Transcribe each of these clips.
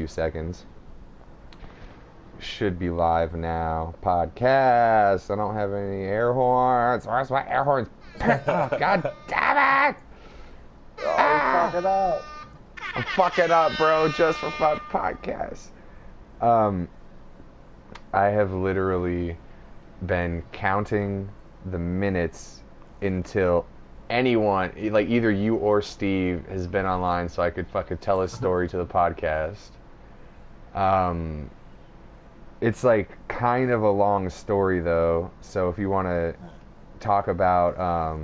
few seconds. Should be live now. Podcast. I don't have any air horns. Where's my air horns? Oh, God damn it! Oh, fuck it up. I'm fucking up, bro. Just for fun podcast. I have literally been counting the minutes until anyone, like either you or Steve, has been online so I could fucking tell a story to the podcast. It's like kind of a long story though, so if you want to talk about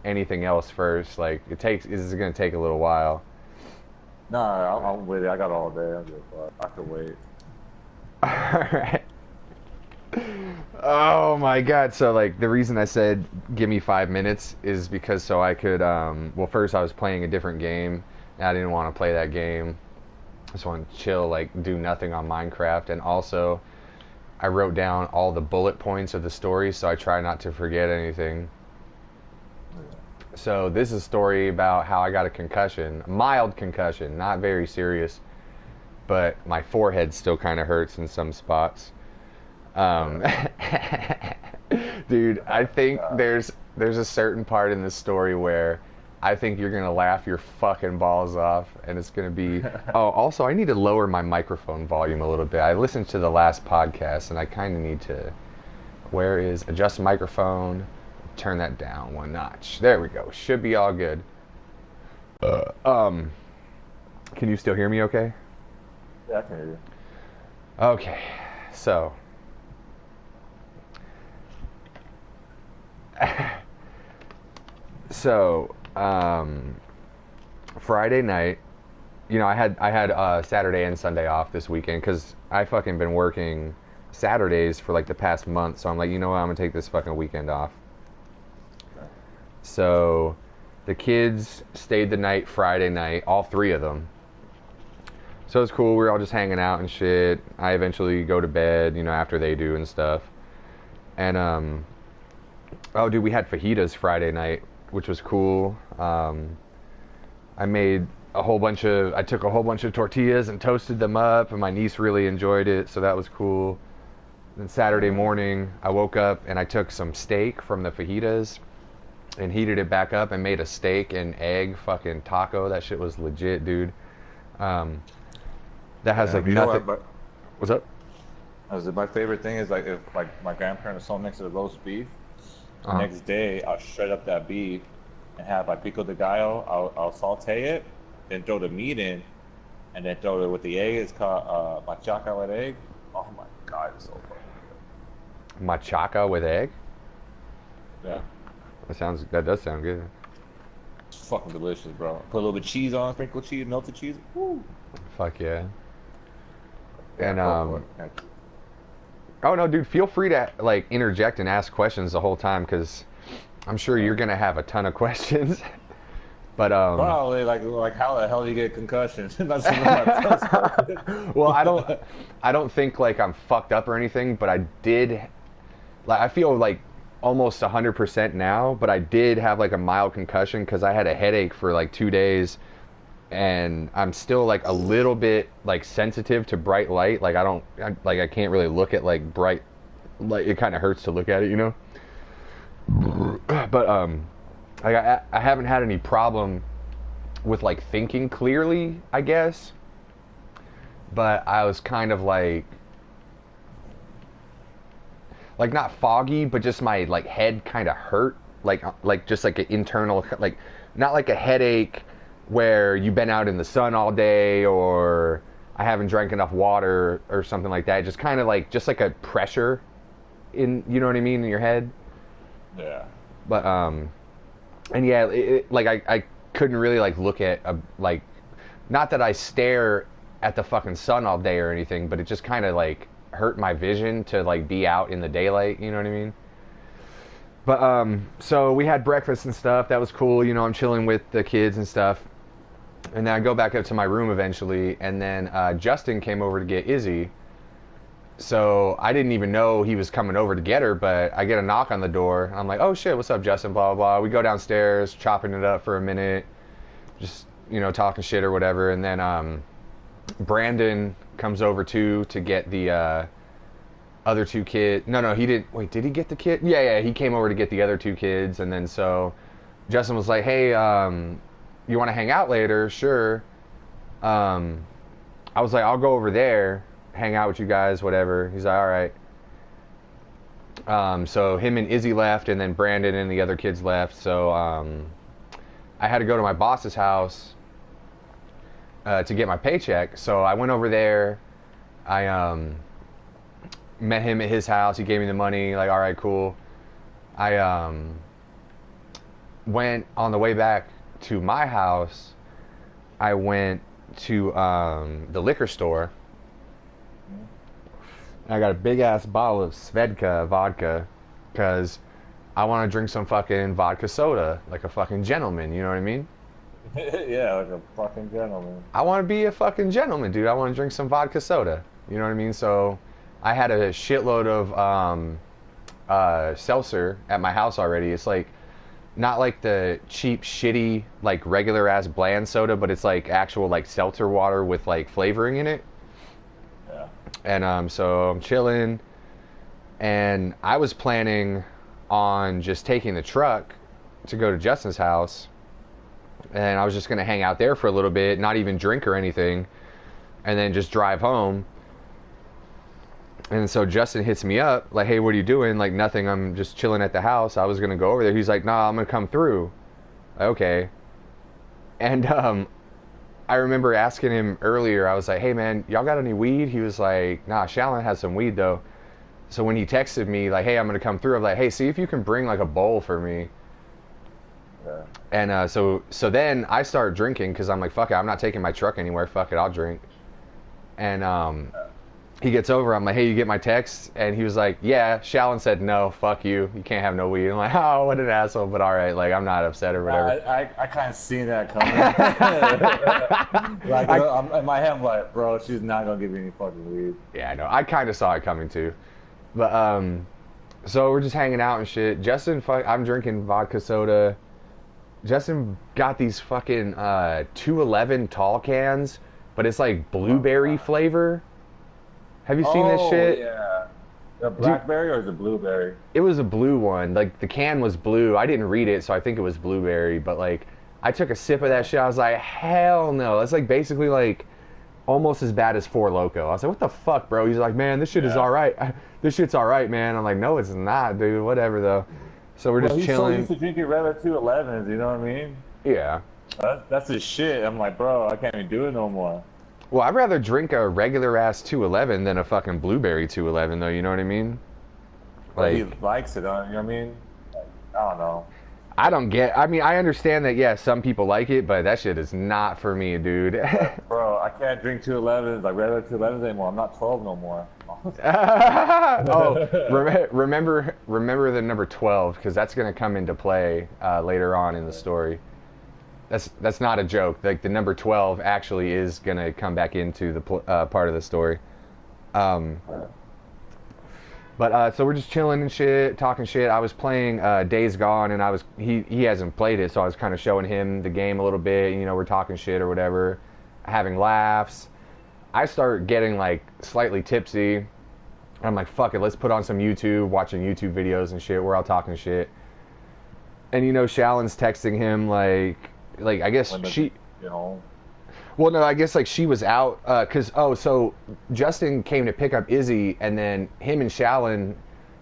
anything else first, like this is going to take a little while. Nah, I'm with it. I got all day. I could wait. Alright. Oh my god. So like the reason I said give me 5 minutes is because so I could well, first I was playing a different game and I didn't want to play that game. I just wanted to chill, like do nothing on Minecraft, and also I wrote down all the bullet points of the story so I try not to forget anything. So this is a story about how I got a concussion, a mild concussion, not very serious, but my forehead still kind of hurts in some spots. Dude, I think there's a certain part in this story where I think you're gonna laugh your fucking balls off, and it's gonna be. Oh, also, I need to lower my microphone volume a little bit. I listened to the last podcast, and I kind of need to. Where is adjust microphone? Turn that down one notch. There we go. Should be all good. Can you still hear me? Okay. Yeah, I can hear you. Okay, so. Friday night, you know, I had Saturday and Sunday off this weekend because I fucking been working Saturdays for like the past month, so I'm like, you know what, I'm gonna take this fucking weekend off. So the kids stayed the night Friday night, all three of them. So it was cool, we were all just hanging out and shit. I eventually go to bed, you know, after they do and stuff. And oh dude, we had fajitas Friday night, which was cool. I made I took a whole bunch of tortillas and toasted them up, and my niece really enjoyed it, so that was cool. Then Saturday morning, I woke up and I took some steak from the fajitas and heated it back up and made a steak and egg fucking taco. That shit was legit, dude. That has like nothing. What's up? My favorite thing is like if like my grandparents saw next to the roast beef. The next day, I'll shred up that beef and have like pico de gallo. I'll saute it, then throw the meat in, and then throw it with the egg. It's called machaca with egg. Oh my god, it's so fucking good. Machaca with egg? Yeah. That does sound good. It's fucking delicious, bro. Put a little bit of cheese on, sprinkle cheese, melted cheese. Woo. Fuck yeah. And oh no, dude, feel free to like interject and ask questions the whole time, because I'm sure you're gonna have a ton of questions. But probably like how the hell do you get concussions? That's well, I don't think like I'm fucked up or anything, but I did, like, I feel like almost 100% now, but I did have like a mild concussion because I had a headache for like 2 days, and I'm still like a little bit like sensitive to bright light. Like I can't really look at like bright, like it kind of hurts to look at it, you know. But I haven't had any problem with like thinking clearly, I guess. But I was kind of like not foggy, but just my like head kind of hurt, like just like an internal, like not like a headache where you've been out in the sun all day or I haven't drank enough water or something like that. Just kind of like just like a pressure in, you know what I mean, in your head. Yeah. But and yeah, like I couldn't really like look at like, not that I stare at the fucking sun all day or anything, but it just kind of like hurt my vision to like be out in the daylight, you know what I mean? But so we had breakfast and stuff. That was cool, you know. I'm chilling with the kids and stuff, and then I go back up to my room eventually, and then Justin came over to get Izzy. So I didn't even know he was coming over to get her, but I get a knock on the door, and I'm like, oh shit, what's up, Justin, blah blah blah. We go downstairs, chopping it up for a minute, just, you know, talking shit or whatever, and then Brandon comes over too to get the other two kids. No, he didn't. Wait, did he get the kid? Yeah, he came over to get the other two kids, and then so Justin was like, "Hey, you want to hang out later?" Sure. I was like, "I'll go over there, hang out with you guys, whatever." He's like, "All right." So him and Izzy left, and then Brandon and the other kids left. So I had to go to my boss's house to get my paycheck. So I went over there. I met him at his house. He gave me the money. Like, all right, cool. I went on the way back to my house. I went to the liquor store. I got a big ass bottle of Svedka vodka because I want to drink some fucking vodka soda like a fucking gentleman. You know what I mean? Yeah, like a fucking gentleman. I want to be a fucking gentleman, dude. I want to drink some vodka soda. You know what I mean? So I had a shitload of seltzer at my house already. It's like not like the cheap, shitty, like regular ass bland soda, but it's like actual like seltzer water with like flavoring in it. Yeah. And so I'm chilling, and I was planning on just taking the truck to go to Justin's house, and I was just gonna hang out there for a little bit, not even drink or anything, and then just drive home. And so Justin hits me up, like, "Hey, what are you doing?" Like, "Nothing, I'm just chilling at the house. I was gonna go over there." He's like, "Nah, I'm gonna come through." Okay. And I remember asking him earlier, I was like, "Hey man, y'all got any weed?" He was like, "Nah, Shallon has some weed though." So when he texted me like, "Hey, I'm gonna come through," I'm like, "Hey, see if you can bring like a bowl for me." Yeah. And so then I started drinking because I'm like, "Fuck it, I'm not taking my truck anywhere. Fuck it, I'll drink." And he gets over, I'm like, "Hey, you get my text?" And he was like, "Yeah." Shallon said, "No, fuck you. You can't have no weed." I'm like, "Oh, what an asshole," but all right, like, I'm not upset or whatever. I kind of seen that coming. Like, in my head, I'm like, bro, she's not gonna give me any fucking weed. Yeah, I know. I kind of saw it coming too. But so we're just hanging out and shit. I'm drinking vodka soda. Justin got these fucking 211 tall cans, but it's like blueberry flavor. Have you seen this shit? Yeah. The blackberry or is it blueberry? It was a blue one. Like, the can was blue. I didn't read it, so I think it was blueberry. But, like, I took a sip of that shit. I was like, hell no. It's, like, basically, like, almost as bad as Four Loko. I was like, what the fuck, bro? He's like, "Man, this shit is all right. This shit's all right, man." I'm like, "No, it's not, dude. Whatever, though." So we're just He's chilling. so used to drinking regular 211s, you know what I mean? Yeah. That's his shit. I'm like, bro, I can't even do it no more. Well, I'd rather drink a regular ass 211 than a fucking blueberry 211, though. You know what I mean? Like, he likes it, you know what I mean? Like, I don't know. I mean, I understand that, yeah, some people like it, but that shit is not for me, dude. Bro, I can't drink 211s, like regular 211s anymore. I'm not 12 no more. Oh, remember the number 12, because that's going to come into play later on in the story. That's not a joke. Like, the number 12 actually is going to come back into the part of the story. But so we're just chilling and shit, talking shit. I was playing Days Gone, and he hasn't played it, so I was kind of showing him the game a little bit. You know, we're talking shit or whatever, having laughs. I start getting like slightly tipsy. I'm like, fuck it, let's put on some YouTube, watching YouTube videos and shit. We're all talking shit. And you know, Shallon's texting him like I guess she. You know. Well, no, I guess like she was out so Justin came to pick up Izzy, and then him and Shallon,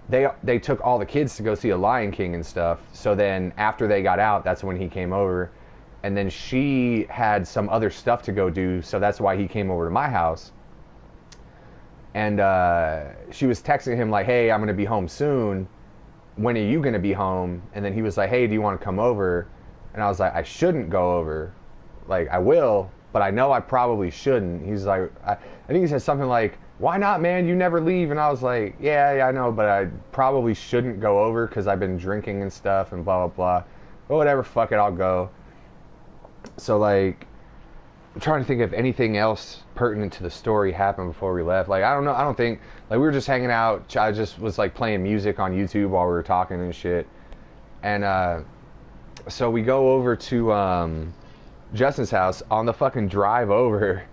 they took all the kids to go see a Lion King and stuff. So then after they got out, that's when he came over, and then she had some other stuff to go do, so that's why he came over to my house. And she was texting him like, "Hey, I'm gonna be home soon. When are you gonna be home?" And then he was like, "Hey, do you want to come over?" And I was like, "I shouldn't go over. Like, I will, but I know I probably shouldn't." He's like, I think he said something like, "Why not, man? You never leave." And I was like, yeah, I know, but I probably shouldn't go over because I've been drinking and stuff and blah, blah, blah. But whatever, fuck it, I'll go. So, like, I'm trying to think if anything else pertinent to the story happened before we left. Like, I don't know. I don't think, like, we were just hanging out. I just was, like, playing music on YouTube while we were talking and shit. And so we go over to Justin's house. On the fucking drive over,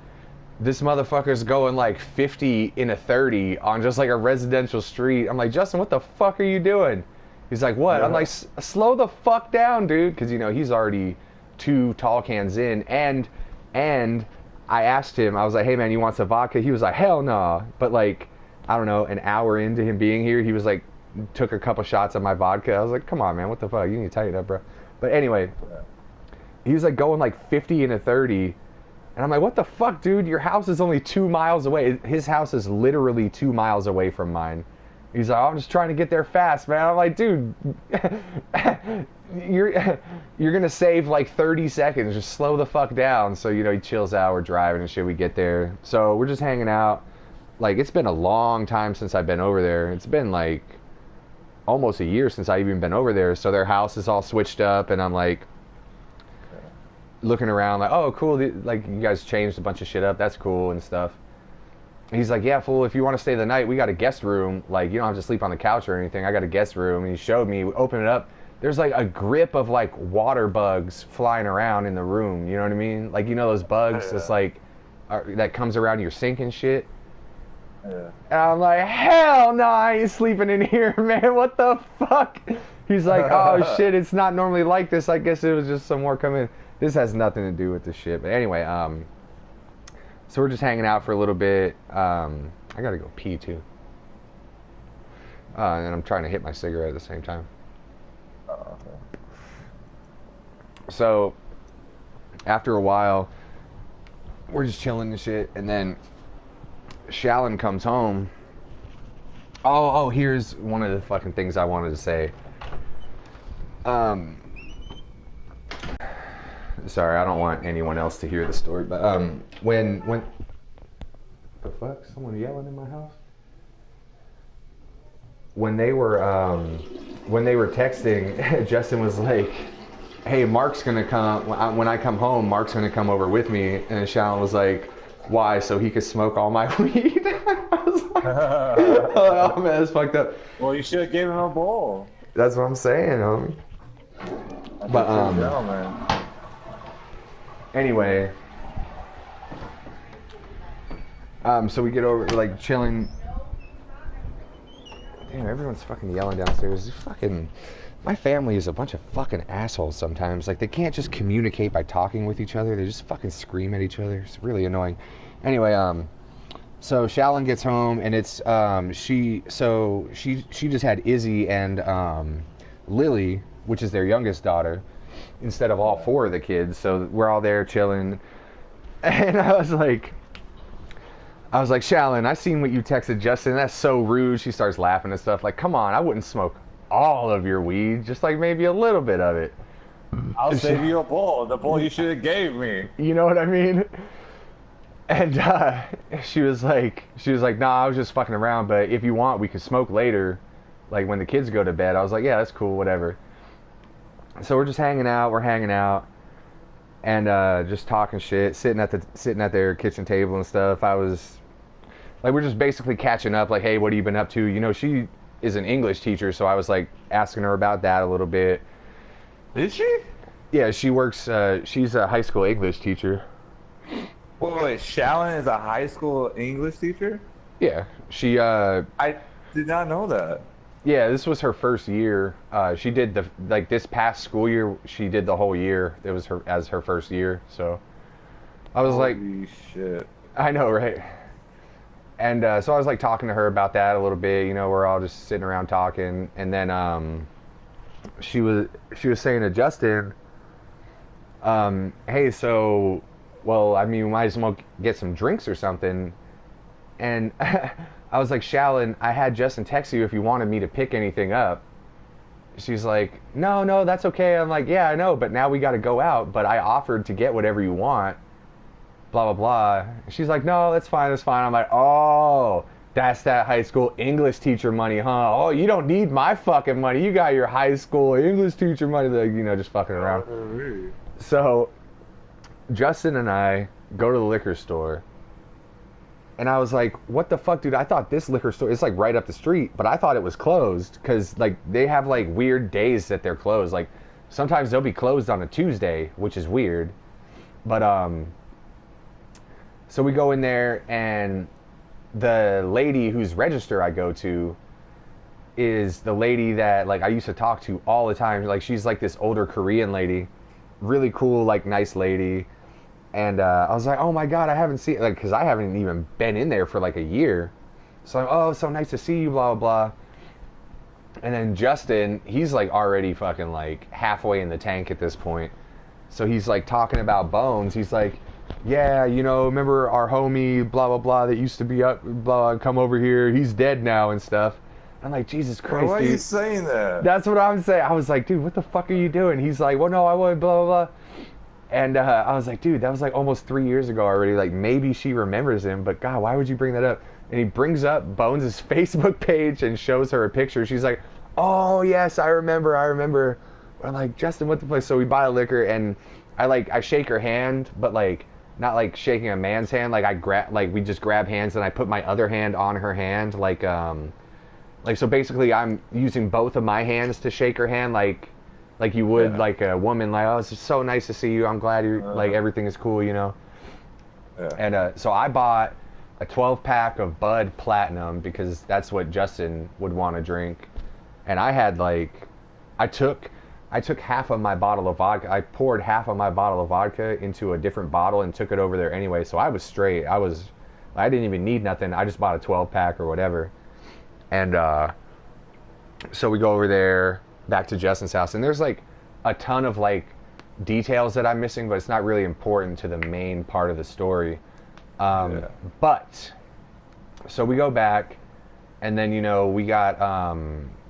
this motherfucker's going like 50 in a 30 on just like a residential street. I'm like, Justin, what the fuck are you doing? He's like, what? I'm like, slow the fuck down, dude. Because, you know, he's already 2 tall cans in. And I asked him, I was like, hey, man, you want some vodka? He was like, hell no. But, like, I don't know, an hour into him being here, he was like, took a couple shots of my vodka. I was like, come on, man, what the fuck? You need to tighten up, bro. But anyway, he was like going like 50 in a 30. And I'm like, what the fuck, dude? Your house is only 2 miles away. His house is literally 2 miles away from mine. He's like, I'm just trying to get there fast, man. I'm like, dude, you're gonna save like 30 seconds. Just slow the fuck down. So, you know, he chills out. We're driving and shit. We get there. So we're just hanging out. Like, it's been a long time since I've been over there. It's been like almost a year since I've even been over there. So their house is all switched up, and I'm like, looking around like, oh, cool, like, you guys changed a bunch of shit up, that's cool and stuff. And he's like, yeah, fool, if you want to stay the night, we got a guest room, like, you don't have to sleep on the couch or anything, I got a guest room. And he showed me, we opened it up, there's like a grip of like water bugs flying around in the room, you know what I mean? Like, you know those bugs that's like that comes around your sink and shit. And I'm like, hell no, I ain't sleeping in here, man, what the fuck? He's like, oh shit, it's not normally like this, I guess it was just some more coming. This has nothing to do with the shit. But anyway, so we're just hanging out for a little bit. I gotta go pee too. And I'm trying to hit my cigarette at the same time. Okay. So, after a while, we're just chilling and shit. And then, Shallon comes home. Oh, here's one of the fucking things I wanted to say. Sorry, I don't want anyone else to hear the story, but when the fuck, someone yelling in my house? When they were texting, Justin was like, hey, Mark's gonna come when I come home, Mark's gonna come over with me. And Shallon was like, why? So he could smoke all my weed? I was like, oh man, that's fucked up. Well, you should have given him a bowl. That's what I'm saying, homie. But anyway, so we get over, like, chilling. Damn, everyone's fucking yelling downstairs. My family is a bunch of fucking assholes sometimes. Like, they can't just communicate by talking with each other. They just fucking scream at each other. It's really annoying. Anyway, so Shallon gets home, and it's, she just had Izzy and, Lily, which is their youngest daughter, instead of all 4 of the kids. So we're all there chilling. And I was like, Shallon, I seen what you texted Justin. That's so rude. She starts laughing and stuff. Like, come on, I wouldn't smoke all of your weed, just like maybe a little bit of it. I'll save you a bowl. The bowl you should have gave me. You know what I mean? And she was like, nah, I was just fucking around, but if you want, we could smoke later, like when the kids go to bed. I was like, yeah, that's cool, whatever. So we're just hanging out, and just talking shit, sitting at their kitchen table and stuff. I was like, we're just basically catching up. Like, hey, what have you been up to? You know, she is an English teacher, so I was like asking her about that a little bit. Is she? Yeah, she works. She's a high school English teacher. Wait, Shallon is a high school English teacher? Yeah, she. I did not know that. Yeah, this was her first year. She did this past school year. She did the whole year. It was her first year. So I was like, holy shit. I know, right? And so I was like talking to her about that a little bit. You know, we're all just sitting around talking, and then she was saying to Justin, hey, so, well, I mean, we might as well get some drinks or something. And I was like, Shallon, I had Justin text you if you wanted me to pick anything up. She's like, no, that's okay. I'm like, yeah, I know, but now we got to go out. But I offered to get whatever you want. Blah, blah, blah. She's like, no, that's fine. I'm like, oh, that's that high school English teacher money, huh? Oh, you don't need my fucking money. You got your high school English teacher money. Like, you know, just fucking around. So Justin and I go to the liquor store. And I was like, what the fuck, dude? I thought this liquor store, it's like right up the street, but I thought it was closed because like they have like weird days that they're closed. Like sometimes they'll be closed on a Tuesday, which is weird. But So we go in there, and the lady whose register I go to is the lady that like I used to talk to all the time. Like she's like this older Korean lady, really cool, like nice lady. And I was like, oh my god, I haven't seen like because I haven't even been in there for like a year. So I'm, oh, so nice to see you, blah blah blah. And then Justin, he's like already fucking like halfway in the tank at this point. So he's like talking about Bones. He's like, yeah, you know, remember our homie, blah blah blah, that used to be up, blah, come over here. He's dead now and stuff. I'm like, Jesus Christ, why are dude. you saying that? That's what I'm saying. I was like, dude, what the fuck are you doing? He's like, well, no, I would, blah, blah, blah. And I was like, dude, that was like almost 3 years ago already. Like, maybe she remembers him, but God, why would you bring that up? And he brings up Bones' Facebook page and shows her a picture. She's like, oh, yes, I remember. I'm like, Justin, what the fuck? So we buy a liquor, and I shake her hand, but like, not like shaking a man's hand. Like, we just grab hands, and I put my other hand on her hand, so basically I'm using both of my hands to shake her hand like you would like a woman, like, oh, it's just so nice to see you, I'm glad you're like everything is cool, you know. And so I bought a 12-pack of Bud Platinum because that's what Justin would want to drink. And I had like I took half of my bottle of vodka. I poured half of my bottle of vodka into a different bottle and took it over there anyway, so I was straight. I didn't even need nothing. I just bought a 12-pack or whatever. And so we go over there, back to Justin's house, and there's like a ton of like details that I'm missing, but it's not really important to the main part of the story. But so we go back, and then, you know, we got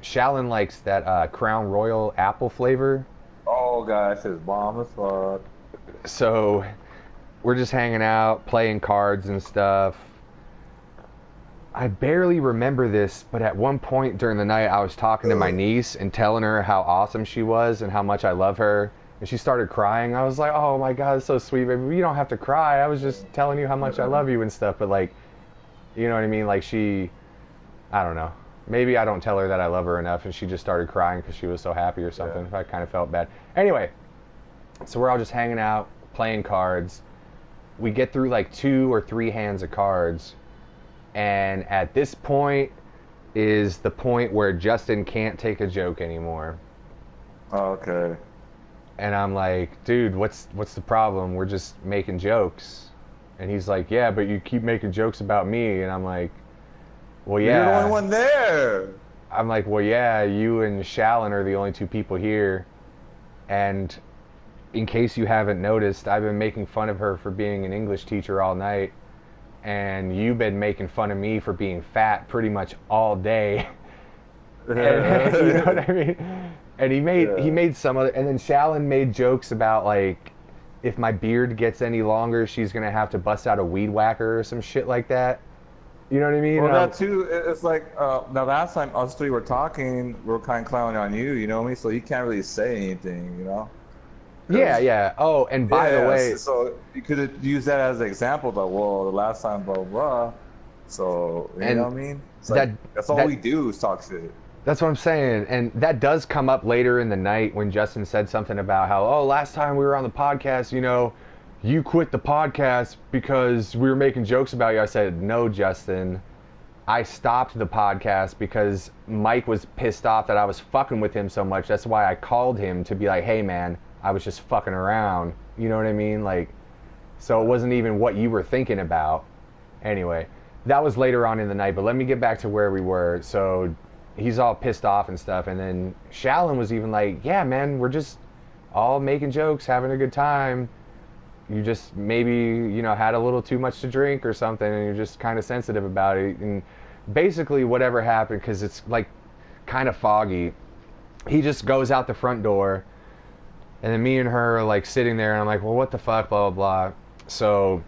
Shallon likes that Crown Royal apple flavor. Oh, guys, it's bomb as fuck. So we're just hanging out, playing cards and stuff. I barely remember this, but at one point during the night, I was talking to my niece and telling her how awesome she was and how much I love her. And she started crying. I was like, oh my God, it's so sweet, baby. You don't have to cry. I was just telling you how much I love you and stuff. But like, you know what I mean? Like I don't know. Maybe I don't tell her that I love her enough and she just started crying because she was so happy or something. I kind of felt bad. Anyway, so we're all just hanging out, playing cards. We get through like 2 or 3 hands of cards. And at this point is the point where Justin can't take a joke anymore. Oh, okay. And I'm like, dude, what's the problem? We're just making jokes. And he's like, yeah, but you keep making jokes about me. And I'm like, well, yeah. You're the only one there. I'm like, well, yeah, you and Shallon are the only 2 people here. And in case you haven't noticed, I've been making fun of her for being an English teacher all night. And you've been making fun of me for being fat pretty much all day. And, you know what I mean? And he made some other, and then Shallon made jokes about like, if my beard gets any longer, she's gonna have to bust out a weed whacker or some shit like that. You know what I mean? Well, that too, it's like, the last time us 3 were talking, we were kind of clowning on you know me? So you can't really say anything, you know? Yeah. Oh, and by the way, so you could have used that as an example, like, well, the last time, blah, blah. So, you know what I mean? It's like, that's all we do is talk shit. That's what I'm saying. And that does come up later in the night when Justin said something about how, oh, last time we were on the podcast, you know, you quit the podcast because we were making jokes about you. I said, no, Justin. I stopped the podcast because Mike was pissed off that I was fucking with him so much. That's why I called him to be like, hey, man, I was just fucking around. You know what I mean? Like, so it wasn't even what you were thinking about. Anyway, that was later on in the night, but let me get back to where we were. So he's all pissed off and stuff. And then Shallon was even like, yeah, man, we're just all making jokes, having a good time. You just maybe, you know, had a little too much to drink or something, and you're just kind of sensitive about it. And basically whatever happened, because it's like kind of foggy, he just goes out the front door. And then me and her are like sitting there, and I'm like, well, what the fuck, blah, blah, blah. So,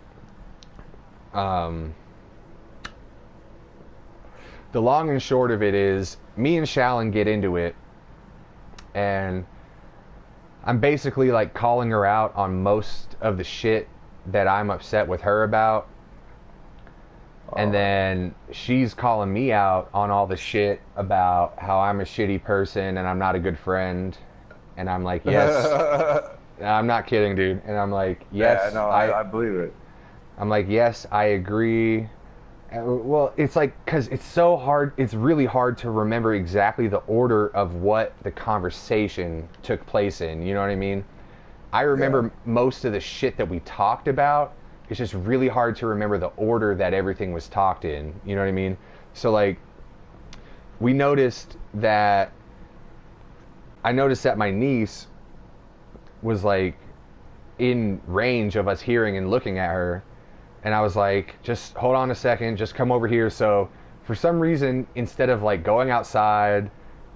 the long and short of it is, me and Shallon get into it, and I'm basically like calling her out on most of the shit that I'm upset with her about. And then she's calling me out on all the shit about how I'm a shitty person and I'm not a good friend. And I'm like, yes. I'm not kidding, dude. And I'm like, yes. Yeah, no, I believe it. I'm like, yes, I agree. Well, it's like, because it's so hard, it's really hard to remember exactly the order of what the conversation took place in. You know what I mean? I Yeah. remember most of the shit that we talked about. It's just really hard to remember the order that everything was talked in. You know what I mean? So, like, we noticed that, I noticed that my niece was like in range of us hearing and looking at her. And I was like, just hold on a second, just come over here. So for some reason, instead of like going outside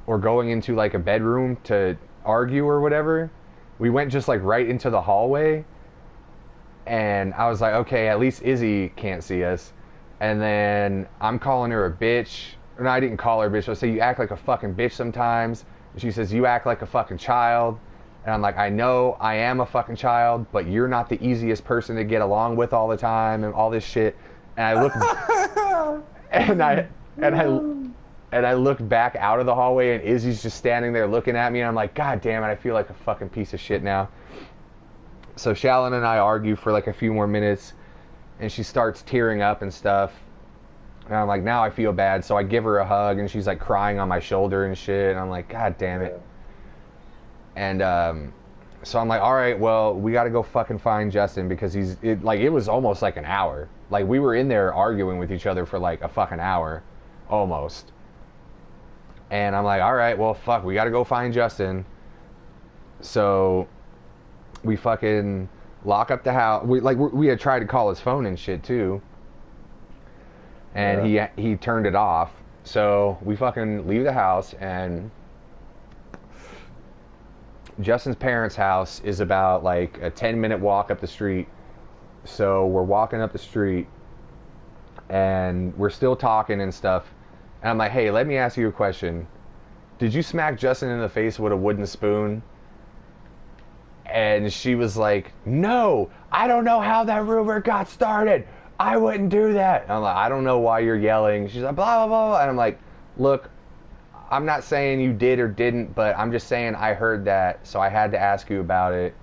or going into like a bedroom to argue or whatever, we went just like right into the hallway. And I was like, okay, at least Izzy can't see us. And then I'm calling her a bitch. No, I didn't call her a bitch. I say, you act like a fucking bitch sometimes. And she says, you act like a fucking child. And I'm like, I know I am a fucking child, but you're not the easiest person to get along with all the time and all this shit. And I look, and I, and I, and I looked back out of the hallway, and Izzy's just standing there looking at me. And I'm like, God damn it, I feel like a fucking piece of shit now. So Shallon and I argue for like a few more minutes, and she starts tearing up and stuff. And I'm like, now I feel bad. So I give her a hug, and she's like crying on my shoulder and shit. And I'm like, God damn it. Yeah. And so I'm like, all right, well, we got to go fucking find Justin, because it was almost like an hour. Like, we were in there arguing with each other for like a fucking hour, almost. And I'm like, all right, well, fuck, we got to go find Justin. So we fucking lock up the house. We had tried to call his phone and shit too, and Yeah. he turned it off. So we fucking leave the house, and Justin's parents' house is about like a 10-minute walk up the street. So we're walking up the street, and we're still talking and stuff. And I'm like, hey, let me ask you a question. Did you smack Justin in the face with a wooden spoon? And she was like, no, I don't know how that rumor got started. I wouldn't do that. And I'm like, I don't know why you're yelling. She's like, blah, blah, blah. And I'm like, look, I'm not saying you did or didn't, but I'm just saying I heard that, so I had to ask you about it.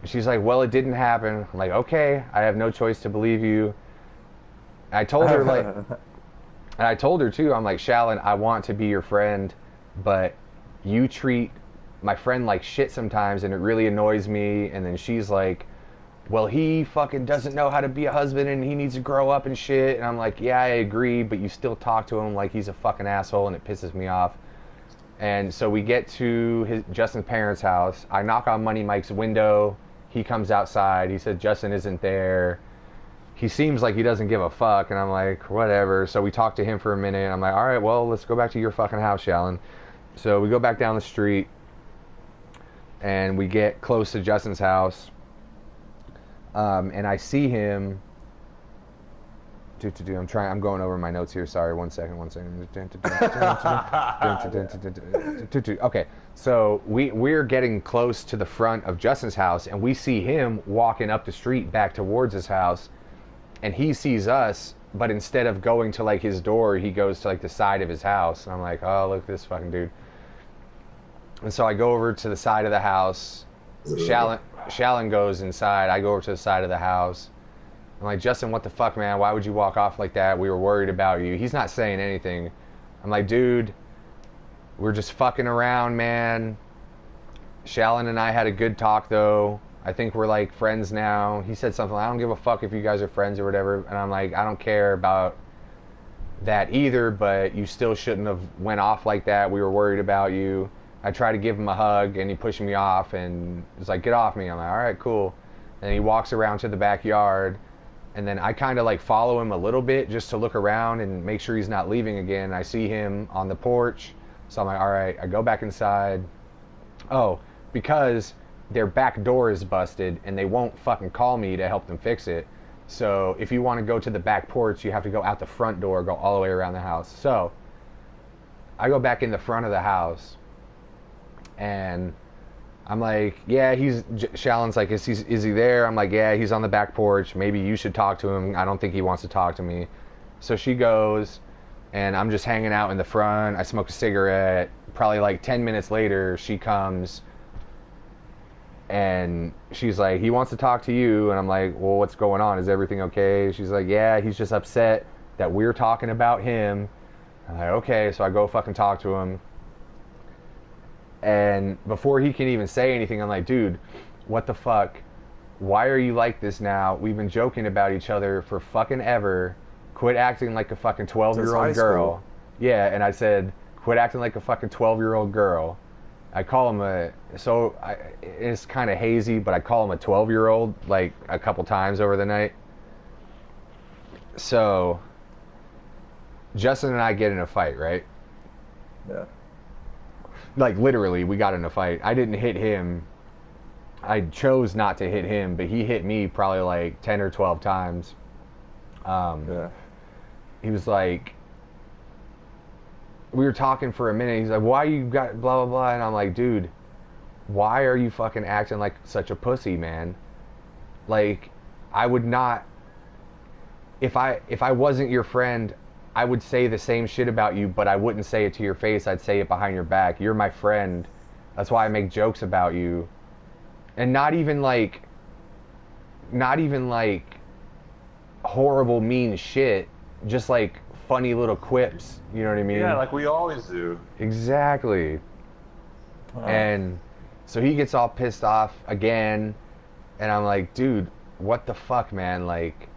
And she's like, well, it didn't happen. I'm like, okay, I have no choice to believe you. I told her, like, and I told her too, I'm like, Shallon, I want to be your friend, but you treat my friend like shit sometimes, and it really annoys me. And then she's like, well, he fucking doesn't know how to be a husband, and he needs to grow up and shit. And I'm like, yeah, I agree, but you still talk to him like he's a fucking asshole, and it pisses me off. And so we get to Justin's parents' house. I knock on Money Mike's window. He comes outside. He said Justin isn't there. He seems like he doesn't give a fuck, and I'm like, whatever. So we talk to him for a minute, and I'm like, all right, well, let's go back to your fucking house, Shallon. So we go back down the street, and we get close to Justin's house, and I see him. I'm going over my notes here. Sorry, one second. Okay, so we're getting close to the front of Justin's house, and we see him walking up the street back towards his house, and he sees us, but instead of going to like his door, he goes to like the side of his house, and I'm like, oh, look at this fucking dude. And so I go over to the side of the house. Shallon goes inside. I go over to the side of the house. I'm like, Justin, what the fuck, man? Why would you walk off like that? We were worried about you. He's not saying anything. I'm like, dude, we're just fucking around, man. Shallon and I had a good talk, though. I think we're like friends now. He said something like, I don't give a fuck if you guys are friends or whatever. And I'm like, I don't care about that either, but you still shouldn't have went off like that. We were worried about you. I tried to give him a hug, and he pushed me off and was like, get off me. I'm like, all right, cool. And he walks around to the backyard, and then I kind of like follow him a little bit just to look around and make sure he's not leaving again. I see him on the porch, so I'm like, all right. I go back inside. Oh, because their back door is busted, and they won't fucking call me to help them fix it. So if you want to go to the back porch, you have to go out the front door, go all the way around the house. So I go back in the front of the house, and I'm like, yeah, Shallon's like, is he there? I'm like, yeah, he's on the back porch. Maybe you should talk to him. I don't think he wants to talk to me. So she goes, and I'm just hanging out in the front. I smoke a cigarette. Probably like 10 minutes later, she comes, And she's like, he wants to talk to you. And I'm like, well, what's going on? Is everything okay? She's like, yeah, he's just upset that we're talking about him. I'm like, okay. So I go fucking talk to him. And before he can even say anything, I'm like, dude, what the fuck? Why are you like this now? We've been joking about each other for fucking ever. Quit acting like a fucking 12-year-old girl. Yeah, and I said, quit acting like a fucking 12-year-old girl. I call him it's kind of hazy, but I call him a 12-year-old like a couple times over the night. So, Justin and I get in a fight, right? Yeah. Like, literally, we got in a fight. I didn't hit him. I chose not to hit him, but he hit me probably like 10 or 12 times. Yeah. He was like, we were talking for a minute. He's like, why you got blah, blah, blah. And I'm like, dude, why are you fucking acting like such a pussy, man? Like, I would not, if I wasn't your friend, I would say the same shit about you, but I wouldn't say it to your face. I'd say it behind your back. You're my friend. That's why I make jokes about you. And not even like horrible, mean shit. Just like funny little quips. You know what I mean? Yeah, like we always do. Exactly. And so he gets all pissed off again. And I'm like, dude, what the fuck, man? Like,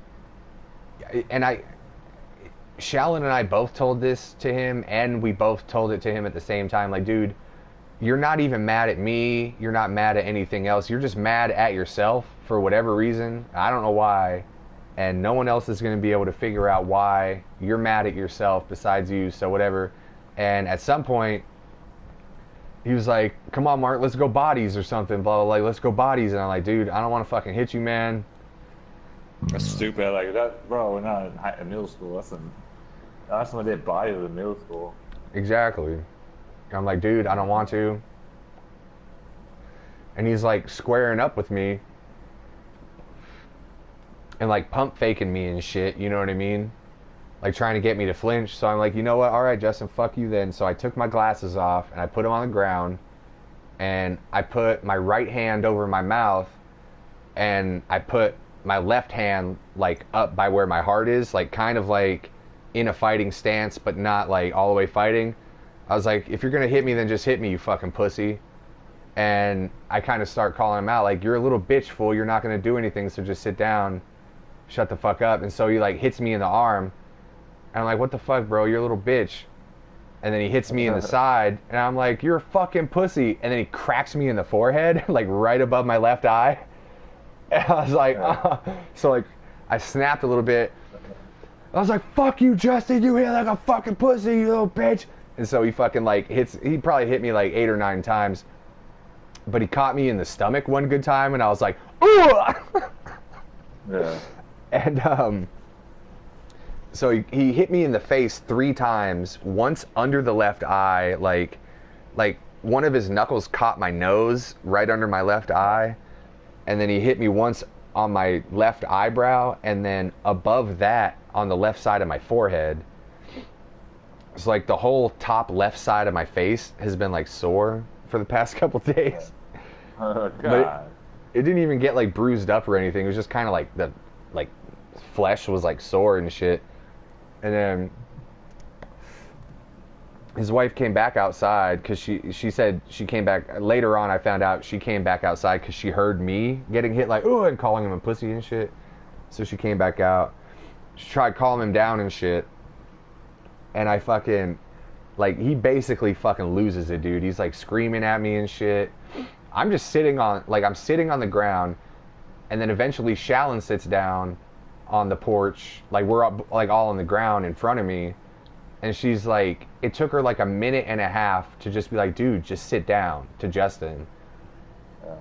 and Shallon and I both told this to him, and we both told it to him at the same time. Like, dude, you're not even mad at me. You're not mad at anything else. You're just mad at yourself for whatever reason. I don't know why. And no one else is going to be able to figure out why you're mad at yourself besides you. So whatever. And at some point, he was like, come on, Mark, let's go bodies or something. Blah, blah, blah. Let's go bodies. And I'm like, dude, I don't want to fucking hit you, man. That's stupid. Like that, bro. We're not in middle school. That's when they did bodies in middle school. Exactly. I'm like, dude, I don't want to. And he's like squaring up with me and like pump faking me and shit, you know what I mean? Like trying to get me to flinch. So I'm like, you know what? All right, Justin, fuck you then. So I took my glasses off and I put them on the ground and I put my right hand over my mouth and I put my left hand like up by where my heart is, like kind of like in a fighting stance, but not like all the way fighting. I was like, if you're gonna hit me, then just hit me, you fucking pussy. And I kind of start calling him out, like, you're a little bitch, fool. You're not gonna do anything, so just sit down, shut the fuck up. And so he like hits me in the arm, and I'm like, what the fuck, bro? You're a little bitch. And then he hits me in the side, and I'm like, you're a fucking pussy. And then he cracks me in the forehead, like right above my left eye. And I was like, so like, I snapped a little bit. I was like, fuck you, Justin. You hit like a fucking pussy, you little bitch. And so he fucking like he probably hit me like 8 or 9 times. But he caught me in the stomach one good time and I was like, ugh! Yeah. And so he hit me in the face 3 times, once under the left eye, like one of his knuckles caught my nose right under my left eye. And then he hit me once on my left eyebrow and then above that on the left side of my forehead. It's like the whole top left side of my face has been like sore for the past couple days. Oh, God. But it didn't even get like bruised up or anything. It was just kind of like the like flesh was like sore and shit. And then his wife came back outside because she said she came back later on. I found out she came back outside because she heard me getting hit like oh and calling him a pussy and shit. So she came back out. She tried calming him down and shit. And I fucking, like, he basically fucking loses it, dude. He's, like, screaming at me and shit. I'm just sitting on, like, I'm sitting on the ground. And then eventually Shallon sits down on the porch. Like, we're up, like, all on the ground in front of me. And she's like, it took her, like, a minute and a half to just be like, dude, just sit down, to Justin. Yeah.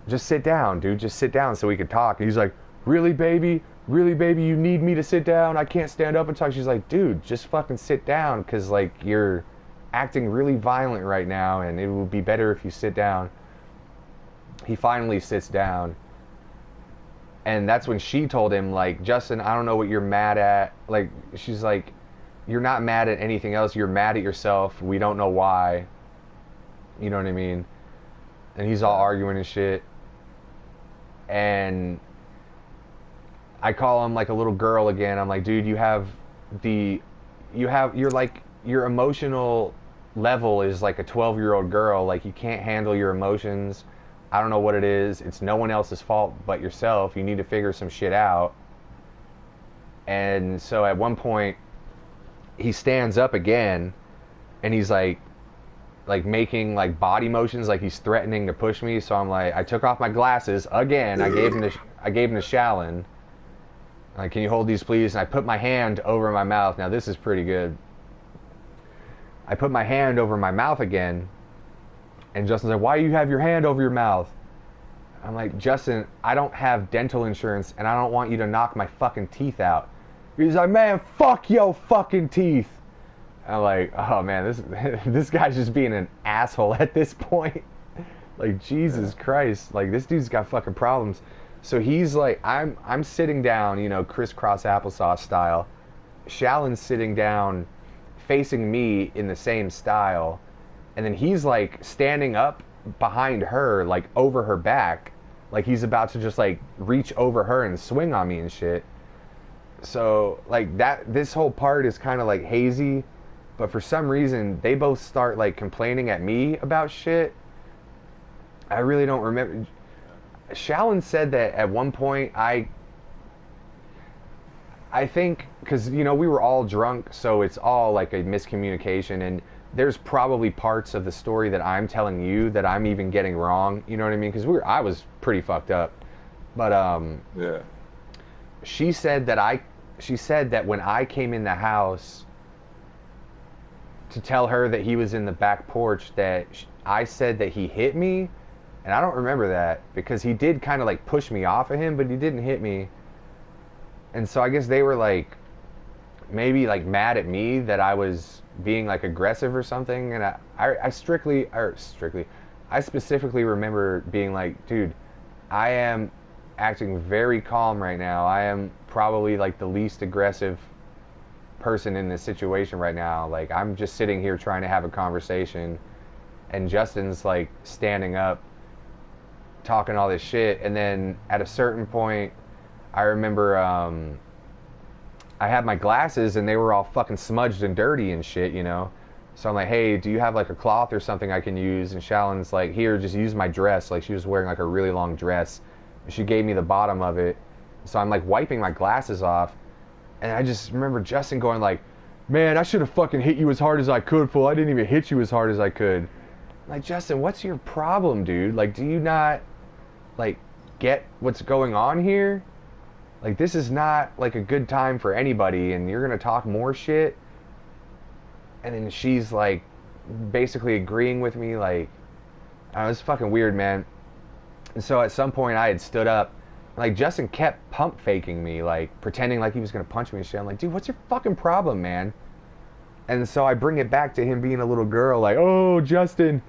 Just sit down, dude. Just sit down so we could talk. And he's like, really, baby? Really, baby, you need me to sit down? I can't stand up and talk. She's like, dude, just fucking sit down because, like, you're acting really violent right now and it would be better if you sit down. He finally sits down. And that's when she told him, like, Justin, I don't know what you're mad at. Like, she's like, you're not mad at anything else. You're mad at yourself. We don't know why. You know what I mean? And he's all arguing and shit. and I call him like a little girl again. I'm like, dude, you're like, your emotional level is like a 12-year-old girl. Like, you can't handle your emotions. I don't know what it is. It's no one else's fault but yourself. You need to figure some shit out. And so at one point, he stands up again, and he's like making like body motions, like he's threatening to push me. So I'm like, I took off my glasses again. I gave him to Shallon. Like, can you hold these, please? And I put my hand over my mouth. Now this is pretty good. I put my hand over my mouth again, and Justin's like, why do you have your hand over your mouth? I'm like, Justin, I don't have dental insurance, and I don't want you to knock my fucking teeth out. He's like, man, fuck your fucking teeth. I'm like, oh man, this guy's just being an asshole at this point. Like, Jesus Christ, like, this dude's got fucking problems. So he's like, I'm sitting down, you know, crisscross applesauce style. Shallon's sitting down, facing me in the same style, and then he's like standing up behind her, like over her back, like he's about to just like reach over her and swing on me and shit. So like this whole part is kind of like hazy, but for some reason they both start like complaining at me about shit. I really don't remember. Shallon said that at one point, I think, because, you know, we were all drunk, so it's all like a miscommunication, and there's probably parts of the story that I'm telling you that I'm even getting wrong, you know what I mean? Because I was pretty fucked up. But yeah. She said that when I came in the house to tell her that he was in the back porch, that I said that he hit me. And I don't remember that, because he did kind of like push me off of him, but he didn't hit me. And so I guess they were like, maybe like mad at me that I was being like aggressive or something. And I specifically remember being like, dude, I am acting very calm right now. I am probably like the least aggressive person in this situation right now. Like, I'm just sitting here trying to have a conversation, and Justin's like standing up, talking all this shit. And then at a certain point, I remember I had my glasses and they were all fucking smudged and dirty and shit, you know. So I'm like, hey, do you have like a cloth or something I can use? And Shallon's like, here, just use my dress. Like, she was wearing like a really long dress. She gave me the bottom of it. So I'm like wiping my glasses off, and I just remember Justin going like, man, I should have fucking hit you as hard as I could, fool. I didn't even hit you as hard as I could. I'm like, Justin, what's your problem, dude? Like, do you not like get what's going on here? Like, this is not like a good time for anybody, and you're gonna talk more shit. And then she's like basically agreeing with me. Like, it was fucking weird, man. And so at some point I had stood up, like Justin kept pump faking me, like pretending like he was gonna punch me and shit. I'm like, dude, what's your fucking problem, man? And so I bring it back to him being a little girl, like, oh, Justin,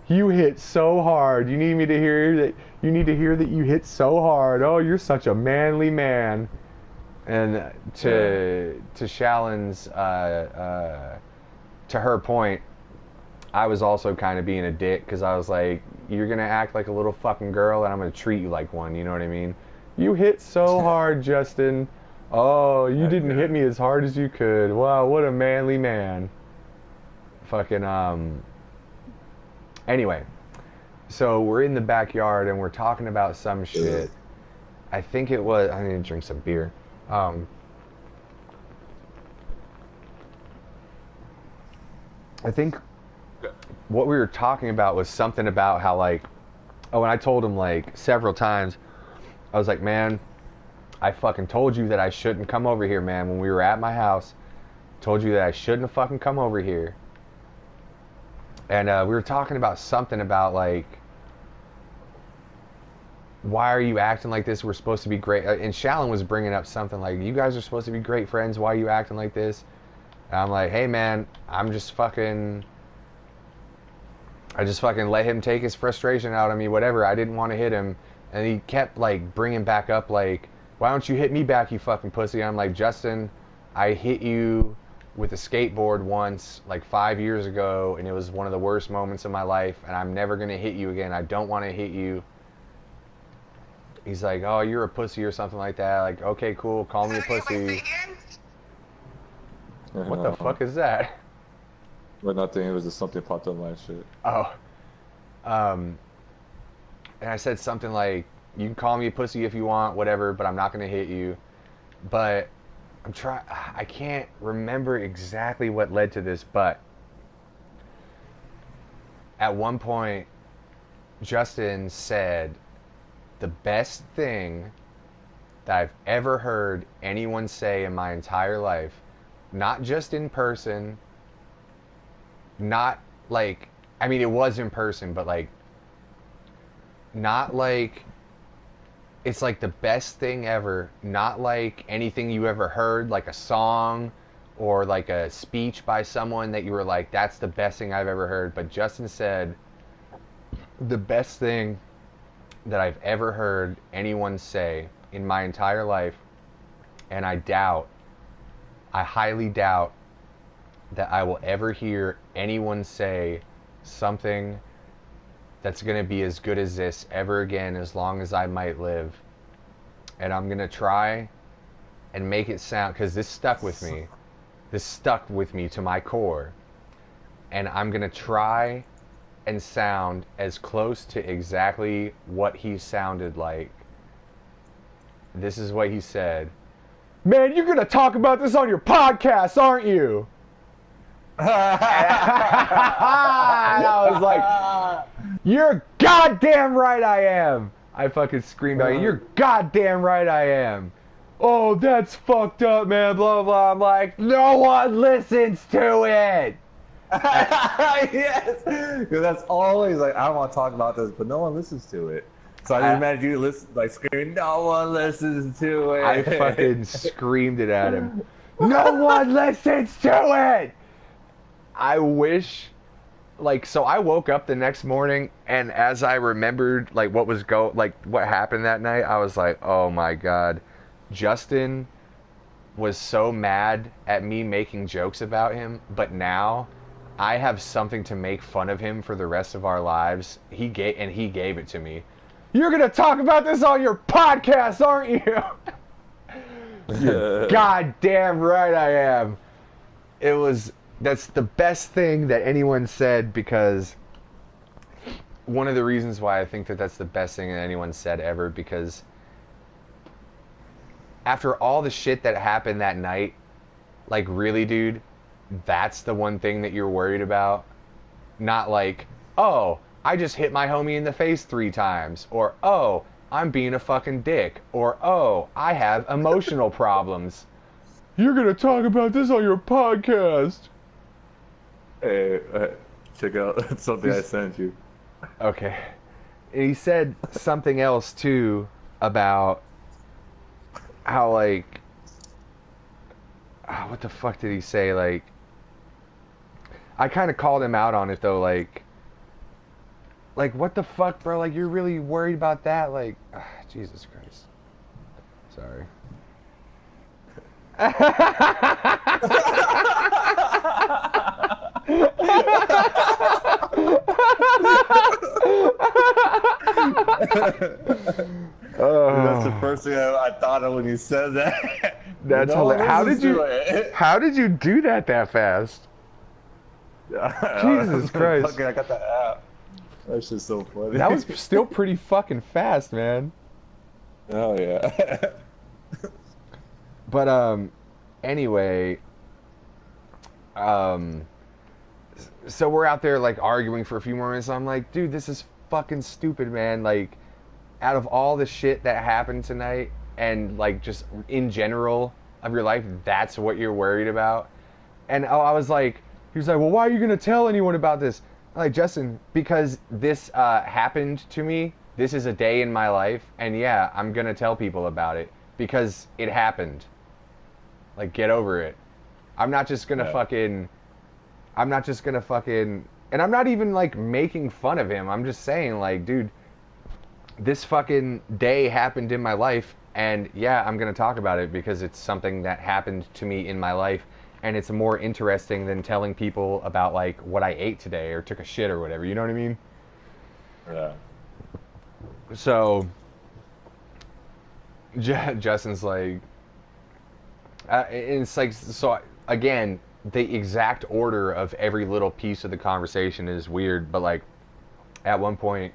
you hit so hard. You need me to hear that. You need to hear that you hit so hard. Oh, you're such a manly man. And to Shallon's, to her point, I was also kind of being a dick, because I was like, you're gonna act like a little fucking girl, and I'm gonna treat you like one. You know what I mean? You hit so hard, Justin. Oh, you didn't hit me as hard as you could. Wow, what a manly man. Fucking Anyway, so we're in the backyard and we're talking about some shit. I think it was, I need to drink some beer. I think what we were talking about was something about how, like, oh, and I told him like several times, I was like, man, I fucking told you that I shouldn't come over here, man. When we were at my house, told you that I shouldn't have fucking come over here. And we were talking about something about, like, why are you acting like this? We're supposed to be great. And Shallon was bringing up something like, you guys are supposed to be great friends. Why are you acting like this? And I'm like, hey, man, I just fucking let him take his frustration out on me, whatever. I didn't want to hit him. And he kept, like, bringing back up, like, why don't you hit me back, you fucking pussy? I'm like, Justin, I hit you with a skateboard once, like 5 years ago, and it was one of the worst moments of my life, and I'm never going to hit you again. I don't want to hit you. he's like, oh, you're a pussy or something like that. Like, okay, cool, call me a pussy. What the fuck is that? But nothing. It was just something popped up my shit. Oh, and I said something like, you can call me a pussy if you want, whatever, but I'm not gonna hit you. But I can't remember exactly what led to this, but at one point, Justin said, the best thing that I've ever heard anyone say in my entire life, not just in person, not like, I mean, it was in person, but like, not like, it's like the best thing ever, not like anything you ever heard, like a song or like a speech by someone that you were like, that's the best thing I've ever heard. But Justin said, the best thing that I've ever heard anyone say in my entire life, and I highly doubt that I will ever hear anyone say something that's going to be as good as this ever again as long as I might live. And I'm going to try and make it sound, because this stuck with me. This stuck with me to my core. And I'm going to try and sound as close to exactly what he sounded like. This is what he said. Man, you're going to talk about this on your podcast, aren't you? And I was like, you're goddamn right I am. I fucking screamed out, you're goddamn right I am. Oh, that's fucked up, man, blah, blah. I'm like, no one listens to it. Yes, because that's always like, I want to talk about this, but no one listens to it. So I just imagine you listen, like screaming, no one listens to it. I fucking screamed it at him. No one listens to it. I wish, like, so I woke up the next morning, and as I remembered, like, what happened that night, I was like, oh my God, Justin was so mad at me making jokes about him, but now I have something to make fun of him for the rest of our lives. He gave it to me. You're gonna talk about this on your podcast, aren't you? You're goddamn right I am. That's the best thing that anyone said, because one of the reasons why I think that that's the best thing that anyone said ever, because after all the shit that happened that night, like, really, dude, that's the one thing that you're worried about. Not like, oh, I just hit my homie in the face 3 times, or oh, I'm being a fucking dick, or oh, I have emotional problems. You're gonna talk about this on your podcast. Hey, check out something I sent you. Okay. And he said something else too about how, like, what the fuck did he say? Like, I kind of called him out on it though. Like, what the fuck, bro? Like, you're really worried about that? Like, Jesus Christ. Sorry. That's the first thing I thought of when you said that. That's hilarious. How did you do that fast? Jesus Christ. I got the app. That's just so funny. That was still pretty fucking fast, man. Oh yeah. But anyway, so we're out there, like, arguing for a few more minutes. I'm like, dude, this is fucking stupid, man. Like, out of all the shit that happened tonight, and, like, just in general of your life, that's what you're worried about. And I was like, he was like, well, why are you gonna tell anyone about this? I'm like, Justin, because this happened to me. This is a day in my life, and yeah, I'm gonna tell people about it because it happened. Like, get over it. I'm not just gonna fucking, and I'm not even, like, making fun of him. I'm just saying, like, dude, this fucking day happened in my life, and yeah, I'm gonna talk about it because it's something that happened to me in my life, and it's more interesting than telling people about, like, what I ate today or took a shit or whatever, you know what I mean? Yeah. So, Justin's like, it's like, so again, the exact order of every little piece of the conversation is weird, but like, at one point,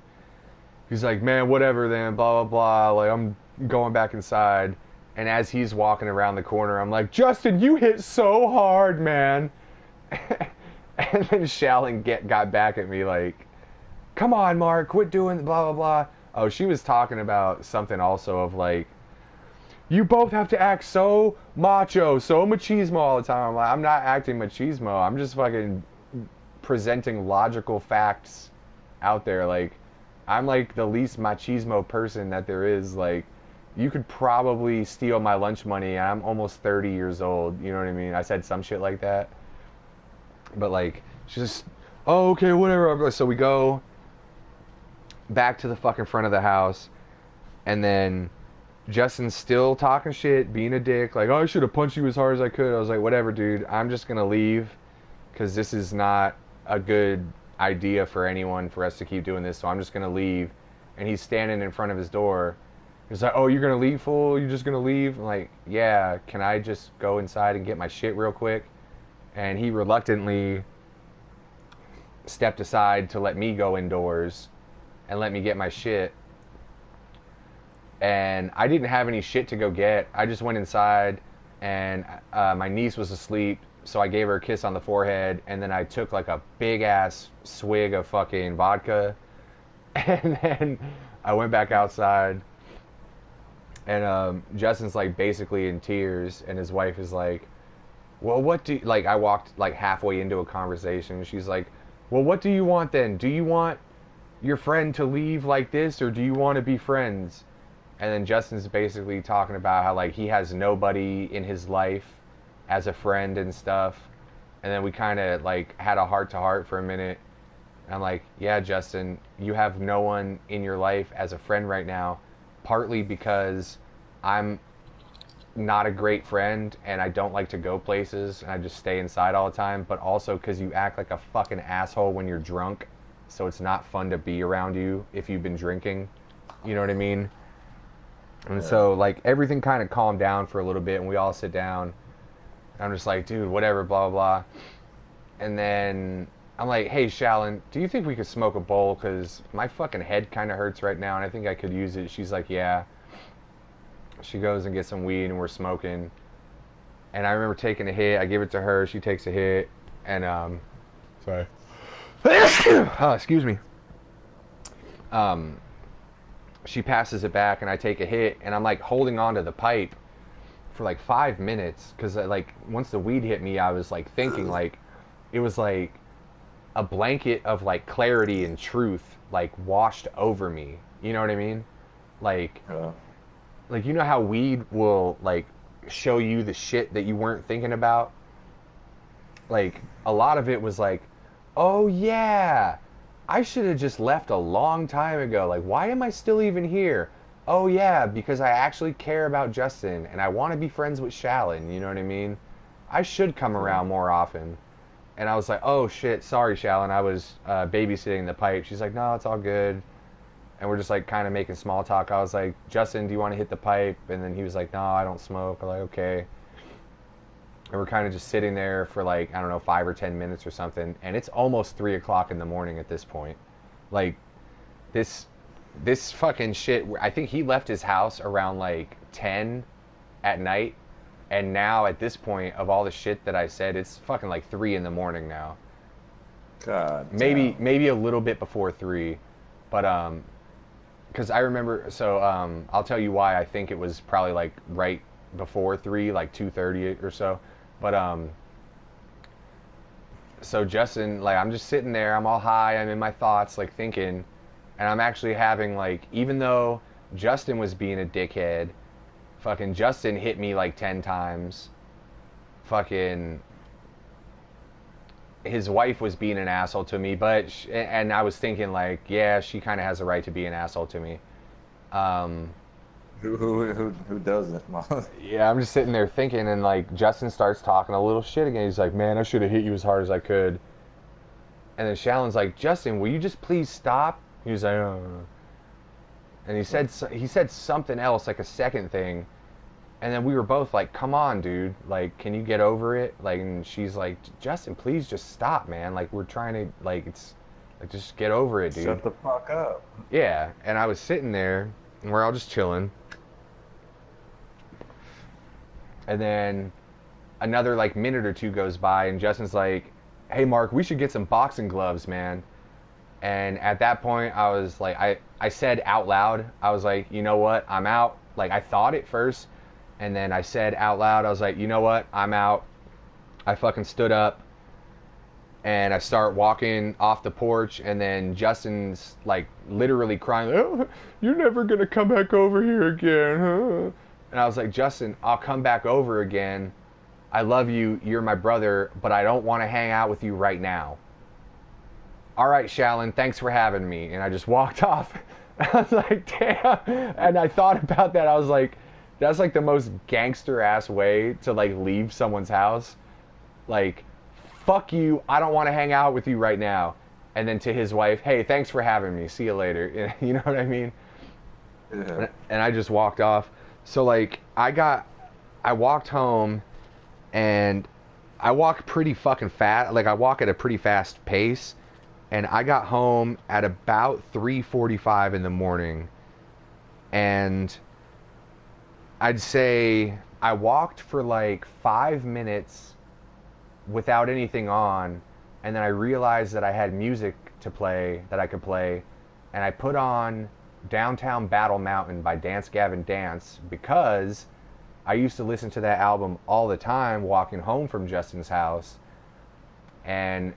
he's like, man, whatever then, blah, blah, blah, like, I'm going back inside, and as he's walking around the corner, I'm like, Justin, you hit so hard, man. And then Shallon got back at me like, come on, Mark, quit doing blah, blah, blah. Oh, she was talking about something also of like, you both have to act so macho, so machismo all the time. I'm like, I'm not acting machismo. I'm just fucking presenting logical facts out there. Like, I'm like the least machismo person that there is. Like, you could probably steal my lunch money. I'm almost 30 years old. You know what I mean? I said some shit like that. But like, she's just, oh, okay, whatever. So we go back to the fucking front of the house, and then Justin's still talking shit, being a dick, like, oh, I should have punched you as hard as I could. I was like, whatever, dude, I'm just gonna leave, because this is not a good idea for anyone for us to keep doing this, so I'm just gonna leave. And he's standing in front of his door. He's like, oh, you're gonna leave, fool? You're just gonna leave? I'm like, yeah, can I just go inside and get my shit real quick? And he reluctantly stepped aside to let me go indoors and let me get my shit. And I didn't have any shit to go get. I just went inside, and my niece was asleep, so I gave her a kiss on the forehead, and then I took like a big ass swig of fucking vodka, and then I went back outside, and Justin's like basically in tears, and his wife is like, well, what do you, like, I walked like halfway into a conversation, and she's like, well, what do you want then? Do you want your friend to leave like this, or do you want to be friends? And then Justin's basically talking about how like he has nobody in his life as a friend and stuff. And then we kind of like had a heart to heart for a minute. And I'm like, yeah, Justin, you have no one in your life as a friend right now, partly because I'm not a great friend and I don't like to go places and I just stay inside all the time, but also because you act like a fucking asshole when you're drunk, so it's not fun to be around you if you've been drinking. You know what I mean? And so, like, everything kind of calmed down for a little bit, and we all sit down. I'm just like, dude, whatever, blah, blah, blah. And then I'm like, hey, Shallon, do you think we could smoke a bowl? Because my fucking head kind of hurts right now, and I think I could use it. She's like, yeah. She goes and gets some weed, and we're smoking. And I remember taking a hit. I give it to her. She takes a hit. And, sorry. Oh, excuse me. She passes it back, and I take a hit, and I'm like holding on to the pipe for like 5 minutes, because like once the weed hit me, I was like thinking like it was like a blanket of like clarity and truth like washed over me. You know what I mean? Like, like, you know how weed will like show you the shit that you weren't thinking about? Like, a lot of it was like, oh yeah, I should have just left a long time ago. Like, why am I still even here? Oh yeah, because I actually care about Justin and I want to be friends with Shallon. You know what I mean? I should come around more often. And I was like, oh shit, sorry Shallon, I was babysitting the pipe. She's like, no, it's all good. And we're just like kind of making small talk. I was like, Justin, do you want to hit the pipe? And then he was like, no, I don't smoke. I'm like, okay. And we're kind of just sitting there for like, I don't know, 5 or 10 minutes or something. And it's almost 3 o'clock in the morning at this point. Like, this fucking shit, I think he left his house around like 10 at night. And now at this point of all the shit that I said, it's fucking like 3 in the morning now. God. Maybe a little bit before 3. But, because I remember, so I'll tell you why I think it was probably like right before 3, like 2:30 or so. But so Justin, like, I'm just sitting there, I'm all high, I'm in my thoughts, like thinking, and I'm actually having like, even though Justin was being a dickhead, fucking Justin hit me like 10 times. Fucking his wife was being an asshole to me, but and I was thinking like, yeah, she kind of has a right to be an asshole to me. Who doesn't? Yeah, I'm just sitting there thinking, and like Justin starts talking a little shit again. He's like, man, I should have hit you as hard as I could. And then Shallon's like, Justin, will you just please stop? He was like, oh. And he said something else, like a second thing, and then we were both like, "Come on, dude! Like, can you get over it?" Like, and she's like, "Justin, please just stop, man. Like, we're trying to like it's like just get over it, dude." Shut the fuck up. Yeah, and I was sitting there, and we're all just chilling, and then another like minute or two goes by, and Justin's like, "Hey, Mark, we should get some boxing gloves, man." And at that point, I was like, I said out loud, I was like, "You know what? I'm out." Like, I thought it first, and then I said out loud, I was like, "You know what? I'm out." I fucking stood up, and I start walking off the porch, and then Justin's like literally crying, "Oh, you're never gonna come back over here again, huh?" And I was like, "Justin, I'll come back over again. I love you. You're my brother, but I don't want to hang out with you right now." "All right, Shallon, thanks for having me." And I just walked off. I was like, damn. And I thought about that. I was like, that's like the most gangster ass way to like leave someone's house. Like, fuck you. I don't want to hang out with you right now. And then to his wife, "Hey, thanks for having me. See you later." You know what I mean? Yeah. And I just walked off. So like, I walked home, and I walk pretty fucking fast. Like, I walk at a pretty fast pace. And I got home at about 3:45 in the morning, and I'd say I walked for like 5 minutes without anything on, and then I realized that I had music to play that I could play, and I put on Downtown Battle Mountain by Dance Gavin Dance because I used to listen to that album all the time walking home from Justin's house, and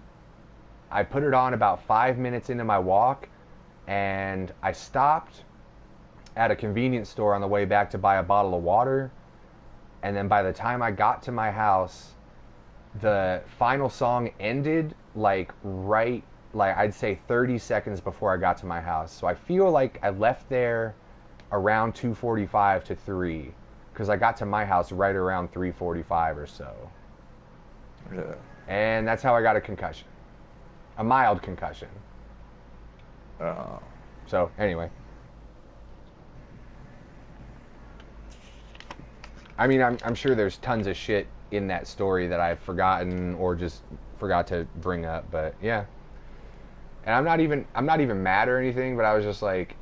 I put it on about 5 minutes into my walk, and I stopped at a convenience store on the way back to buy a bottle of water. And then by the time I got to my house, the final song ended like I'd say 30 seconds before I got to my house. So I feel like I left there around 2:45 to 3, because I got to my house right around 3:45 or so. Yeah. And that's how I got a concussion. A mild concussion. So, anyway. I mean, I'm sure there's tons of shit in that story that I've forgotten or just forgot to bring up, but yeah. And I'm not even mad or anything, but I was just like,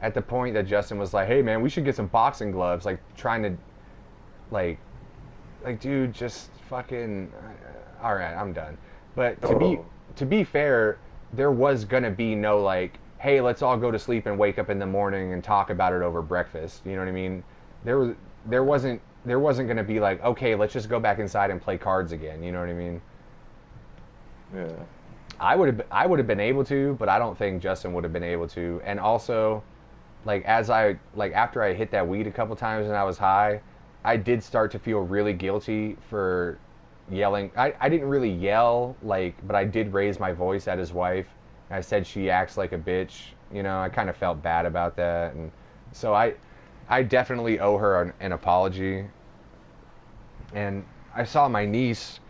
at the point that Justin was like, "Hey man, we should get some boxing gloves," like trying to, like dude, just fucking, all right, I'm done. But to be fair, there was gonna be no like, "Hey, let's all go to sleep and wake up in the morning and talk about it over breakfast." You know what I mean? There wasn't gonna be like, "Okay, let's just go back inside and play cards again." You know what I mean? Yeah. I would have been able to, but I don't think Justin would have been able to. And also, like after I hit that weed a couple times and I was high, I did start to feel really guilty for yelling. I didn't really yell, but I did raise my voice at his wife. I said she acts like a bitch. You know, I kind of felt bad about that, and so I definitely owe her an apology. And I saw my niece.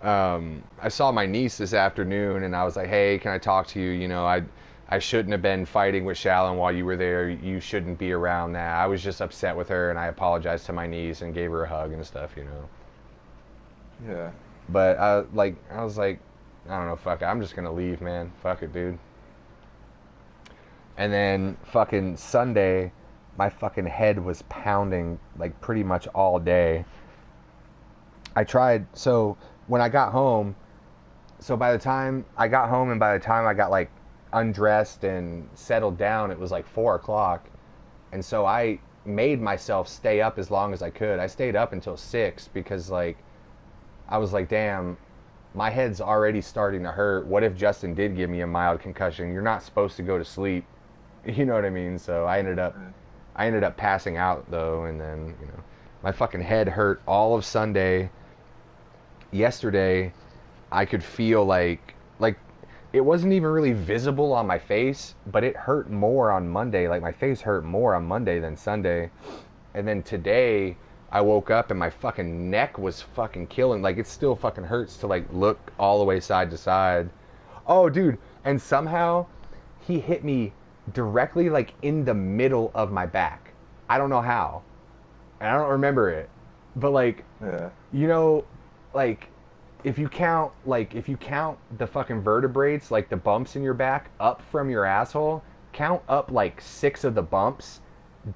This afternoon, and I was like, "Hey, can I talk to you? You know, I shouldn't have been fighting with Shallon while you were there. You shouldn't be around that. I was just upset with her, and I apologized to my niece and gave her a hug and stuff, you know." Yeah. But I was like, I don't know, fuck it. I'm just gonna leave, man. Fuck it, dude. And then fucking Sunday, my fucking head was pounding like pretty much all day. So when I got home, so by the time I got home and by the time I got like undressed and settled down, it was like 4 o'clock. And so I made myself stay up as long as I could. I stayed up until 6 because like, I was like, damn, my head's already starting to hurt. What if Justin did give me a mild concussion? You're not supposed to go to sleep. You know what I mean? So I ended up passing out though. And then, you know, my fucking head hurt all of Sunday. Yesterday, I could feel like it wasn't even really visible on my face, but it hurt more on Monday. Like my face hurt more on Monday than Sunday. And then today, I woke up and my fucking neck was fucking killing. Like it still fucking hurts to like look all the way side to side. Oh, dude. And somehow he hit me directly like in the middle of my back. I don't know how. And I don't remember it. But like, Yeah. you know, like if you count the fucking vertebrates, like the bumps in your back up from your asshole, count up like 6 of the bumps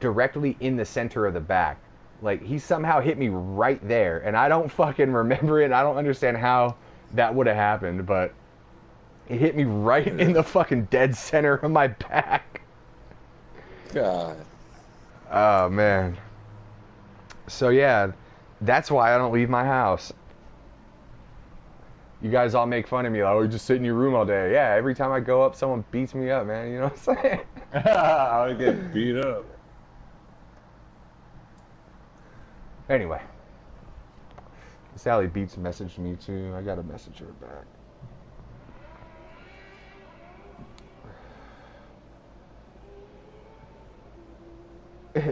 directly in the center of the back. Like he somehow hit me right there, and I don't fucking remember it. And I don't understand how that would have happened, but it hit me right in the fucking dead center of my back. God. Oh man. So yeah, that's why I don't leave my house. You guys all make fun of me, like, oh, you just sit in your room all day. Yeah, every time I go up, someone beats me up, man. You know what I'm saying? I would get beat up. Anyway, Sally Beats messaged me too. I gotta message her back.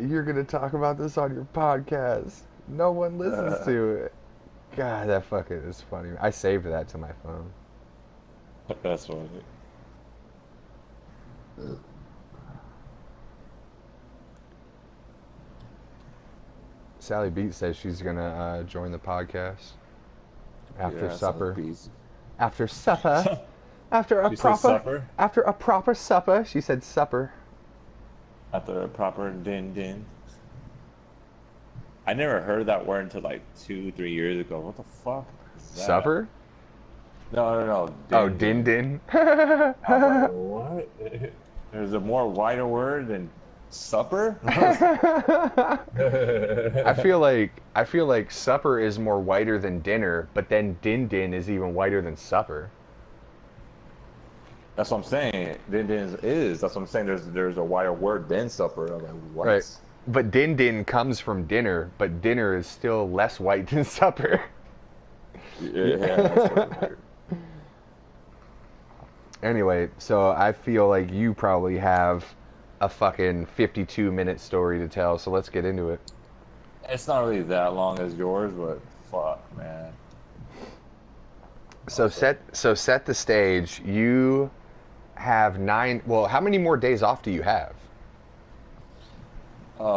You're gonna talk about this on your podcast. No one listens to it. God, that fucking is funny. I saved that to my phone. That's funny. Sally Beats says she's gonna join the podcast after supper. After supper. After a She said proper supper? After a proper supper. She said supper. After a proper din. I never heard that word until like 2-3 years ago. What the fuck is that? Supper? No. Oh, din. I'm like, what? There's a more wider word than supper? I feel like supper is more whiter than dinner, but then din is even whiter than supper. That's what I'm saying. Din is. That's what I'm saying. There's a wider word than supper. I'm like, what? Right. But din comes from dinner, but dinner is still less white than supper. Yeah, that's what Anyway, so I feel like you probably have a fucking 52-minute story to tell, so let's get into it. It's not really that long as yours, but fuck, man. So set the stage. You have 9. Well, how many more days off do you have?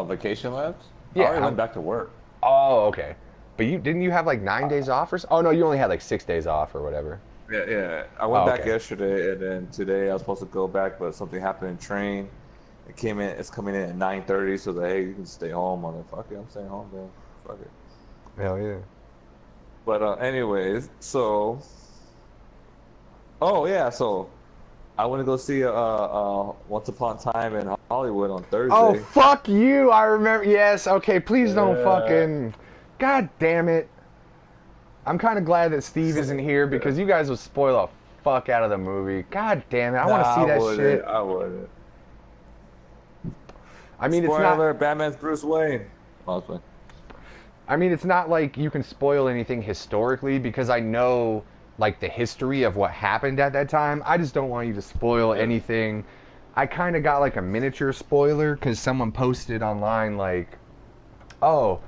Vacation left? Yeah, I already went back to work. Oh, okay. But didn't you have like 9 days off or so? Oh no, you only had like 6 days off or whatever. Yeah. I went back okay. yesterday, and then today I was supposed to go back, but something happened in train. It's coming in at 9:30, so hey, you can stay home. I'm like, fuck it, I'm staying home, man. Fuck it. Hell yeah. But anyways, so. Oh yeah, so I want to go see Once Upon a Time in Hollywood on Thursday. Oh fuck you! I remember. Yes. Okay. Please don't fucking. God damn it. I'm kind of glad that Steve isn't here because you guys would spoil the fuck out of the movie. God damn it! I want to see that shit. I wouldn't. I mean, Spoiler, it's not. Batman's Bruce Wayne. Mostly. I mean, it's not like you can spoil anything historically because I know like the history of what happened at that time. I just don't want you to spoil anything. I kind of got like a miniature spoiler because someone posted online like, oh,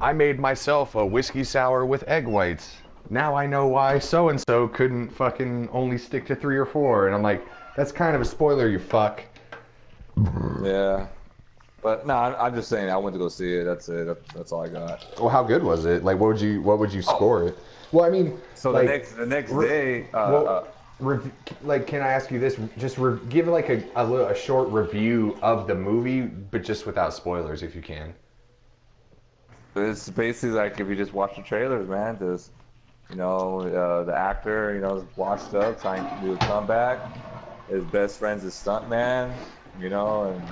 I made myself a whiskey sour with egg whites. Now I know why so-and-so couldn't fucking only stick to 3 or 4. And I'm like, that's kind of a spoiler, you fuck. Yeah. But no, I'm just saying I went to go see it. That's it. That's all I got. Well, how good was it? Like, what would you score it? Well, I mean, so like, the next day. Like, can I ask you this? Just give like a short review of the movie, but just without spoilers, if you can. It's basically like if you just watch the trailers, man. Just the actor, is washed up, trying to do a comeback. His best friend's a stuntman, and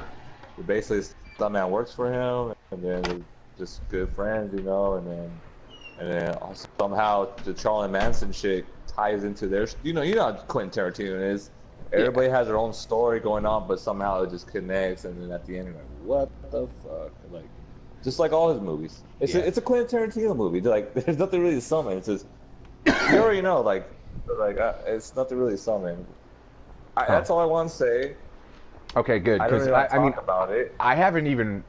basically stuntman works for him, and then they're just good friends, and then somehow the Charlie Manson shit ties into their, you know how Quentin Tarantino is. Everybody has their own story going on, but somehow it just connects, and then at the end you're like, what the fuck? Like, just like all his movies. It's a Quentin Tarantino movie. Like, there's nothing really to summon. It's just, you already know, it's nothing really to summon. That's all I want to say. Okay, good. I don't really want to talk about it. I haven't even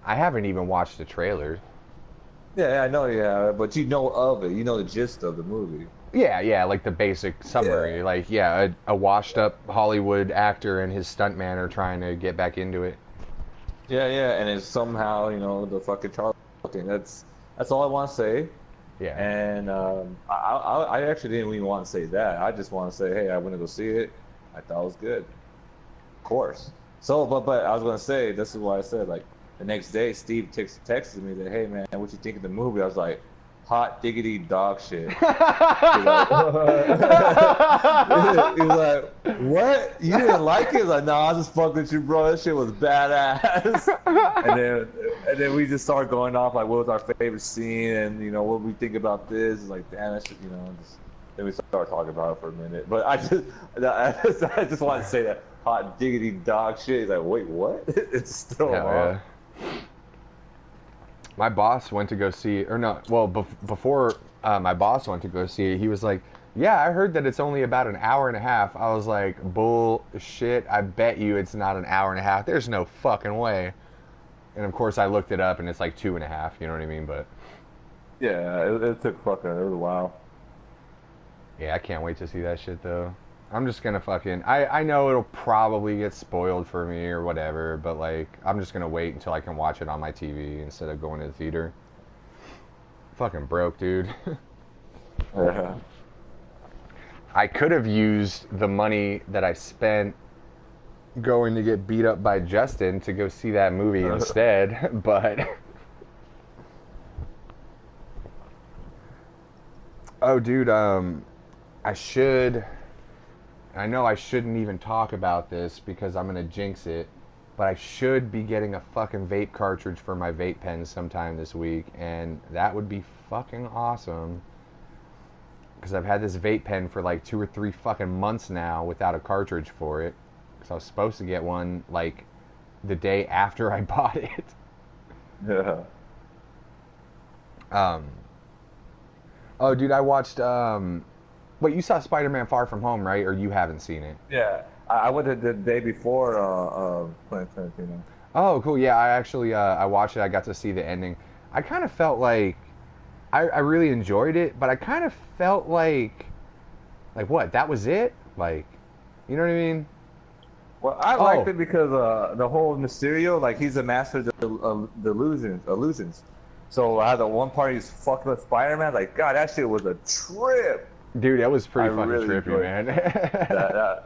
watched the trailer. Yeah, I know. Yeah, but you know of it. You know the gist of the movie. Yeah, like the basic summary. Yeah. Like, yeah, a washed up Hollywood actor and his stuntman are trying to get back into it. Yeah, yeah, and it's somehow, the fucking Charlie thing. That's all I want to say. Yeah. And I actually didn't even want to say that. I just want to say, hey, I went to go see it. I thought it was good, of course. So, but I was gonna say, this is what I said. Like the next day, Steve texted me that, hey man, what you think of the movie? I was like, hot diggity dog shit. He's like, he's like, what? You didn't like it? He's like, no, I just fucked with you, bro. That shit was badass. And then we just started going off like, what was our favorite scene, and what we think about this. It's like, damn, that shit, then we started talking about it for a minute. But I just wanted to say that hot diggity dog shit. He's like, wait, what? It's still on. Yeah. My boss went to go see it, or no, well, before my boss went to go see it, he was like, yeah, I heard that it's only about an hour and a half. I was like, bullshit, I bet you it's not an hour and a half. There's no fucking way. And of course I looked it up and it's like 2.5, you know what I mean? But yeah, it took fucking, it was a while. Yeah, I can't wait to see that shit though. I'm just gonna fucking, I know it'll probably get spoiled for me or whatever, but like, I'm just gonna wait until I can watch it on my TV instead of going to the theater. Fucking broke, dude. Yeah. I could have used the money that I spent going to get beat up by Justin to go see that movie instead, but oh dude, I know I shouldn't even talk about this because I'm gonna jinx it, but I should be getting a fucking vape cartridge for my vape pen sometime this week, and that would be fucking awesome. Because I've had this vape pen for like 2 or 3 fucking months now without a cartridge for it. Because I was supposed to get one like the day after I bought it. Yeah. Oh, dude, I watched. Wait, you saw Spider-Man: Far From Home, right? Or you haven't seen it? Yeah. I went the day before Quentin Tarantino. Oh, cool. Yeah, I actually I watched it. I got to see the ending. I kind of felt like I really enjoyed it, but I kind of felt like what? That was it? Like, you know what I mean? Well, I liked it because the whole Mysterio, like he's a master of the illusions. So how the one part he's fucking with Spider-Man, like God, that shit was a trip. Dude, that was pretty fucking really trippy, man.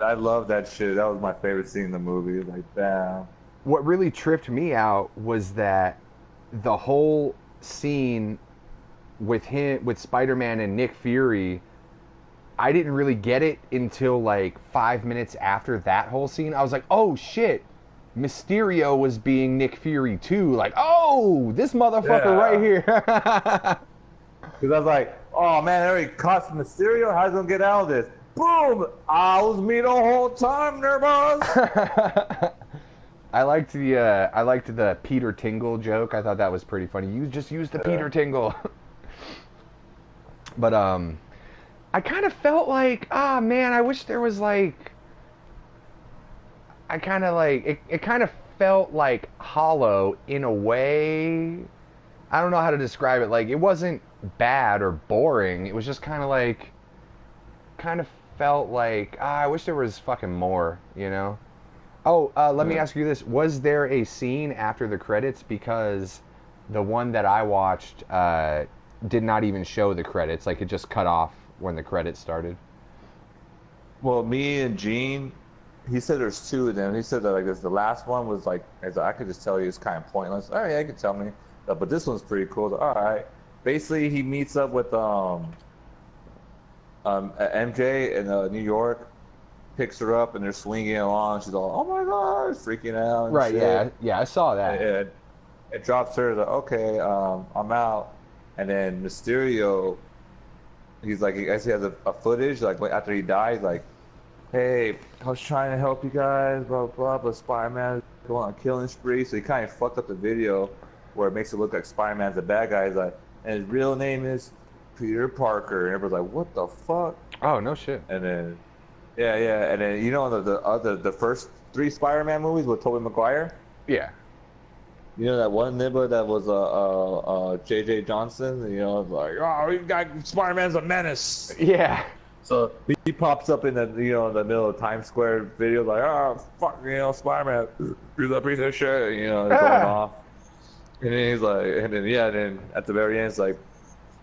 I love that shit. That was my favorite scene in the movie. Like, damn. What really tripped me out was that the whole scene with Spider-Man and Nick Fury, I didn't really get it until like 5 minutes after that whole scene. I was like, oh shit, Mysterio was being Nick Fury too. Like, oh, this motherfucker right here. Because I was like, oh man, I already caught Mysterio. How's he gonna get out of this? Boom! I was me the whole time, there, boss. I liked the Peter Tingle joke. I thought that was pretty funny. You just used the Peter Tingle. But I kind of felt like, man, I wish there was like, it kind of felt like hollow in a way. I don't know how to describe it. Like, it wasn't bad or boring. It was just kind of felt like, I wish there was fucking more, you know? Oh, let me ask you this. Was there a scene after the credits? Because the one that I watched did not even show the credits. Like, it just cut off when the credits started. Well, me and Gene, he said there's 2 of them. He said that like this, the last one was like, as I could just tell you, it's kind of pointless. Oh yeah, you can tell me. But this one's pretty cool. All right. Basically, he meets up with MJ in New York, picks her up, and they're swinging along. She's all, oh my god, freaking out. Right? Shit. Yeah, I saw that. It drops her. Like, okay, I'm out. And then Mysterio, he's like, I guess he has a footage like after he dies, like, hey, I was trying to help you guys, blah blah, but Spider-Man is going on a killing spree. So he kind of fucked up the video where it makes it look like Spider-Man's the bad guy. He's like, and his real name is Peter Parker, and everybody's like, what the fuck? Oh no shit. And then and then the first 3 Spider-Man movies with Tobey Maguire. Yeah. You know that one nibba that was J.J. Johnson? You know, like, oh, you got Spider-Man's a menace. Yeah. So he pops up in the the middle of Times Square video like, oh fuck, Spider-Man, you're the piece of shit, he's going off. And then he's like, and then at the very end, it's like,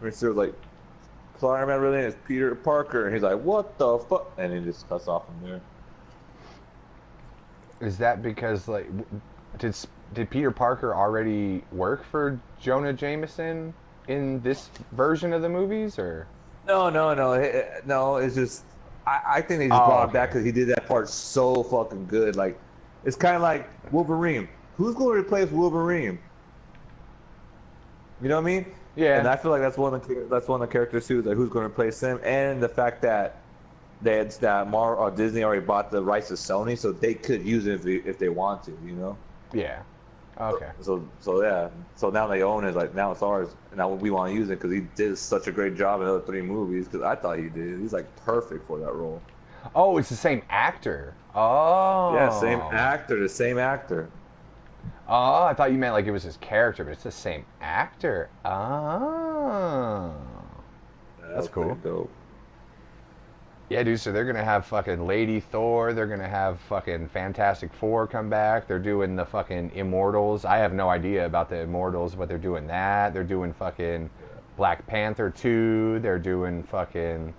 Mr. like, Spider-Man really is Peter Parker, and he's like, what the fuck? And he just cuts off from there. Is that because like, did Peter Parker already work for Jonah Jameson in this version of the movies, or? No. It's just I think they just brought it back because he did that part so fucking good. Like, it's kind of like Wolverine. Who's going to replace Wolverine? You know what I mean? Yeah. And I feel like that's one of the characters too. Like, who's going to replace him? And the fact that Disney already bought the rights to Sony, so they could use it if they want to. You know? Yeah. Okay. So yeah. So now they own it. Like, now it's ours. And now we want to use it because he did such a great job in the other 3 movies. Because I thought he did. He's like perfect for that role. Oh, it's the same actor. Oh. Yeah, same actor. The same actor. Oh, I thought you meant like it was his character, but it's the same actor. Oh. That's cool. Dope. Yeah, dude, so they're going to have fucking Lady Thor. They're going to have fucking Fantastic Four come back. They're doing the fucking Immortals. I have no idea about the Immortals, but they're doing that. They're doing fucking Black Panther 2. They're doing fucking...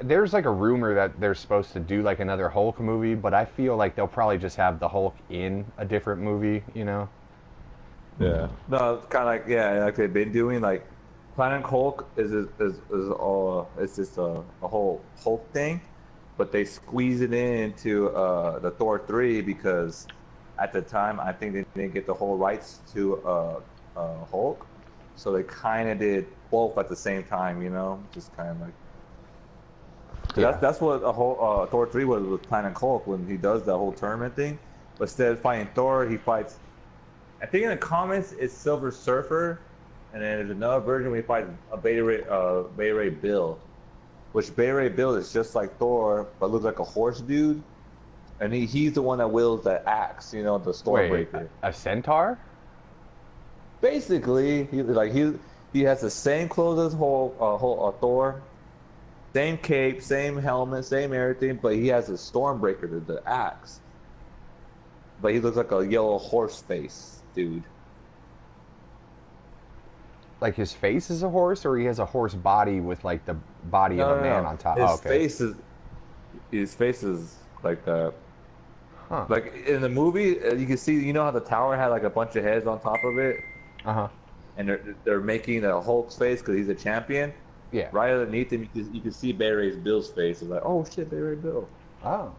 There's like a rumor that they're supposed to do like another Hulk movie, but I feel like they'll probably just have the Hulk in a different movie, you know? Yeah. No, it's kind of like they've been doing. Like, Planet Hulk is all it's just a whole Hulk thing, but they squeeze it into the Thor 3 because at the time I think they didn't get the whole rights to Hulk, so they kind of did both at the same time, just kind of like. Yeah. That's what a whole Thor 3 was with Planet Hulk when he does that whole tournament thing, but instead of fighting Thor, he fights. I think in the comics it's Silver Surfer. And then there's another version where he fights a Beta Ray Bill, which Beta Ray Bill is just like Thor, but looks like a horse dude. And he's the one that wields the axe, the Stormbreaker. Wait, a centaur? Basically, he has the same clothes as Thor, same cape, same helmet, same everything, but he has a Stormbreaker, the axe. But he looks like a yellow horse face dude. Like his face is a horse, or he has a horse body with like the body of a man on top? His face is like that. Huh. Like in the movie, you can see, how the tower had like a bunch of heads on top of it. And they're making a Hulk's face because he's a champion. Yeah. Right underneath him, you can see Beta Ray Bill's face. It's like, oh shit, Beta Ray Bill. Oh.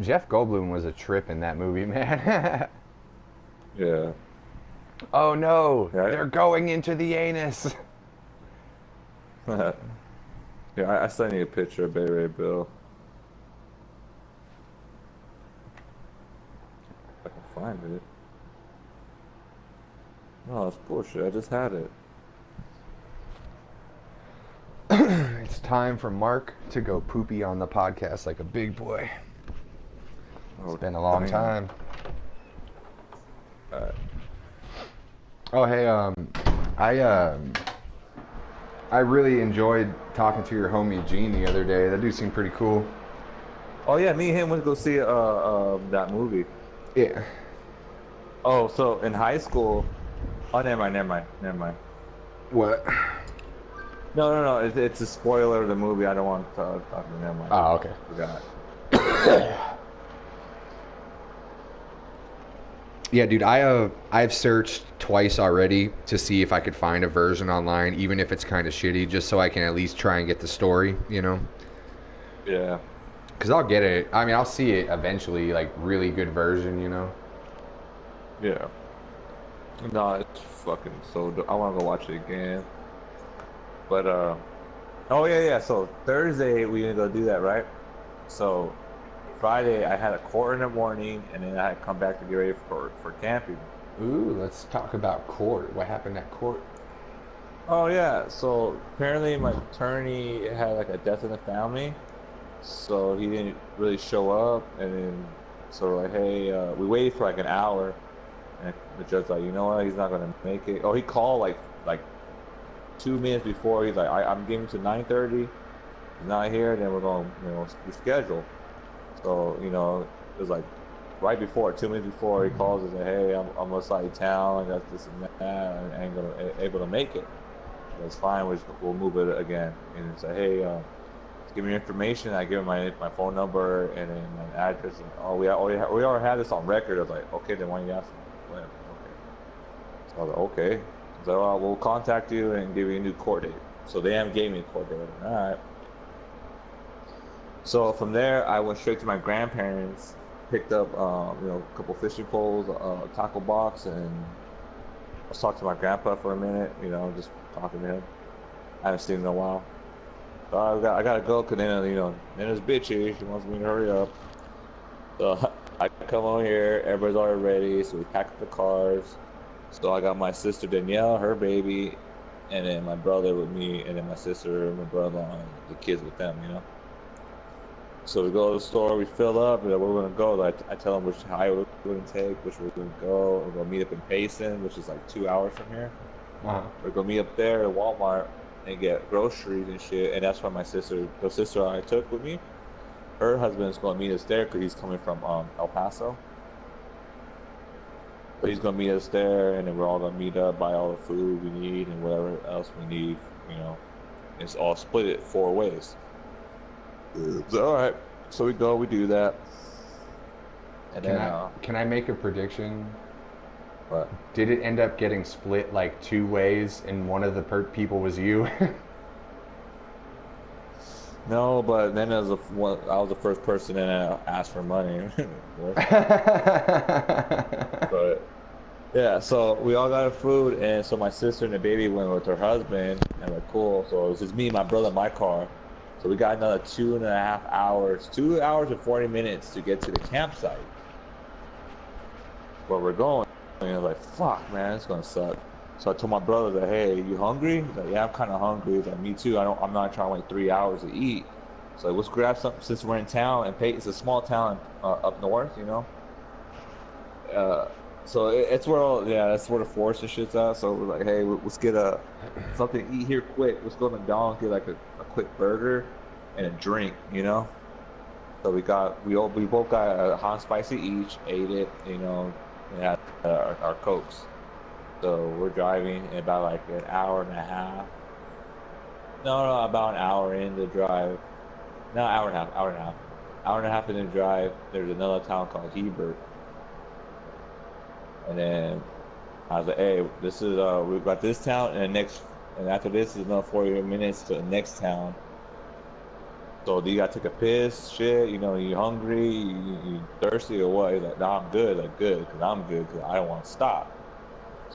Jeff Goldblum was a trip in that movie, man. Yeah. Oh no, they're going into the anus. Yeah, I sent you a picture of Beta Ray Bill. If I can find it. No, that's bullshit. I just had it. It's time for Mark to go poopy on the podcast like a big boy. It's been a long time. Oh hey, I really enjoyed talking to your homie Gene the other day. That dude seemed pretty cool. Oh yeah, me and him went to go see that movie. Yeah. Oh, so in high school. Oh, never mind. What? No. It's a spoiler of the movie. I don't want to talk to never mind. Oh, okay. Forgot. Yeah, dude, I've searched twice already to see if I could find a version online, even if it's kind of shitty, just so I can at least try and get the story, Yeah. Because I'll get it. I mean, I'll see it eventually, like, really good version, Yeah. No, it's fucking so dope. I want to go watch it again. But, oh, yeah. So, Thursday, we're going to go do that, right? So, Friday, I had a court in the morning, and then I had to come back to get ready for camping. Ooh, let's talk about court. What happened at court? Oh, yeah. So, apparently, my attorney had, like, a death in the family. So, he didn't really show up, and then So like, hey, we waited for like an hour, and the judge's like, you know what, he's not gonna make it. Oh, he called like 2 minutes before. He's like, I'm giving to 9:30. He's not here, then we're going, reschedule. So it was like right before, 2 minutes before, he calls us and hey, I'm outside of town. I got this and that. I ain't gonna able to make it. That's fine. We'll move it again. And he said, hey, give me your information. I give him my phone number and then my address. And we already had this on record. I was like, okay, then why don't you ask me? Whatever. Okay. So I was like, okay. So we'll contact you and give you a new court date. So they haven't gave me a court date. All right. So from there, I went straight to my grandparents, picked up, a couple fishing poles, a tackle box, and I was talking to my grandpa for a minute, just talking to him. I haven't seen him in a while. So I gotta go, cause then it's bitchy. She wants me to hurry up. So I come on here. Everybody's already ready. So we pack up the cars. So I got my sister Danielle, her baby, and then my brother with me, and then my sister and my brother and the kids with them. So we go to the store. We fill up. Where we're gonna go. I tell them which highway we're gonna take, which we're gonna go. We're gonna meet up in Payson, which is like 2 hours from here. We're gonna meet up there at Walmart and get groceries and shit. And that's why the sister I took with me, her husband's gonna meet us there because he's coming from El Paso. But he's gonna meet us there, and then we're all gonna meet up, buy all the food we need and whatever else we need. It's all split it 4 ways. So, all right. So we go, we do that. And Can I make a prediction? What? Did it end up getting split like 2 ways, and one of the people was you? No, but then I was the first person that asked for money. But yeah, so we all got our food, and so my sister and the baby went with her husband, and we're cool. So it was just me, my brother, in my car. So we got another 2.5 hours, 2 hours and 40 minutes to get to the campsite where we're going. And I was like, fuck, man, it's gonna suck. So I told my brother that, hey, you hungry? He's like, yeah, I'm kind of hungry. He's like, me too. I'm not trying to wait 3 hours to eat. So let's grab something since we're in town. And it's a small town up north, So it's where that's where the forest and shit's at. So we're like, hey, let's get something to eat here quick. Let's go to McDonald's, get like a quick burger and a drink, So we both got a hot and spicy each, ate it, and had our Cokes. So we're driving in about like an hour and a half. No, about an hour in the drive. No, hour and a half. Hour and a half in the drive. There's another town called Hebert. And then I was like, hey, this is we've got this town, and after this is another 40 minutes to the next town. So do you gotta take a piss, shit? You hungry? You thirsty or what? He's like, nah, I'm good. Like, good, because I'm good, because I don't want to stop.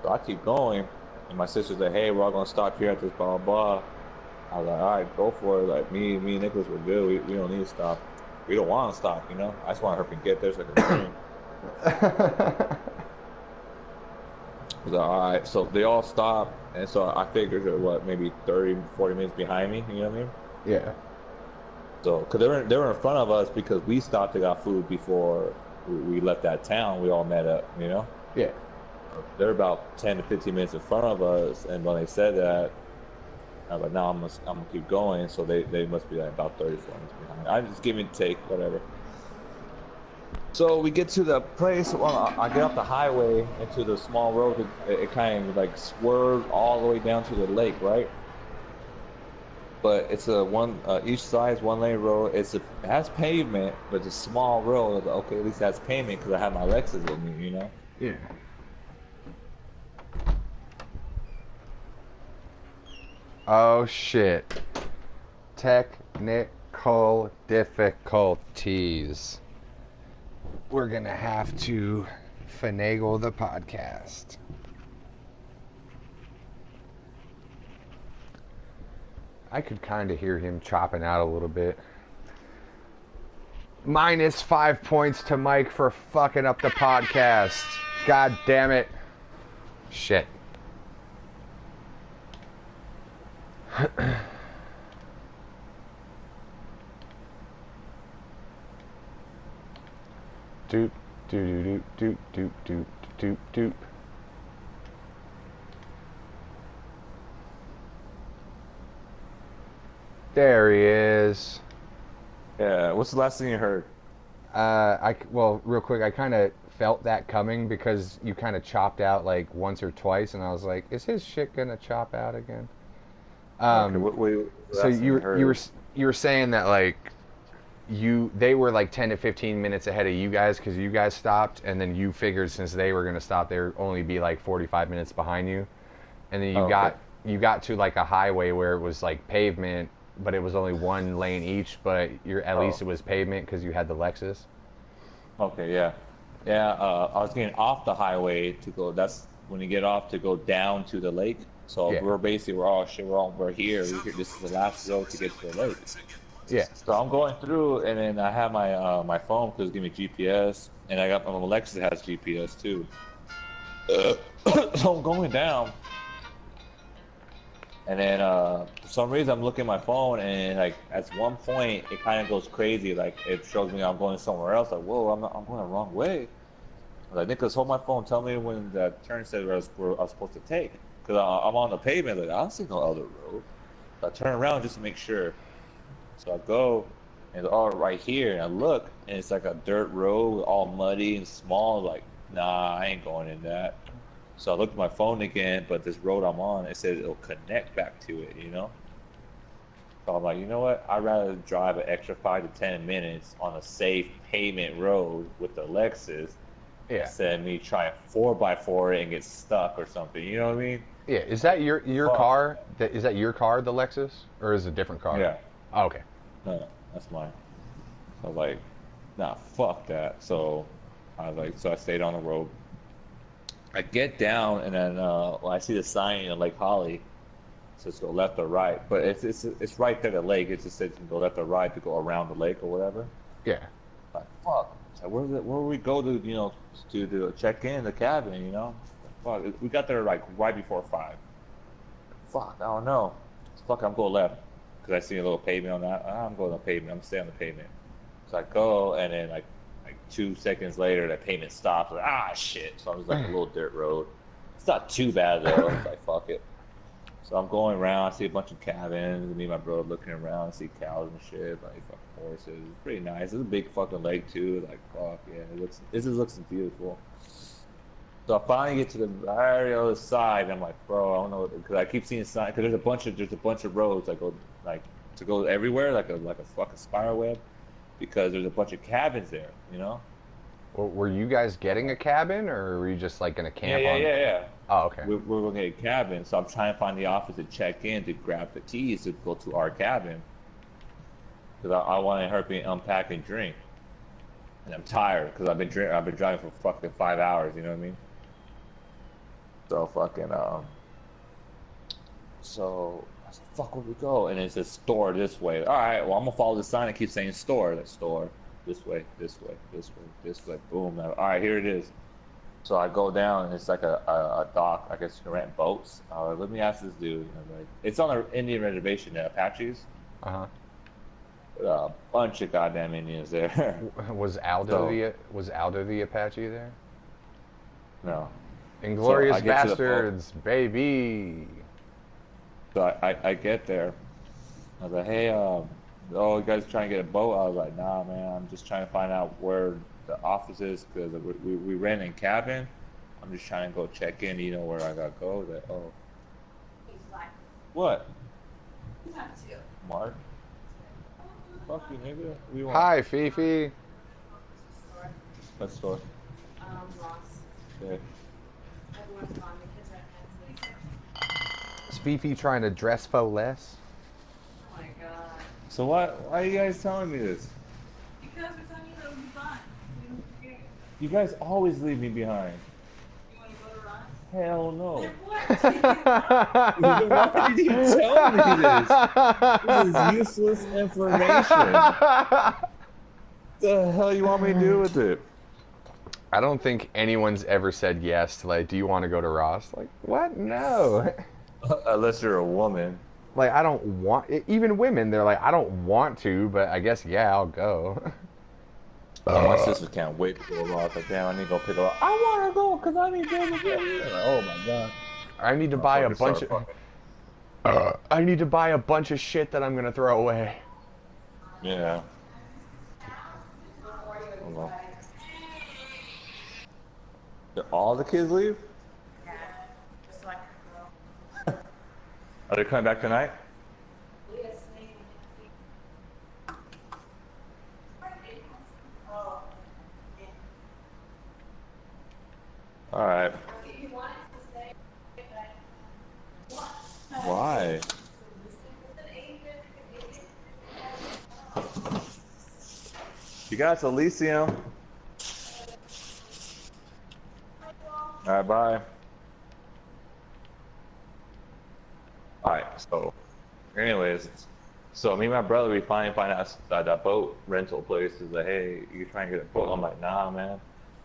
So I keep going, and my sister's like, hey, we're all gonna stop here at this blah blah. I was like, all right, go for it. Like me and Nicholas were good. We don't need to stop. We don't want to stop, I just want her to get there so I can drink. I was like, all right. So they all stopped, and so I figured maybe 30, 40 minutes behind me. You know what I mean? Yeah. So, because they were in front of us because we stopped and got food before we left that town. We all met up, Yeah. They're about 10 to 15 minutes in front of us, and when they said that, I was like, no, I'm gonna keep going. So they must be like about 30, 40 minutes behind. I just give me a take, whatever. So we get to the place. Well, I get off the highway into the small road. It kind of like swerved all the way down to the lake, right? But it's each side is 1-lane road. It has pavement, but it's a small road. Okay, at least it has pavement because I have my Lexus with me, Yeah. Oh shit. Technical difficulties. We're gonna have to finagle the podcast. I could kind of hear him chopping out a little bit. -5 points to Mike for fucking up the podcast. God damn it. Shit. Doop, doop, doop, doop, doop, doop, doop, doop. There he is. Yeah. What's the last thing you heard? Well, real quick, I kind of felt that coming because you kind of chopped out like once or twice, and I was like, is his shit gonna chop out again? Okay. Um, What's the so last thing you heard? you were saying that like they were like 10 to 15 minutes ahead of you guys because you guys stopped, and then you figured since they were gonna stop, they would only be like 45 minutes behind you, and then Oh, okay. you got to like a highway where it was like pavement, but it was only one lane each, but at Oh. least it was pavement because you had the Lexus. Okay. Yeah. Yeah. I was getting off the highway to go. That's when you get off to go down to the lake. So Yeah, we're all shit. We're here. This is the last road to get to the lake. yeah. So I'm going through, and then I have my my phone because it gives me GPS, and I got my Lexus has GPS too. Uh, so I'm going down, and then for some reason I'm looking at my phone, and like at one point it kind of goes crazy, like it shows me I'm going somewhere else. Like, whoa, I'm going the wrong way. I was like, Nicholas, hold my phone. Tell me when that turn said where I was supposed to take, because I'm on the pavement. Like, I don't see no other road. So I turn around just to make sure. So I go, and it's all right here, and I look, and it's like a dirt road, all muddy and small. Like, nah, I ain't going in that. So I looked at my phone again, but this road I'm on, it says it'll connect back to it, you know? So I'm like, you know what? I'd rather drive an extra 5 to 10 minutes on a safe pavement road with the Lexus Yeah. instead of me trying 4x4 and get stuck or something. You know what I mean? Yeah, is that your Fuck. car? Is that your car, the Lexus, or is it a different car? Yeah. Oh, okay. No, that's mine. So I was like, nah, fuck that. So so I stayed on the road. I get down, and then I see the sign in Lake Holly. It says go left or right, but it's right there, the lake. It just says you can go left or right to go around the lake or whatever. Yeah. Like, fuck. So where we go to, to check in the cabin, you know? Fuck, we got there like right before 5. Fuck, I don't know. Fuck, I'm going left because I see a little pavement on that. I'm going on the pavement. I'm staying on the pavement. So I go, and then like 2 seconds later, that pavement stops. Like, ah, shit. So I'm just like a little dirt road. It's not too bad though. It's like, fuck it. So I'm going around. I see a bunch of cabins. Me and my brother looking around. I see cows and shit, like fucking horses. It's pretty nice. It's a big fucking lake too. Like, fuck yeah, this looks beautiful. So I finally get to the very other side. And I'm like, bro, I don't know, because I keep seeing signs. Because there's a bunch of roads that go like to go everywhere, like a fucking spiral web. Because there's a bunch of cabins there, you know. Well, were you guys getting a cabin, or were you just like gonna camp on? Yeah. Oh, okay. We're gonna get a cabin, so I'm trying to find the office to check in to grab the keys to go to our cabin. Because I want to help me unpack and drink, and I'm tired because I've been driving for fucking 5 hours. You know what I mean? So fucking So I said, fuck, where we go? And it says store this way. All right, well I'm gonna follow the sign and keep saying store. Like store this way, this way, this way, this way. Boom. All right, here it is. So I go down, and it's like a dock. I guess you can rent boats. Let me ask this dude. I'm like, it's on an Indian reservation, Apaches. Uh A bunch of goddamn Indians there. huh. So Was Aldo the Apache there? no. So Inglorious I get to the boat. Bastards, baby. So I get there. I was like, hey, oh, you guys trying to get a boat? I was like, nah, man. I'm just trying to find out where the office is because we rent a cabin. I'm just trying to go check in. You know where I gotta go? That what? Mark? Fuck you, nigga. What do you want? Hi, Fifi. What store? Ross. Okay. Everyone's gone. The kids are at next week. Is Fifi trying to dress for less? Oh my god. So why are you guys telling me this? Because we're telling you that it'll be fun. We don't forget. You guys always leave me behind. You want to go to Ross? Hell no. What? Why did you tell me this? This is useless information. What the hell you want me to do with it? I don't think anyone's ever said yes to like, do you want to go to Ross? Like, what? No. Unless you're a woman. Like, I don't want, even women, they're like, I don't want to, but I guess, yeah, I'll go. And my sister can't wait to go raw. It's like, damn, I need to go pick her up. I want to go because I need to go. Like, oh my god. I need to buy a bunch of. I need to buy a bunch of shit that I'm gonna throw away. Yeah. Hold on. Did all the kids leave? Yeah. Just like Are they coming back tonight? All right. Why? You guys, Elysium. All right, bye. All right, so, anyways, so me and my brother, we finally find out that boat rental place is like, hey, you trying to get a boat? I'm like, nah, man.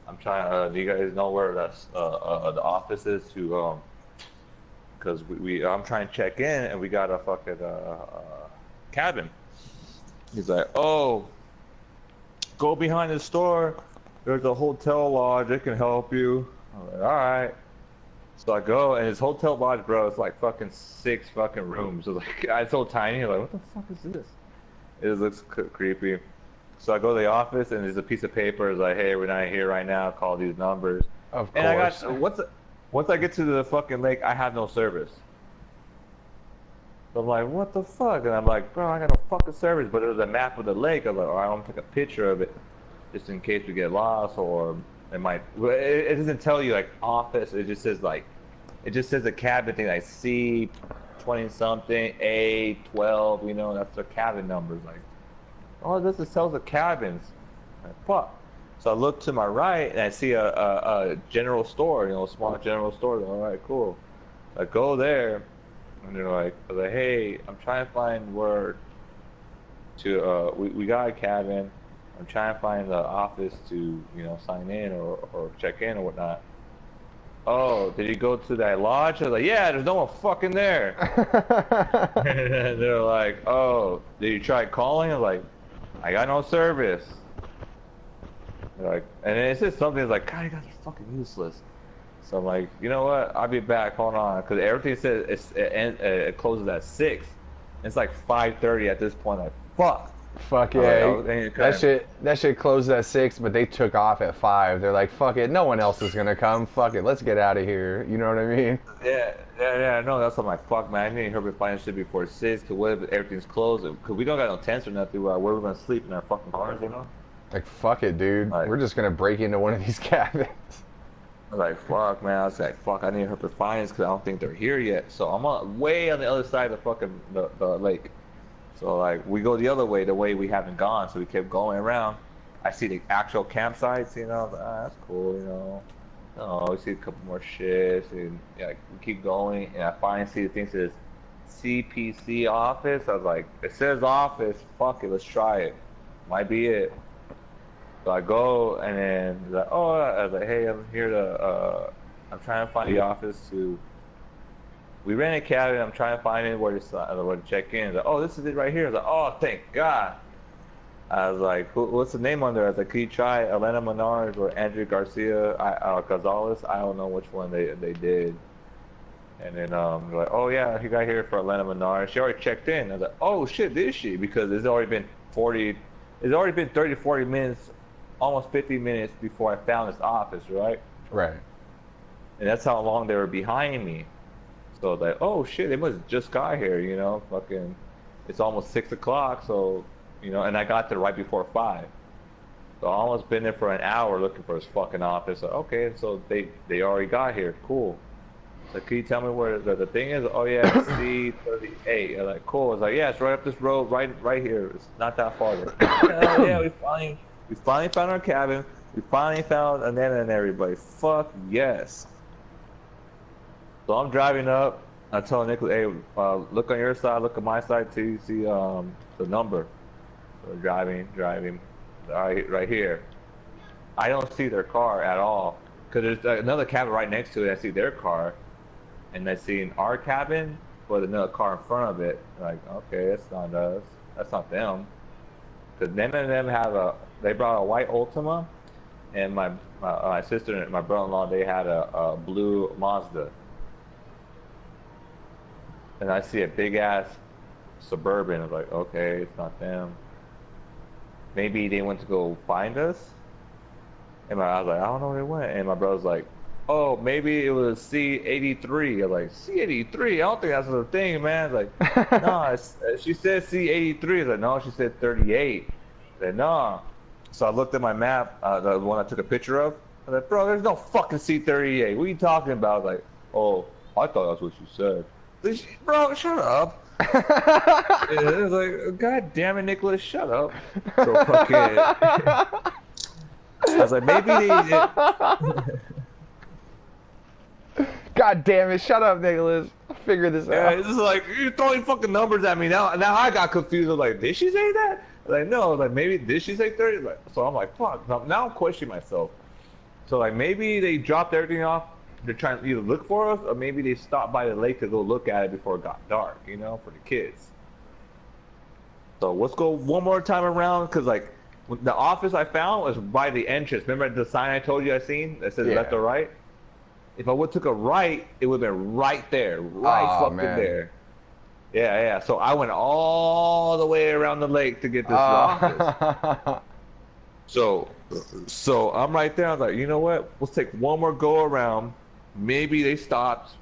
I'm trying. Do you guys know where that's the office is to because I'm trying to check in and we got a fucking cabin. He's like, oh, go behind the store. There's a hotel lodge. It can help you. I'm like, all right. So I go and his hotel lodge, bro, it's like fucking 6 fucking rooms. It's like it's so tiny. I'm like, what the fuck is this? It looks creepy. So I go to the office and there's a piece of paper. It's like, hey, we're not here right now. Call these numbers. Of and course. I got once I get to the fucking lake, I have no service. So I'm like, what the fuck? And I'm like, bro, I got no fucking service. But there's a map of the lake. I'm like, all right, I'm gonna take a picture of it, just in case we get lost or it might. It doesn't tell you like office. It just says like, it just says a cabin thing like C20 something, A12. You know, that's their cabin numbers. Like, oh, this just tells the cabins. Like, fuck. So I look to my right and I see a general store, you know, a small general store. All right, cool. I go there and they're like, hey, I'm trying to find where to, we got a cabin. I'm trying to find the office to, you know, sign in or check in or whatnot. Oh, did you go to that lodge? I was like, yeah, there's no one fucking there. And they're like, oh, did you try calling? I was like, I got no service. They're like, and it says something that's like, God, you guys are fucking useless. So I'm like, you know what? I'll be back. Hold on, because everything says it closes at 6. It's like 5:30 at this point. Like, fuck. Fuck I'm yeah. like, oh, That shit closed at 6, but they took off at 5. They're like, fuck it, no one else is gonna come. Fuck it, let's get out of here. You know what I mean? Yeah. No, that's what I'm like, fuck, man. I need to hurry find shit before 6. Cause what if everything's closed? Cause we don't got no tents or nothing. Where we're gonna sleep in our fucking cars, you know? Like, fuck it, dude. Like, we're just gonna break into one of these cabins. I'm like, fuck, man. I was like, fuck, I need to hurry find this because I don't think they're here yet. So I'm way on the other side of the fucking the lake. So like we go the other way, the way we haven't gone. So we kept going around. I see the actual campsites, you know. Like, that's cool, you know. Oh, we see a couple more shifts, and yeah, like, we keep going. And I finally see the thing that says CPC office. I was like, it says office. Fuck it, let's try it. Might be it. So I go, and then he's like, oh, I was like, hey, I'm here to. I'm trying to find the office to. We rent a cabin. I'm trying to find it where to check in. He's like, oh, this is it right here. I was like, oh, thank God. I was like, what's the name on there? I was like, can you try Elena Menards or Andrew Garcia Gonzalez? I don't know which one they did. And then they're like, oh yeah, he got here for Elena Menards. She already checked in. I was like, oh shit, did she? Because it's already been 30 to 40 minutes, almost 50 minutes before I found this office, right? Right. And that's how long they were behind me. So like, oh shit, they must have just got here, you know, fucking, it's almost 6 o'clock, so, you know, and I got there right before 5. So I almost been there for an hour looking for his fucking office. So, okay, so they already got here, cool. So can you tell me where the thing is? Oh yeah, it's C38. I'm like, cool. It's like, yeah, it's right up this road, right here. It's not that far. Like, yeah, we finally found our cabin. We finally found Anana and everybody. Fuck yes. So I'm driving up. I tell Nicholas, hey, look on your side, look on my side too. You see the number. So driving, right here. I don't see their car at all. Cause there's another cabin right next to it. I see their car, and I see our cabin with another car in front of it. Like, okay, that's not us. That's not them. Because them and them they brought a white Ultima, and my sister and my brother-in-law, they had a blue Mazda. And I see a big ass Suburban. I was like, okay, it's not them. Maybe they went to go find us. And I was like, I don't know where they went. And my brother's like, oh, maybe it was C83. I'm like, C83? I don't think that's the thing, man. Like, no, she said C83. I was like, no, she said 38. I said, no. So I looked at my map, the one I took a picture of. I was like, bro, there's no fucking C38. What are you talking about? Like, oh, I thought that's what she said. Bro, shut up. It was like, God damn it, Nicholas, shut up. So fucking. I was like, maybe God damn it, shut up, Nicholas. Figure this out. Yeah, it's just like, you're throwing fucking numbers at me. Now I got confused. I was like, did she say that? Like, no, like, maybe, did she say 30? Like, so I'm like, fuck. Now I'm questioning myself. So, like, maybe they dropped everything off. They're trying to either look for us, or maybe they stopped by the lake to go look at it before it got dark, you know, for the kids. So let's go one more time around, because, like, the office I found was by the entrance. Remember the sign I told you I seen that says left or right? If I would took a right, it would have been right there, there. Yeah. So I went all the way around the lake to get this office. So I'm right there. I was like, you know what? Let's take one more go around. Maybe they stopped,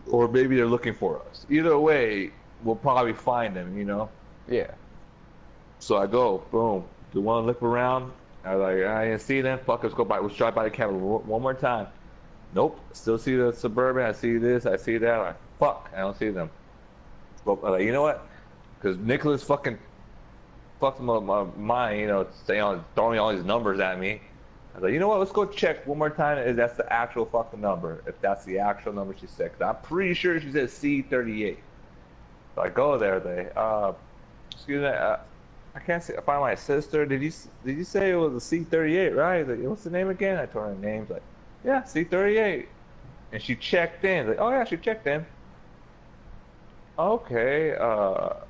or maybe they're looking for us. Either way, we'll probably find them, you know? Yeah. So I go, boom. Do one look around. I was like, I didn't see them. Fuck, let's go by. Let's drive by the cabin one more time. Nope. Still see the Suburban. I see this. I see that. I'm like, fuck, I don't see them. But I'm like, you know what? Because Nicholas fucking fucked my mind, you know, throwing all these numbers at me. I was like, you know what? Let's go check one more time if that's the actual fucking number. If that's the actual number she said. Because I'm pretty sure she said C38. So I go there. Excuse me. I can't find my sister. Did you say it was a C38, right? Like, what's the name again? I told her the name's like, yeah, C38. And she checked in. Like, oh yeah, she checked in. Okay, cause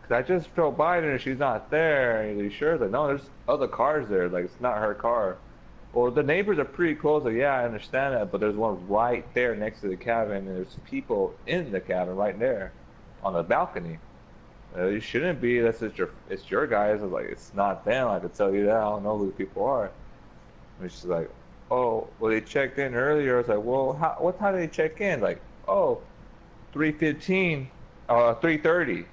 I just drove by her and she's not there. Are you sure? Like, no, there's other cars there. Like, it's not her car. Well, the neighbors are pretty close. Like, yeah, I understand that, but there's one right there next to the cabin, and there's people in the cabin right there, on the balcony. You shouldn't be. It's your guys. I was like, it's not them. I could tell you that. I don't know who the people are. And she's like, oh, well, they checked in earlier. I was like, well, what time did they check in? Like, oh, 3:15, 3:30.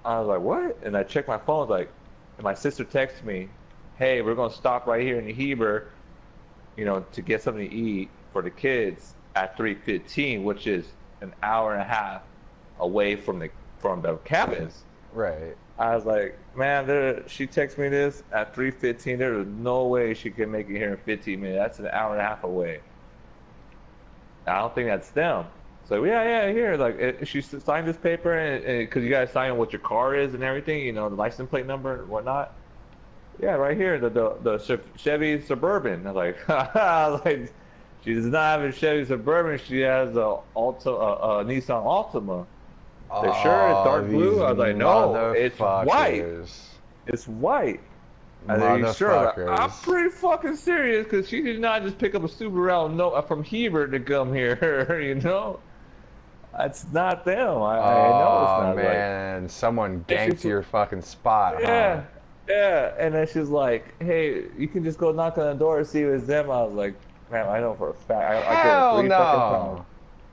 I was like, what? And I checked my phone. Like, and my sister texted me, hey, we're gonna stop right here in Heber, you know, to get something to eat for the kids at 3:15, which is an hour and a half away from the cabins. Right. I was like, man, she texted me this at 3:15. There is no way she can make it here in 15 minutes. That's an hour and a half away. I don't think that's them. So yeah, here, like, she signed this paper, and because you guys sign what your car is and everything, you know, the license plate number and whatnot. Yeah, right here, the Chevy Suburban. I was like, like, she does not have a Chevy Suburban. She has a Nissan Altima. They're sure it's dark blue. I was like, no, it's white. It's white. Are you sure? Like, I'm pretty fucking serious, because she did not just pick up a Subaru from Hebert to come here, you know? That's not them. I know it's not. Man, like, someone ganked your fucking spot. Yeah, huh? Yeah. And then she's like, hey, you can just go knock on the door and see if it's them. I was like, man, I know for a fact. I drove 3 fucking times.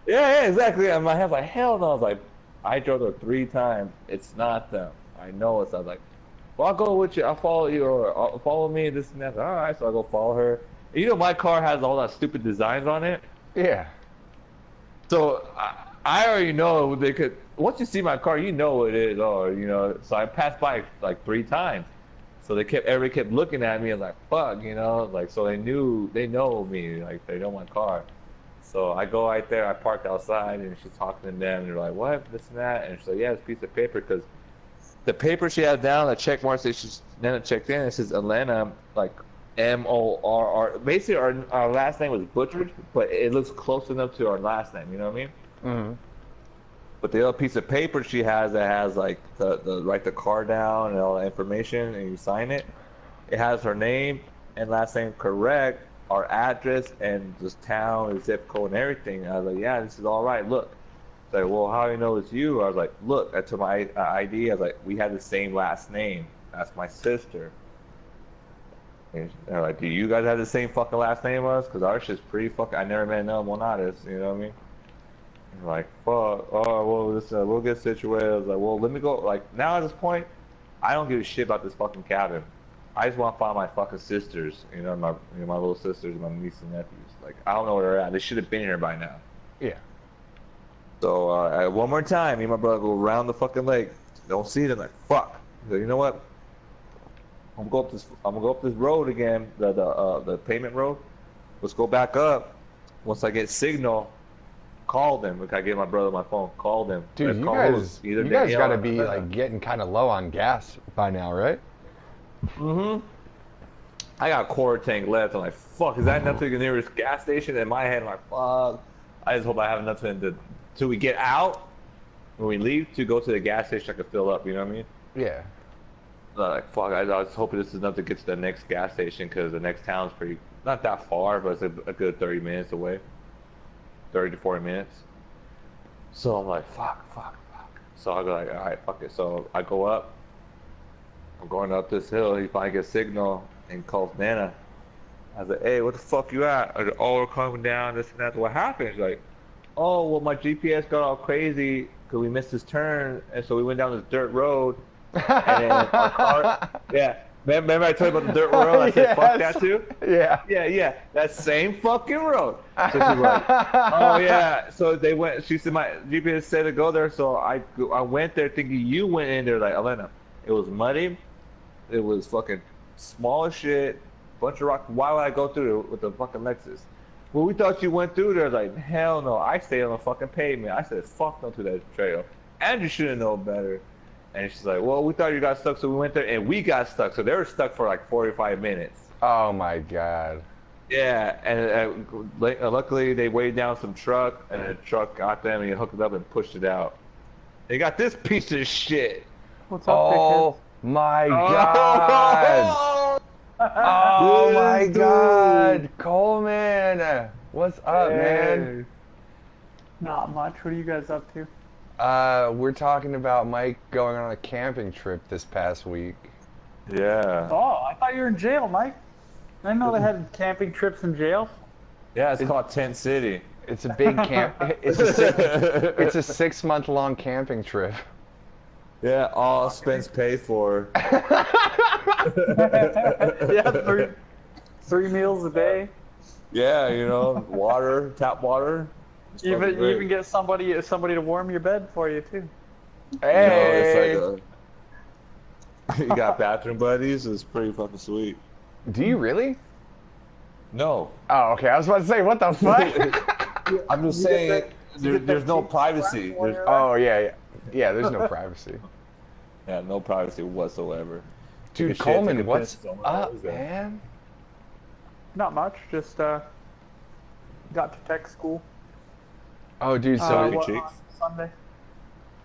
Yeah, exactly. And my head like, hell no. I was like, I drove her 3 times. It's not them. I know it's. I was like, well, I'll go with you. I'll follow you, or I'll follow me. This and that. All right, so I go follow her. And you know, my car has all that stupid designs on it. Yeah. So I already know they could. Once you see my car, you know what it is. Oh, you know. So I passed by like 3 times. So everybody kept looking at me and like, fuck, you know, like, so they know me, like, they know my car. So I go right there, I parked outside, and she's talking to them, and they're like, what, this and that, and she's like, yeah, it's a piece of paper, because the paper she had down, the check mark that she's then checked in, it says Atlanta, like, M-O-R-R. Basically, our last name was butchered, but it looks close enough to our last name, you know what I mean? Mm-hmm. But the other piece of paper she has that has like the write the car down and all the information and you sign it. It has her name and last name correct, our address and this town and zip code and everything. I was like, yeah, this is all right. Look. It's like, well, how do you know it's you? I was like, look, I took my ID. I was like, we had the same last name. That's my sister. And they're like, do you guys have the same fucking last name as us? Because our shit's pretty fucking. I never met no monadas. You know what I mean? I'm like, fuck. Oh, well, this, we'll get situated. I was like, well, let me go. Like now at this point, I don't give a shit about this fucking cabin. I just want to find my fucking sisters. My little sisters, my niece and nephews. Like I don't know where they're at. They should have been here by now. Yeah. So one more time, me and my brother go around the fucking lake. Don't see them. Like fuck. So you know what? I'm gonna go up this road again. The pavement road. Let's go back up. Once I get signal, call them. Like I gave my brother my phone. Call them. Dude, you guys gotta be like getting kind of low on gas by now, right? Mm-hmm. I got a quarter tank left. I'm like, fuck. Is that enough to the nearest gas station? In my head, I'm like, fuck. I just hope I have enough till we get out, when we leave, to go to the gas station I can fill up, you know what I mean? Yeah. Like, fuck, I was hoping this is enough to get to the next gas station, because the next town's pretty, not that far, but it's a good 30 minutes away. 30 to 40 minutes. So I'm like, fuck. So I go like, alright, fuck it. So I go up. I'm going up this hill, he finally gets signal, and calls Nana. I was like, hey, what the fuck you at? I was like, oh, we're coming down, this and that. What happened? She's like, oh, well, my GPS got all crazy because we missed this turn, and so we went down this dirt road, and then our car, yeah. Remember I told you about the dirt road? I said, fuck that too? Yeah. Yeah, that same fucking road. So she's like, oh yeah. So they went, she said my GPS said to go there, so I went there thinking you went in there like, Elena, it was muddy, it was fucking small as shit, bunch of rocks. Why would I go through it with the fucking Lexus? Well, we thought you went through there. Like, hell no. I stayed on the fucking pavement. I said, fuck no to that trail. And you should have known better. And she's like, well, we thought you got stuck, so we went there, and we got stuck. So they were stuck for like 45 minutes. Oh, my God. Yeah, and luckily they weighed down some truck, and the truck got them, and he hooked it up and pushed it out. They got this piece of shit. What's up, Oh, my God. Oh my God, Coleman, what's up, man? Not much. What are you guys up to? We're talking about Mike going on a camping trip this past week. Yeah. Oh, I thought you were in jail, Mike. I didn't know they had camping trips in jail. Yeah, it's called Tent City. It's a big camp. It's a 6-month-long camping trip. Yeah, all expense paid for. Yeah, three meals a day. Yeah, water, tap water. You even get somebody to warm your bed for you too. Hey, It's like you got bathroom buddies. It's pretty fucking sweet. do you really? No, Oh, okay. I was about to say, what the fuck? I'm just saying there's no privacy. Oh yeah. There's no privacy. Yeah, no privacy whatsoever. Dude, Take a shit, Coleman, take a what's piss, someone up, knows that. man? Not much. Just got to tech school. Oh, dude. So Big cheeks. on Sunday.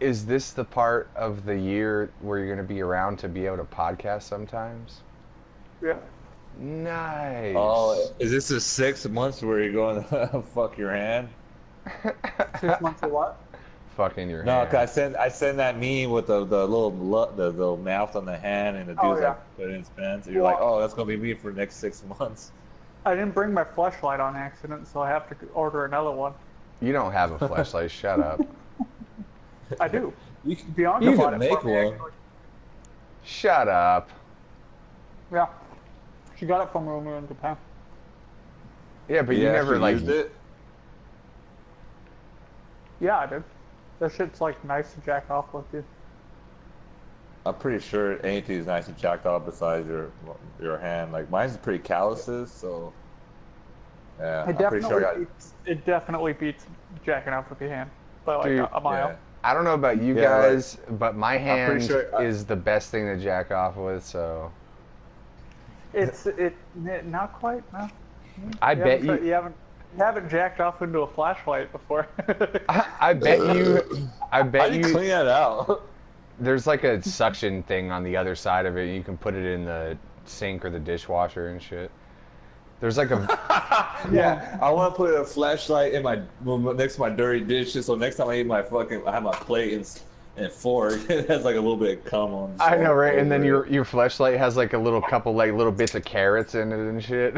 is this the part of the year where you're going to be around to be able to podcast sometimes? Yeah. Nice. Oh, is this the 6 months where you're going to fuck your hand? 6 months of what? Fucking your No, hand. cause I sent that meme with the little mouth on the hand and the dude's Oh, yeah. like put it in his pants. And you're like, oh, that's gonna be me for the next 6 months. I didn't bring my flashlight on accident, so I have to order another one. You don't have a flashlight. Shut up. I do. You Bianca bought can it make for me, one. actually. Shut up. Yeah. She got it from me when we were in Japan. Yeah, but you Yeah, never she like. used it. Yeah, I did. That shit's like nice to jack off with, dude. I'm pretty sure anything is nice to jack off besides your hand. Like mine's pretty calluses, so yeah. I'm pretty sure I got. It definitely beats jacking off with your hand by like Dude, a mile. Yeah. I don't know about you Yeah, guys, but my pretty hand sure is the best thing to jack off with. So It's not quite. No. I bet You haven't You haven't jacked off into a flashlight before. I bet you. I How bet do you you. clean that out? There's like a suction thing on the other side of it. You can put it in the sink or the dishwasher and shit. There's like a. Yeah, I want to put a flashlight in my next to my dirty dishes, so next time I eat I have my plate and fork. It has like a little bit of cum on. I know, right? And then your flashlight has like a little couple like little bits of carrots in it and shit.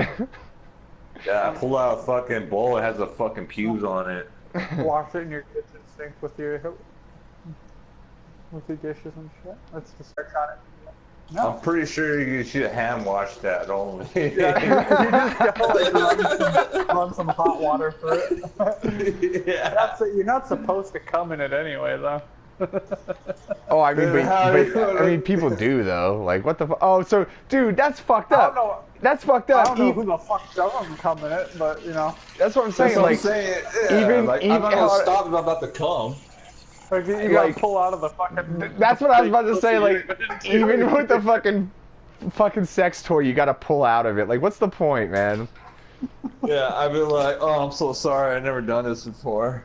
Yeah, I pull out a fucking bowl. It has a fucking pubes on it. Wash it in your kitchen sink with your dishes and shit. Let's just start on it. No. I'm pretty sure you should hand wash that only. Yeah, you just run some hot water through it. Yeah. You're not supposed to come in it anyway, though. Oh, I mean, Dude, how do you- I mean, people do though. Like, what the? Oh, so, dude, that's fucked I up. don't know. That's fucked I up. don't know who the fuck doesn't come in it, but you know, That's what I'm saying. That's what Like, I'm saying. Yeah, even- like, even- I'm not gonna stop if I'm about to come. like you gotta Like- pull out of the fucking. that's what I was about to say. pussy Like, you're into. even with the fucking sex toy, you gotta pull out of it. Like, what's the point, man? Yeah, I've been like, oh, I'm so sorry, I've never done this before.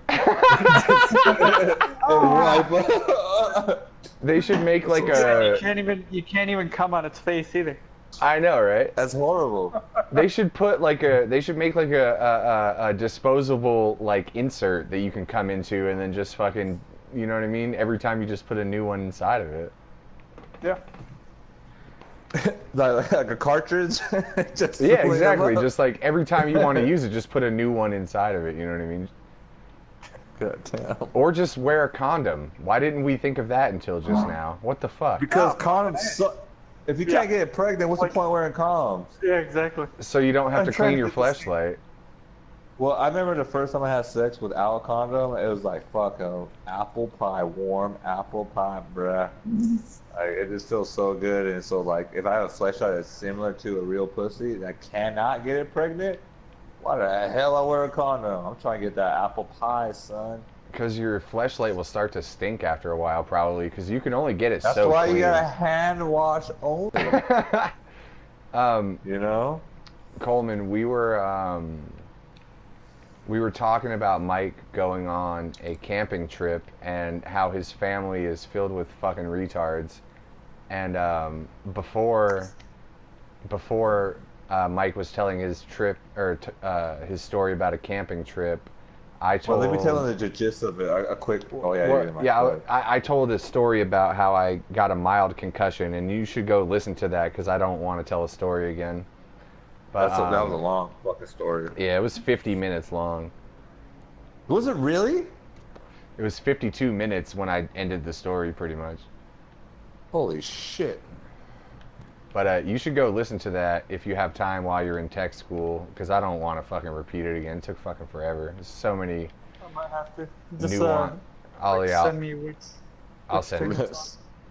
They should make like You a. can't even come on its face either. I know, right? That's horrible. They should put like a. They should make like a disposable like insert that you can come into and then just fucking. You know what I mean? Every time you just put a new one inside of it. Yeah. like a cartridge? Just Yeah, filling them exactly. up. Just like every time you want to use it, just put a new one inside of it. You know what I mean? God damn. Or just wear a condom. Why didn't we think of that until just now? What the fuck? Because Oh, condoms suck. If you Yeah. can't get pregnant, what's Like- the point of wearing condoms? Yeah, exactly. So you don't have I'm to trying clean to your get this- fleshlight. Well, I remember the first time I had sex without a condom, it was like, fuck, apple pie, warm apple pie, bruh. Like, it just feels so good, and so, like, if I have a fleshlight that's similar to a real pussy and I cannot get it pregnant, why the hell I wear a condom? I'm trying to get that apple pie, son. Because your fleshlight will start to stink after a while, probably. Because you can only get it That's so why clean. you gotta hand wash only, um, you know? Coleman, we were talking about Mike going on a camping trip and how his family is filled with fucking retards. And before Mike was telling his trip or his story about a camping trip, I Well, told. let me tell them the gist of it. A quick. Oh yeah, Well, you're my yeah, God. I told a story about how I got a mild concussion, and you should go listen to that because I don't want to tell a story again. But That was a long fucking story. yeah, it was 50 minutes long. Was it really? It was 52 minutes when I ended the story, pretty much. Holy shit. But you should go listen to that if you have time while you're in tech school, because I don't want to fucking repeat it again. It took fucking forever. There's so many I might have to. Just nuance. send me weeks. I'll send it.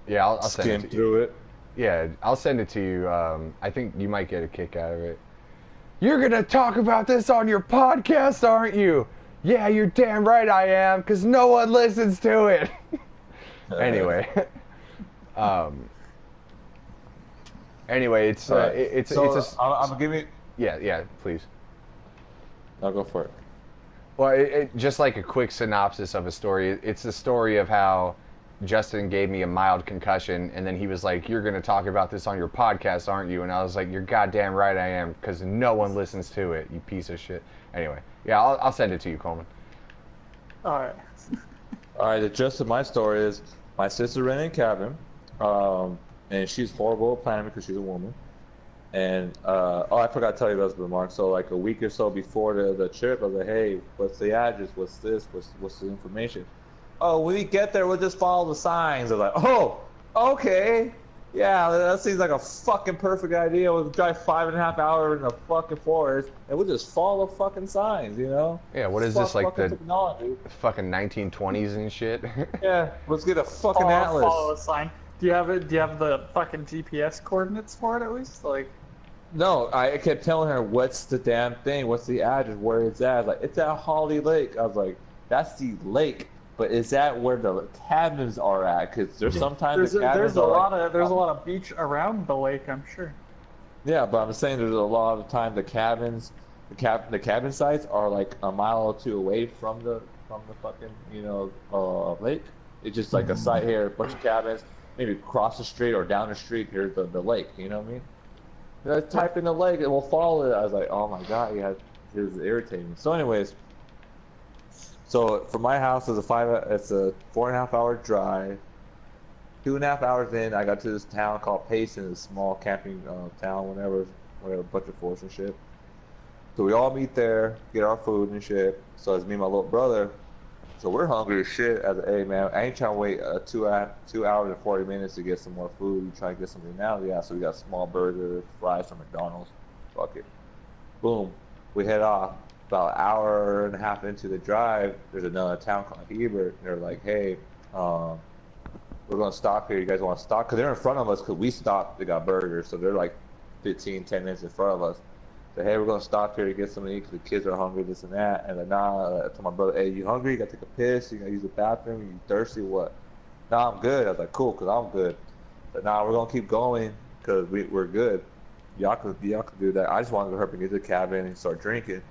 Yeah, I'll send Skim it to you. through it. Yeah, I'll send it to you. I think you might get a kick out of it. You're gonna talk about this on your podcast, aren't you? Yeah, you're damn right I am, because no one listens to it. Anyway. Anyway, it's All right. it's So, it's a I'm gonna give you. yeah, please. I'll go for it. Well, just like a quick synopsis of a story. It's the story of how Justin gave me a mild concussion, and then he was like, "You're going to talk about this on your podcast, aren't you?" And I was like, "You're goddamn right I am, because no one listens to it, you piece of shit." Anyway, yeah, I'll send it to you, Coleman. All right. All right. The gist of my story is my sister rented a cabin, and she's horrible at planning because she's a woman. And I forgot to tell you about this, Mark. So like a week or so before the trip, I was like, "Hey, what's the address? What's this? What's the information?" "Oh, when we get there, we'll just follow the signs." I was like, "Oh, okay, yeah, that seems like a fucking perfect idea. We'll drive 5.5 hours in a fucking forest, and we'll just follow fucking signs, you know?" Yeah, what is Fuck this, like fucking the technology? fucking 1920s and shit? Yeah, let's get a fucking atlas. Follow a sign. Do you have it? Do you have the fucking GPS coordinates for it at least? Like, No, I kept telling her, "What's the damn thing? What's the address? Where it's at?" I was like, "It's at Holly Lake." I was like, "That's the lake, but is that where the cabins are at? Because there's sometimes the cabins there's a are lot like, of there's a lot of beach around the lake, I'm sure. yeah, but I'm saying there's a lot of time the cabins the cabin sites are like a mile or two away from the fucking lake. It's just like a site here, a bunch of cabins, maybe across the street or down the street. Here's the lake. You know what I mean? And I type in the lake and we'll follow it. I was like, oh my god, yeah, it was irritating. So, anyways, so from my house it's a 4.5 hour drive. 2.5 hours in, I got to this town called Payson, a small camping town, whatever, a bunch of forest and shit. So we all meet there, get our food and shit. So it's me and my little brother. So we're hungry as shit. As hey man, I ain't trying to wait 2 hours and 40 minutes to get some more food. You try to get something now, yeah. So we got small burgers, fries from McDonald's. Fuck it. Boom. We head off. About an hour and a half into the drive, there's another town called Hebert. They're like, hey, we're gonna stop here. You guys want to stop? Cause they're in front of us. Cause we stopped. They got burgers, so they're like 10 minutes in front of us. So hey, we're gonna stop here to get something to eat. Cause the kids are hungry, this and that. And then I told my brother, hey, you hungry? You gotta take a piss. You gotta use the bathroom. You thirsty? What? Nah, I'm good. I was like, cool, cause I'm good. But nah, we're gonna keep going, cause we're good. Y'all could do that. I just wanted to hurry up and get to the cabin and start drinking.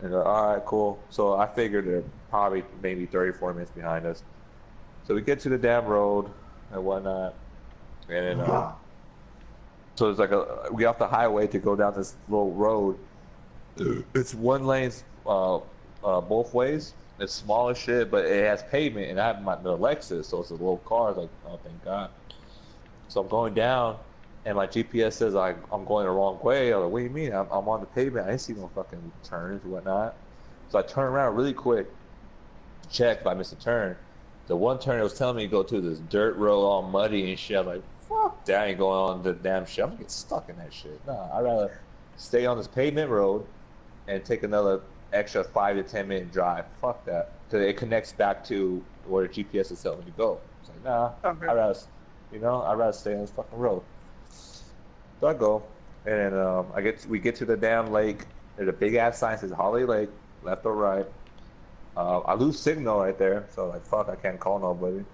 And they're all right, cool. So I figured they're probably maybe 34 minutes behind us. So we get to the damn road and whatnot, and then so it's like we get off the highway to go down this little road. It's one lane both ways. It's small as shit, but it has pavement, and I have the Lexus, so it's a little car. It's like, oh, thank God. So I'm going down, and my GPS says I'm going the wrong way. I'm like, what do you mean? I'm on the pavement. I didn't see no fucking turns and whatnot. So I turn around really quick, check if I missed a turn. The one turn it was telling me to go to this dirt road all muddy and shit. I'm like, fuck that, I ain't going on the damn shit. I'm gonna get stuck in that shit. Nah, I'd rather stay on this pavement road and take another extra 5 to 10 minute drive. Fuck that. Cause it connects back to where the GPS is telling me to go. It's like, nah, okay. I'd rather stay on this fucking road. So I go, and then we get to the damn lake. There's a big ass sign that says Holly Lake, left or right. I lose signal right there, so like fuck, I can't call nobody.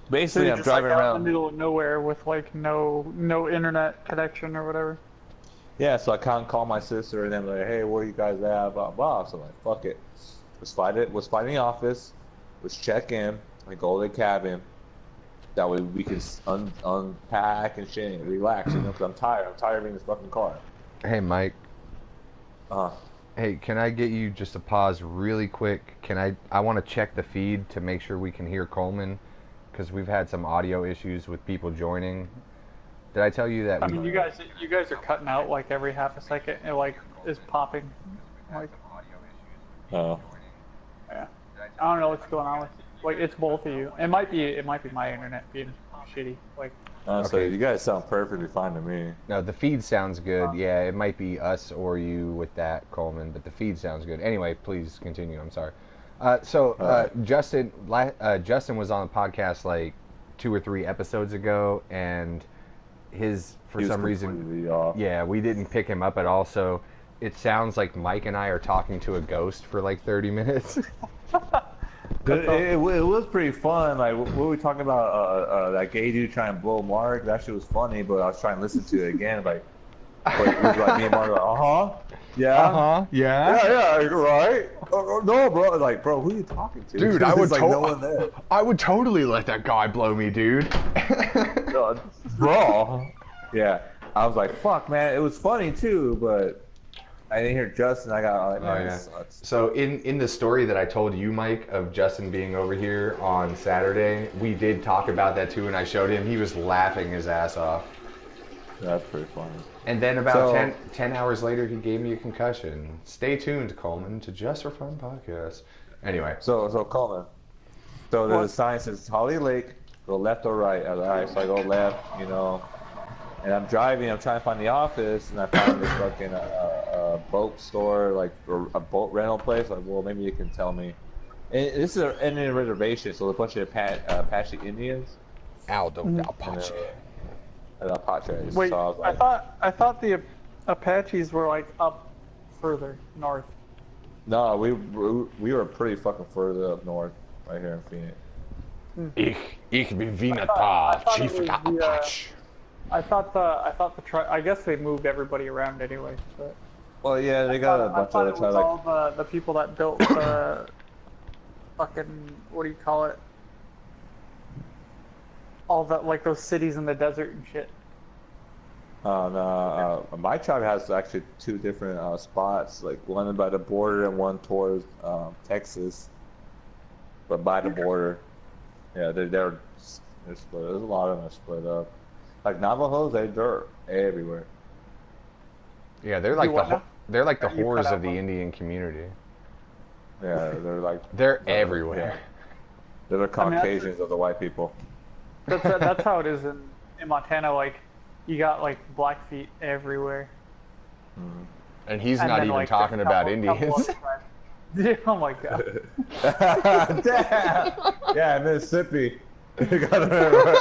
Basically, I'm driving around in the middle of nowhere with like no internet connection or whatever. Yeah, so I can't call my sister and then like, hey, where you guys at? Blah blah. So like, fuck it. Let's find the office. Let's check in. We go to the cabin. That way we can unpack and shit and relax, because I'm tired. I'm tired of being in this fucking car. Hey, Mike. Hey, can I get you just to pause really quick? I want to check the feed to make sure we can hear Coleman, because we've had some audio issues with people joining. Did I tell you that? I mean, you guys are cutting out like every half a second. It like is popping, like. Oh. Yeah. I don't know what's going on with. Like, it's both of you. It might be my internet being shitty. Like. So you guys sound perfectly fine to me. No, the feed sounds good. Yeah, it might be us or you with that, Coleman, but the feed sounds good. Anyway, please continue. I'm sorry. Justin was on the podcast like 2 or 3 episodes ago, and for some reason, yeah, we didn't pick him up at all. So it sounds like Mike and I are talking to a ghost for like 30 minutes. It was pretty fun. Like, what were we talking about? That gay dude trying to blow Mark. That shit was funny, but I was trying to listen to it again. But it was like me and Mark, like, yeah, yeah, right. No, bro, like, bro, who are you talking to? Dude, I would totally let that guy blow me, dude. Bro, yeah. I was like, fuck, man. It was funny too, but. I didn't hear Justin. I got like, man, this sucks. So in the story that I told you, Mike, of Justin being over here on Saturday, we did talk about that too, and I showed him. He was laughing his ass off. That's pretty funny. And then about 10 hours later, he gave me a concussion. Stay tuned, Coleman, to Just for Fun podcast. Anyway. So Coleman. So there's a sign that says Holly Lake, go left or right. All right, so I go left, and I'm driving. I'm trying to find the office, and I found this fucking boat store, like a boat rental place. Like, well, maybe you can tell me. And this is an Indian reservation, so a bunch of Apache Indians. Apache. Apaches. Wait, so I thought the Apaches were like up further north. No, we were pretty fucking further up north, right here in Phoenix. Ich bin Vinata, Chief Apache. I thought I guess they moved everybody around anyway. But Well, yeah, they got a I bunch thought of it try was like. all the people that built the fucking what do you call it? All the like those cities in the desert and shit. No, my tribe has actually two different spots, like one by the border and one towards Texas, but by the border. Yeah, they're split. There's a lot of them are split up. Like Navajos, they're everywhere. Yeah, they're like what now? they're like the You cut whores out of the one. Indian community. Yeah, they're like They're yeah, everywhere. they're the I mean, that's- Caucasians of the white people. That's how it is in Montana. Like you got like Blackfeet everywhere. And he's And not then, even like, talking a about couple Indians. other tribes. Yeah, oh my god. Damn. Yeah, Mississippi. You gotta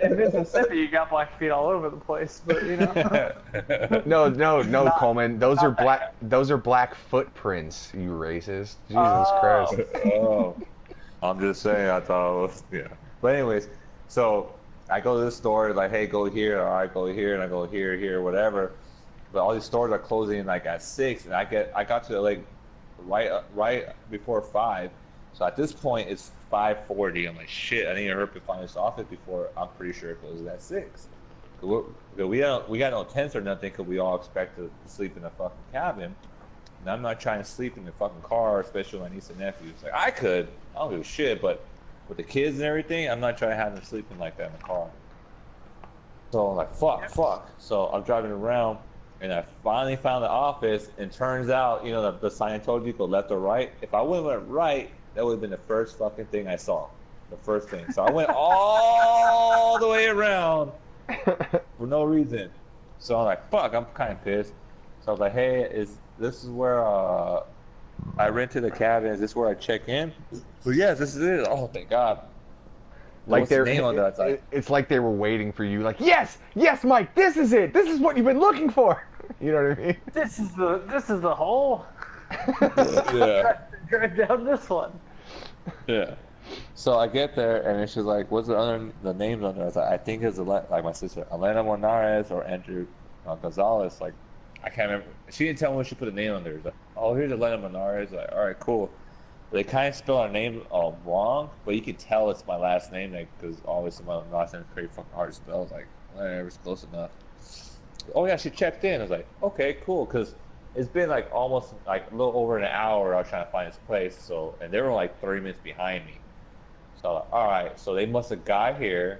In Mississippi, you got Blackfeet all over the place, but you know. No, Not- Coleman. Those not are that black. guy. Those are black footprints. You racist. Jesus Oh. Christ. Oh, I'm just saying. I thought it was yeah. But anyways, so I go to this store like, hey, go here, or I go here, and I go here, whatever. But all these stores are closing like at 6, and I got to like right before 5. So at this point it's 5:40. I'm like, shit, I need to hurry to find this office before I'm pretty sure it closes at 6. We got no tents or nothing because we all expect to sleep in a fucking cabin. And I'm not trying to sleep in the fucking car, especially with my niece and nephew. It's like, I could. I don't give a shit, but with the kids and everything, I'm not trying to have them sleeping like that in the car. So I'm like, fuck. So I'm driving around, and I finally found the office, and turns out, you know, the sign I told you, go left or right. If I would have went right, that would have been the first fucking thing I saw. The first thing. So I went all the way around for no reason. So I'm like, fuck, I'm kind of pissed. So I was like, hey, this is where I rented a cabin. Is this where I check in? So yes, this is it. Oh, thank God. Like What's the name on that? It's like, it's like they were waiting for you. Like, yes, Mike, this is it. This is what you've been looking for. You know what I mean? This is the hole. yeah. Drive down this one. Yeah. So I get there, and it's just like, what's the names on there? I was like, I think it's like my sister, Elena Monares or Andrew Gonzalez. Like, I can't remember. She didn't tell me when she put a name on there. It's like, oh, here's Elena Monares. Like, all right, cool. They kind of spell our name wrong, but you can tell it's my last name, like, because obviously my last name is pretty fucking hard to spell. It's like, whatever, it's close enough. Oh yeah, she checked in. I was like, okay, cool, because it's been like almost like a little over an hour. I was trying to find this place, so and they were like 30 minutes behind me. So all right, so they must have got here,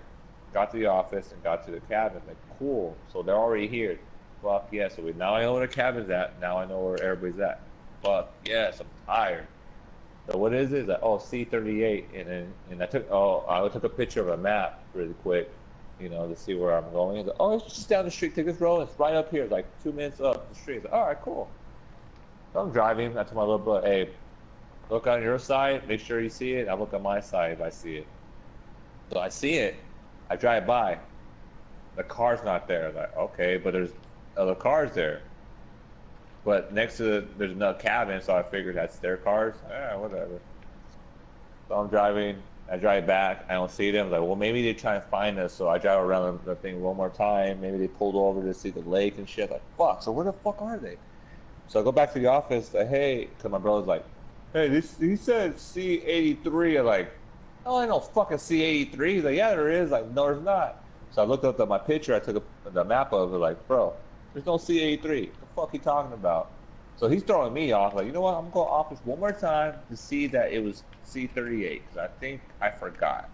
got to the office, and got to the cabin. Like, cool, so they're already here. Fuck yeah, so now I know where the cabin's at. Now I know where everybody's at. Fuck yes, I'm tired. So what is it? It's like, oh, C38, and I took a picture of a map really quick, you know, to see where I'm going. Like, oh, it's just down the street. Take this road. It's right up here, like 2 minutes up the street. Like, all right, cool. So I'm driving. I told my little brother, hey, look on your side. Make sure you see it. I look on my side if I see it. So I see it. I drive by. The car's not there. I'm like, okay, but there's other cars there. But next to there's another cabin, so I figured that's their cars. Yeah, whatever. So I'm driving. I drive back. I don't see them. I'm like, well, maybe they try and find us. So I drive around the thing one more time. Maybe they pulled over to see the lake and shit. Like, fuck. So where the fuck are they? So I go back to the office. Like, hey, because my brother's like, hey, he said C83. I'm like, oh, I know fucking C83. He's like, yeah, there is. Like, no, there's not. So I looked up my picture. I took the map of it. Like, bro, there's no C83. What the fuck he talking about? So he's throwing me off. Like, you know what? I'm going to office one more time to see that it was C38. Because I think I forgot.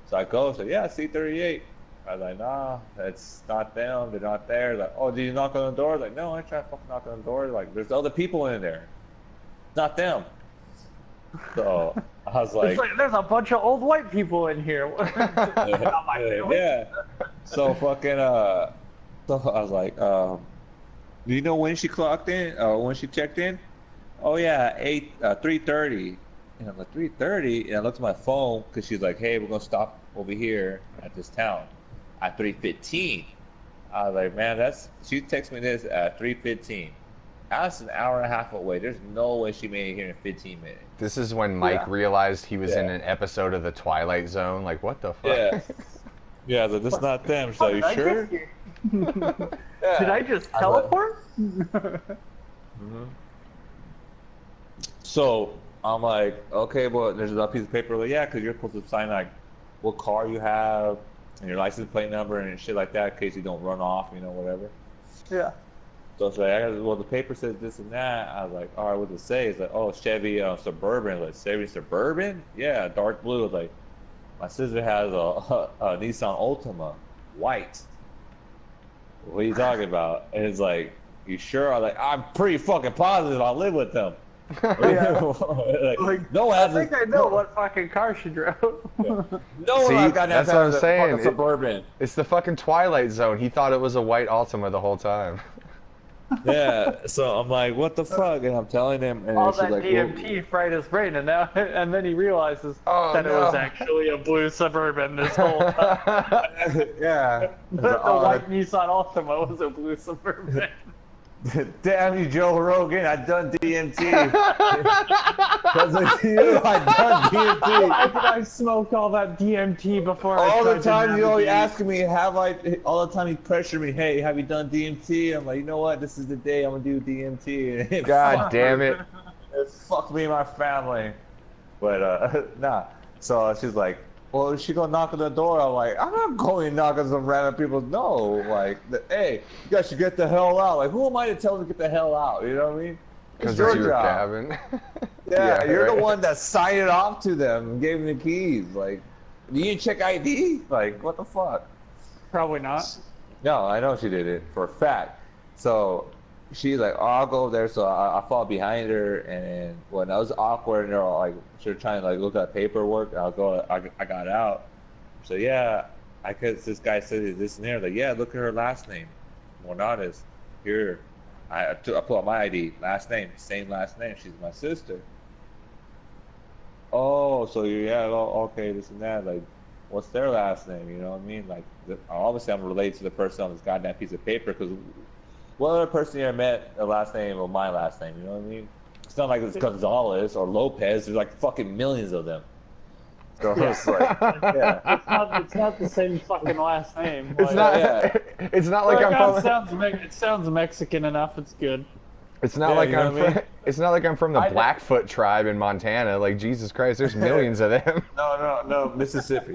So I go, so yeah, C38. I was like, nah, it's not them. They're not there. Like, oh, did you knock on the door? Like, no, I tried to fucking knock on the door. Like, there's other people in there. Not them. So I was like, It's like there's a bunch of old white people in here. Not my family. yeah. So fucking so I was like, do you know when she clocked in or when she checked in? Oh yeah, 3:30. And I'm like, 3:30? And I looked at my phone because she's like, hey, we're gonna stop over here at this town at 3:15. I was like, man, she texted me this at 3:15. That's an hour and a half away. There's no way she made it here in 15 minutes. This is when Mike realized he was in an episode of The Twilight Zone. Like, what the fuck? Yeah. Yeah, like, this is not them. She's How like, did you I sure? get here? Yeah. Did I just I was like- teleport? So I'm like, okay, well, there's a piece of paper. Like, yeah, because you're supposed to sign like what car you have and your license plate number and shit like that in case you don't run off, whatever. Yeah. So it's like, well, the paper says this and that. I was like, all right, what does it say? It's like, oh, Chevy Suburban. Like, Chevy Suburban? Yeah, dark blue. Like, my sister has a Nissan Altima, white. What are you talking about? And it's like, you sure? I'm like, I'm pretty fucking positive I live with them. Like, no one I has think I know what fucking car she drove. No See, one got that's what I'm saying. fucking Suburban. It's the fucking Twilight Zone. He thought it was a white Altima the whole time. Yeah, so I'm like, what the fuck? And I'm telling him, and All she's that like, DMT fried his brain, and then he realizes Oh, that it was no. actually a blue Suburban this whole time. yeah. The white Nissan Altima was a blue Suburban. Damn you, Joe Rogan! I done DMT. Because of you, I done DMT. Why did I smoke all that DMT before I All the tried to time you always navigate? asking me, all the time you pressure me, hey, have you done DMT? I'm like, you know what? This is the day I'm gonna do DMT. And God damn it. it fucked me and my family. But nah. So she's like, well, is she gonna knock on the door? I'm like, I'm not going to knock on some random people's no. Like, hey, you guys should get the hell out. Like, who am I to tell them to get the hell out? You know what I mean? Because your it's your job. cabin. Yeah, you're right. the one that signed it off to them and gave them the keys. Like, you didn't check ID? Like, what the fuck? Probably not. No, I know she did it for a fact. So she's like, oh, I'll go there. So I fall behind her, and when I was awkward, and they're all like, she was trying to like look at paperwork. I got out. So yeah, I could. This guy said this and there. Like, yeah, look at her last name, Morales. Here, I pull out my ID, last name, same last name. She's my sister. Oh, so yeah, okay, this and that. Like, what's their last name? You know what I mean? Like, obviously, I'm related to the person on this goddamn piece of paper because what other person you ever met, the last name or my last name? You know what I mean? It's not like it's Gonzalez or Lopez. There's like fucking millions of them. So it's like, yeah. It's not the same fucking last name. It's not. yeah. It's not like I'm from. It sounds Mexican enough. It's good. It's not Yeah, like you know I'm. what I mean? From, it's not like I'm from the I- Blackfoot tribe in Montana. Like Jesus Christ, there's millions of them. No, Mississippi.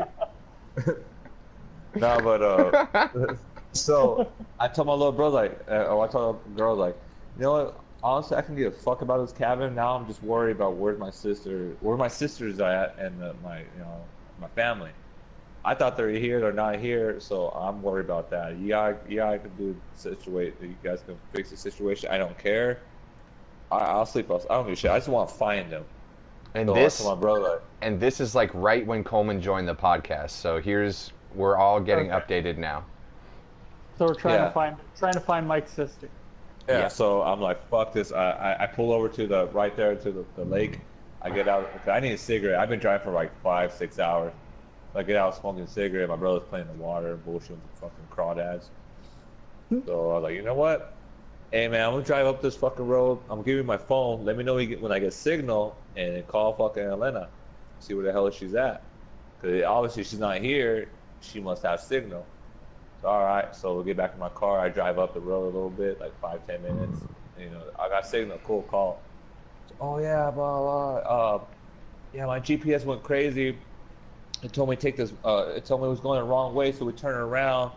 No, but so I told my little brother I told the girl like, you know what? Honestly, I can give a fuck about this cabin. Now I'm just worried about where my sisters at, and my family. I thought they're here, they're not here, so I'm worried about that. I can do situate. You guys can fix the situation. I don't care. I'll sleep. I don't give a shit. I just want to find them. And So I this, told my brother. and this is like right when Coleman joined the podcast. So we're all getting Okay. updated now. So we're trying Yeah. to find Mike's sister. Yeah, Yeah. so I'm like, fuck this. I pull over to right there to the lake. I get out. I need a cigarette. I've been driving for like 5-6 hours. I get out smoking a cigarette. My brother's playing in the water, bullshit with the fucking crawdads. So I was like, you know what? Hey man, I'm gonna drive up this fucking road. I'm gonna give you my phone. Let me know when I get signal, and then call fucking Elena. See where the hell she's at. Cause obviously she's not here. She must have signal. All right, so we'll get back in my car. I drive up the road a little bit, like 5-10 minutes. I got signal. Cool, call. Oh yeah, blah blah. Yeah, my GPS went crazy. It told me take this. It told me it was going the wrong way, so we turned around,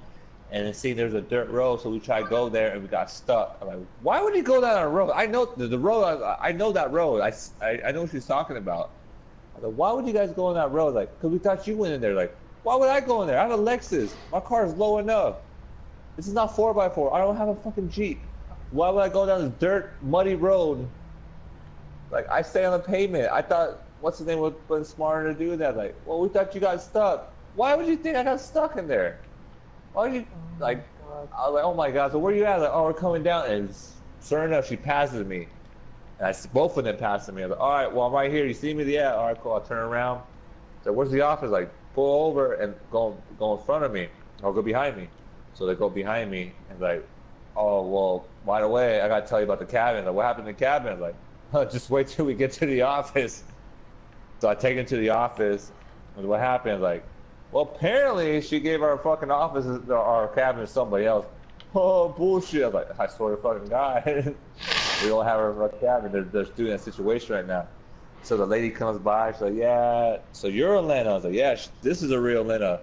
and then see there's a dirt road, so we tried to go there, and we got stuck. I'm like, why would he go down a road? I know the road. I know that road. I know what she's talking about. I was like, why would you guys go on that road? Like, because we thought you went in there. Like, why would I go in there? I have a Lexus. My car is low enough. This is not 4x4. I don't have a fucking Jeep. Why would I go down this dirt, muddy road? Like, I stay on the pavement. I thought, what's the name would have been smarter to do that? Like, well, we thought you got stuck. Why would you think I got stuck in there? Why would you, like, I was like, oh my God, so where you at? Like, oh, we're coming down. And sure enough, she passes me. And both of them passing me. I was like, all right, well, I'm right here. You see me? Yeah, all right, cool. I'll turn around. So where's the office? Like, pull over and go in front of me. Or go behind me. So they go behind me and like, oh, well, by the way, I got to tell you about the cabin. Like, what happened in the cabin? Like, just wait till we get to the office. So I take him to the office. And what happened? Like, Well, apparently she gave our fucking office, our cabin to somebody else. Oh, bullshit. I was like, I swear to fucking God. We don't have our cabin. They're doing that situation right now. So the lady comes by. She's like, yeah, so you're Elena. I was like, yeah, this is a real Elena.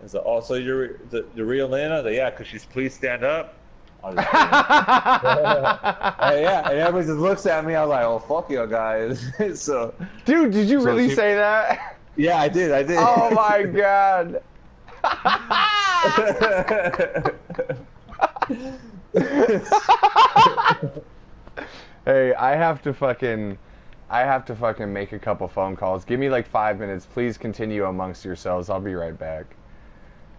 And so, oh, so you're the real Elena? I was like, yeah, could you please stand up? I was just and yeah, and everybody just looks at me. I was like, oh, fuck you guys. So, Dude, did you really she, say that? yeah, I did. Oh my god. Hey, I have to fucking make a couple phone calls. Give me like 5 minutes. Please continue amongst yourselves. I'll be right back.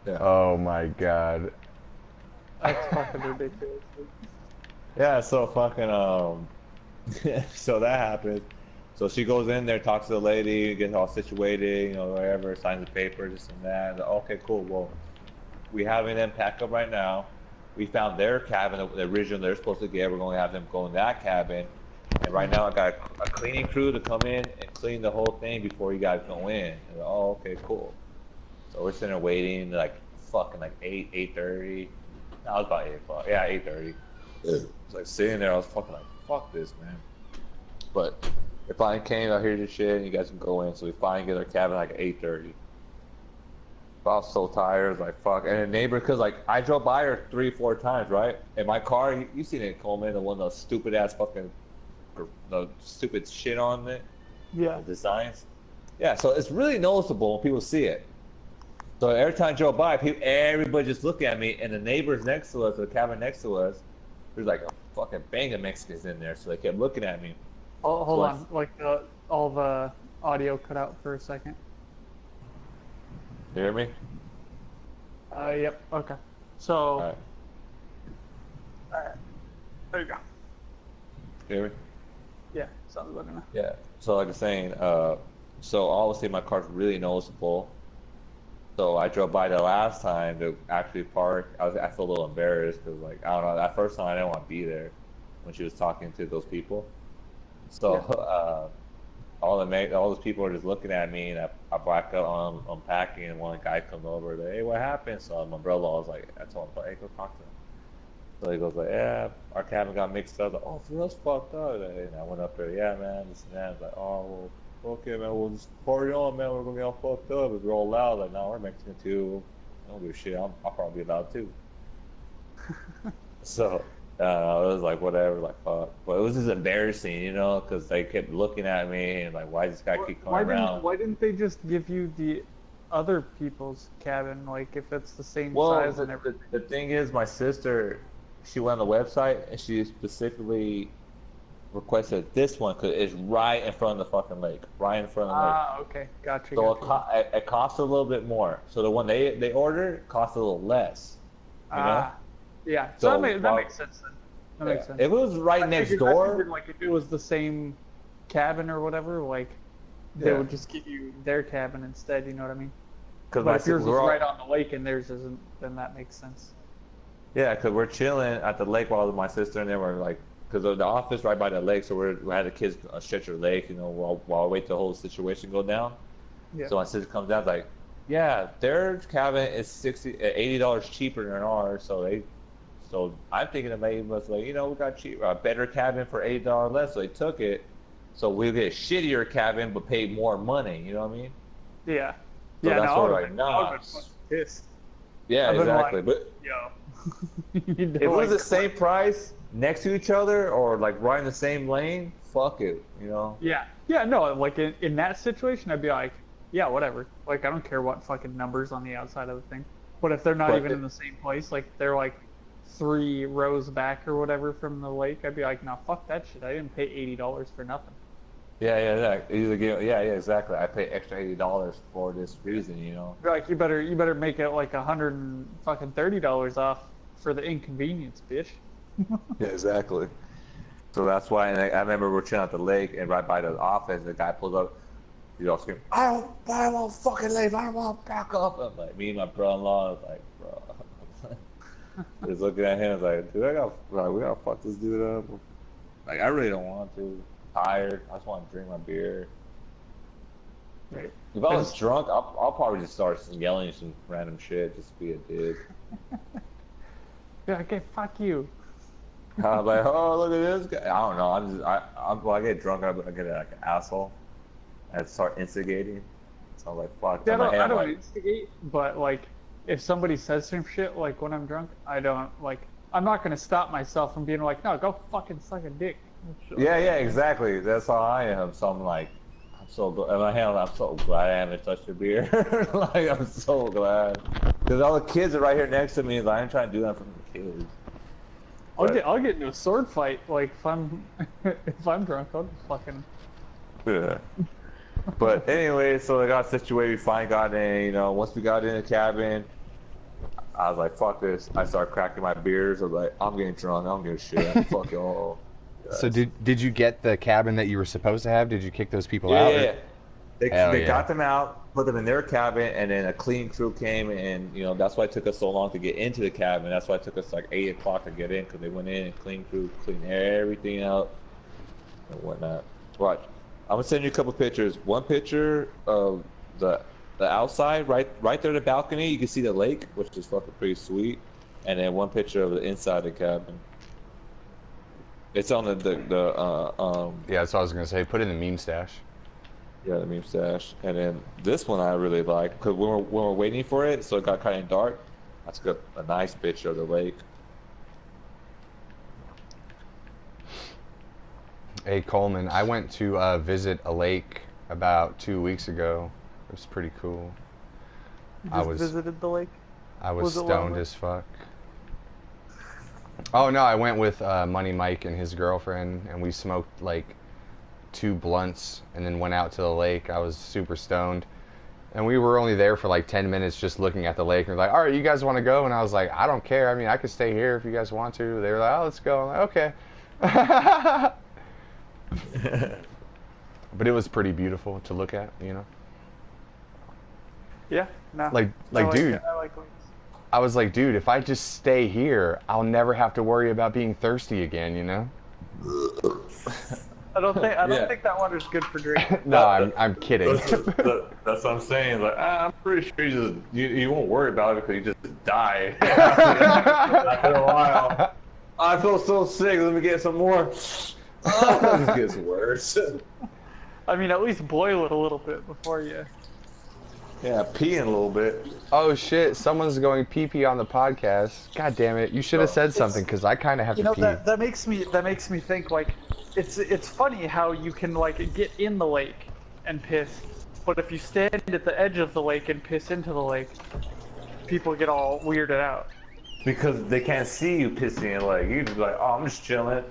Yeah. Oh my god. That's fucking ridiculous. Yeah, so fucking so that happened. So she goes in there, talks to the lady, gets all situated, you know, whatever, signs the paper, this and that. Okay, cool. Well, we having them pack up right now. We found their cabin, the original they're supposed to get. We're going to have them go in that cabin. And right now I got a cleaning crew to come in and clean the whole thing before you guys go in. And oh, okay, cool. So we're sitting there waiting, like fucking like 8:30. No, it was about 8 o'clock. Yeah, 8:30. It's like sitting there, I was fucking like, fuck this, man. But it finally came out here to shit, and you guys can go in. So we finally get our cabin like at 8:30. I was so tired, I was like, fuck. And the neighbor, because like I drove by her 3-4 times, right? In my car, you seen it, Coleman, the one of those stupid ass fucking, the stupid shit on it. Yeah. The designs. Yeah, so it's really noticeable when people see it. So every time I drove by, everybody just looked at me, and the neighbors next to us, the cabin next to us, there's like a fucking bang of Mexicans in there, so they kept looking at me. Oh, hold on, like all the audio cut out for a second. You hear me? Yep. Okay. So. Alright. Alright. There you go. You hear me? Yeah, sounds better now. Yeah. So like I was saying, so obviously my car's really noticeable. So I drove by the last time to actually park. I felt a little embarrassed because like I don't know, that first time I didn't want to be there when she was talking to those people. So all those people are just looking at me, and I back up on unpacking, and one guy comes over, like, hey, what happened? So my brother-in-law was like, I told him, hey, go talk to him. So he goes like, yeah, our cabin got mixed up. I was like, oh, for us fucked up. And I went up there, yeah, man, this and that. I was like, oh, well, okay, man, we'll just party on, man. We're gonna be all fucked up. We're all loud. Like, no, we're Mexican too. I don't give a shit. I'll probably be loud too. So it was like whatever, like fuck. But it was just embarrassing, you know, because they kept looking at me and like, why does this guy keep coming around? Why didn't they just give you the other people's cabin, like if it's the same Well, size and everything? the thing is, my sister, she went on the website and she specifically requested this one because it's right in front of the fucking lake, right in front of the lake. Ah, okay, gotcha. So gotcha. it costs a little bit more. So the one they ordered costs a little less. You know? Yeah. So that makes sense then. That makes sense. If it was right next I door, figured, like if it was the same cabin or whatever, like they would just give you their cabin instead. You know what I mean? But if yours is right on the lake and theirs isn't, then that makes sense. Yeah, because we're chilling at the lake while my sister and them were like, because the office right by the lake, so we had the kids stretch their lake, you know, while I wait the whole situation go down. Yeah. So my sister comes down like, yeah, their cabin is $80 cheaper than ours, so I'm thinking that maybe was like, you know, we got a better cabin for $80 less, so they took it. So we'll get a shittier cabin but pay more money. You know what I mean? Yeah. So yeah. that's No, what we're like, nah. pissed. Yeah, exactly. Like, but yo. if it was the same price next to each other or like right in the same lane, fuck it. You know? Yeah. Yeah. No, like in that situation, I'd be like, yeah, whatever. Like I don't care what fucking numbers on the outside of the thing. But if they're not even in the same place, like they're like 3 rows back or whatever from the lake, I'd be like, no, fuck that shit. I didn't pay $80 for nothing. Yeah. Yeah, exactly. I pay extra $80 for this reason, you know. You're like, you better make it like $130 off for the inconvenience, bitch. Yeah, exactly. So that's why, and I remember we're chilling at the lake, and right by the office, the guy pulls up, you know, screaming, I don't want to fucking leave, I don't want to back up. I'm like, me and my brother-in-law, was like, bro. Just looking at him, I was like, dude, we gotta fuck this dude up. Like, I really don't want to. Tired. I just want to drink my beer. Right. If I was drunk, I'll probably just start yelling some random shit, just be a dick. Yeah, okay, fuck you. I'm like, oh, look at this guy. I don't know. When I get drunk, I get like an asshole. I start instigating. So I'm like, fuck. Yeah, In my head, I I'm don't like, instigate, but like, if somebody says some shit, like when I'm drunk, I don't like. I'm not gonna stop myself from being like, no, go fucking suck a dick. yeah, exactly. That's how I am. So I'm like, I'm so glad. In my head, I'm so glad I haven't touched your beer. Like, I'm so glad. Because all the kids are right here next to me. Like, I'm trying to do that for the kids. I'll get into a sword fight. Like if I'm if I'm drunk, I'll just fucking. Yeah. But anyway, so I got situated. We finally got in. You know, once we got in the cabin, I was like, "Fuck this!" I started cracking my beers. I was like, "I'm getting drunk. I don't give a shit. Fuck y'all." So did you get the cabin that you were supposed to have? Did you kick those people out? Yeah. They yeah. got them out, put them in their cabin, and then a clean crew came, and you know that's why it took us so long to get into the cabin. That's why it took us like 8 o'clock to get in, because they went in and clean crew, cleaned everything out and whatnot. Watch, I'm gonna send you a couple pictures. One picture of the outside, right there, the balcony. You can see the lake, which is fucking pretty sweet, and then one picture of the inside the cabin. It's on Yeah, that's what I was gonna say. Put it in the meme stash. Yeah, the meme stash. And then this one I really like, because when we're waiting for it, so it got kind of dark, I took a nice picture of the lake. Hey Coleman, I went to visit a lake about 2 weeks ago. It was pretty cool. You just visited the lake? I was stoned as fuck. Oh no, I went with Money Mike and his girlfriend, and we smoked like 2 blunts and then went out to the lake. I was super stoned, and we were only there for like 10 minutes just looking at the lake, and we're like, all right, you guys want to go? And I was like, I don't care, I mean, I could stay here if you guys want to. They were like, oh, let's go. I'm like, okay. But it was pretty beautiful to look at, you know. Yeah, no. Like dude, I like lakes. I was like, dude, if I just stay here, I'll never have to worry about being thirsty again, you know. I don't think that water's good for drinking. No, I'm kidding. That's what I'm saying. Like, I'm pretty sure you won't worry about it because you just die after a while. I feel so sick. Let me get some more. Oh, this gets worse. I mean, at least boil it a little bit before you. Yeah, peeing a little bit. Oh shit! Someone's going pee on the podcast. God damn it! You should have said something, because I kind of have to pee. That makes me think, like, it's funny how you can like get in the lake and piss, but if you stand at the edge of the lake and piss into the lake, people get all weirded out. Because they can't see you pissing. Like, you just like, oh, I'm just chilling.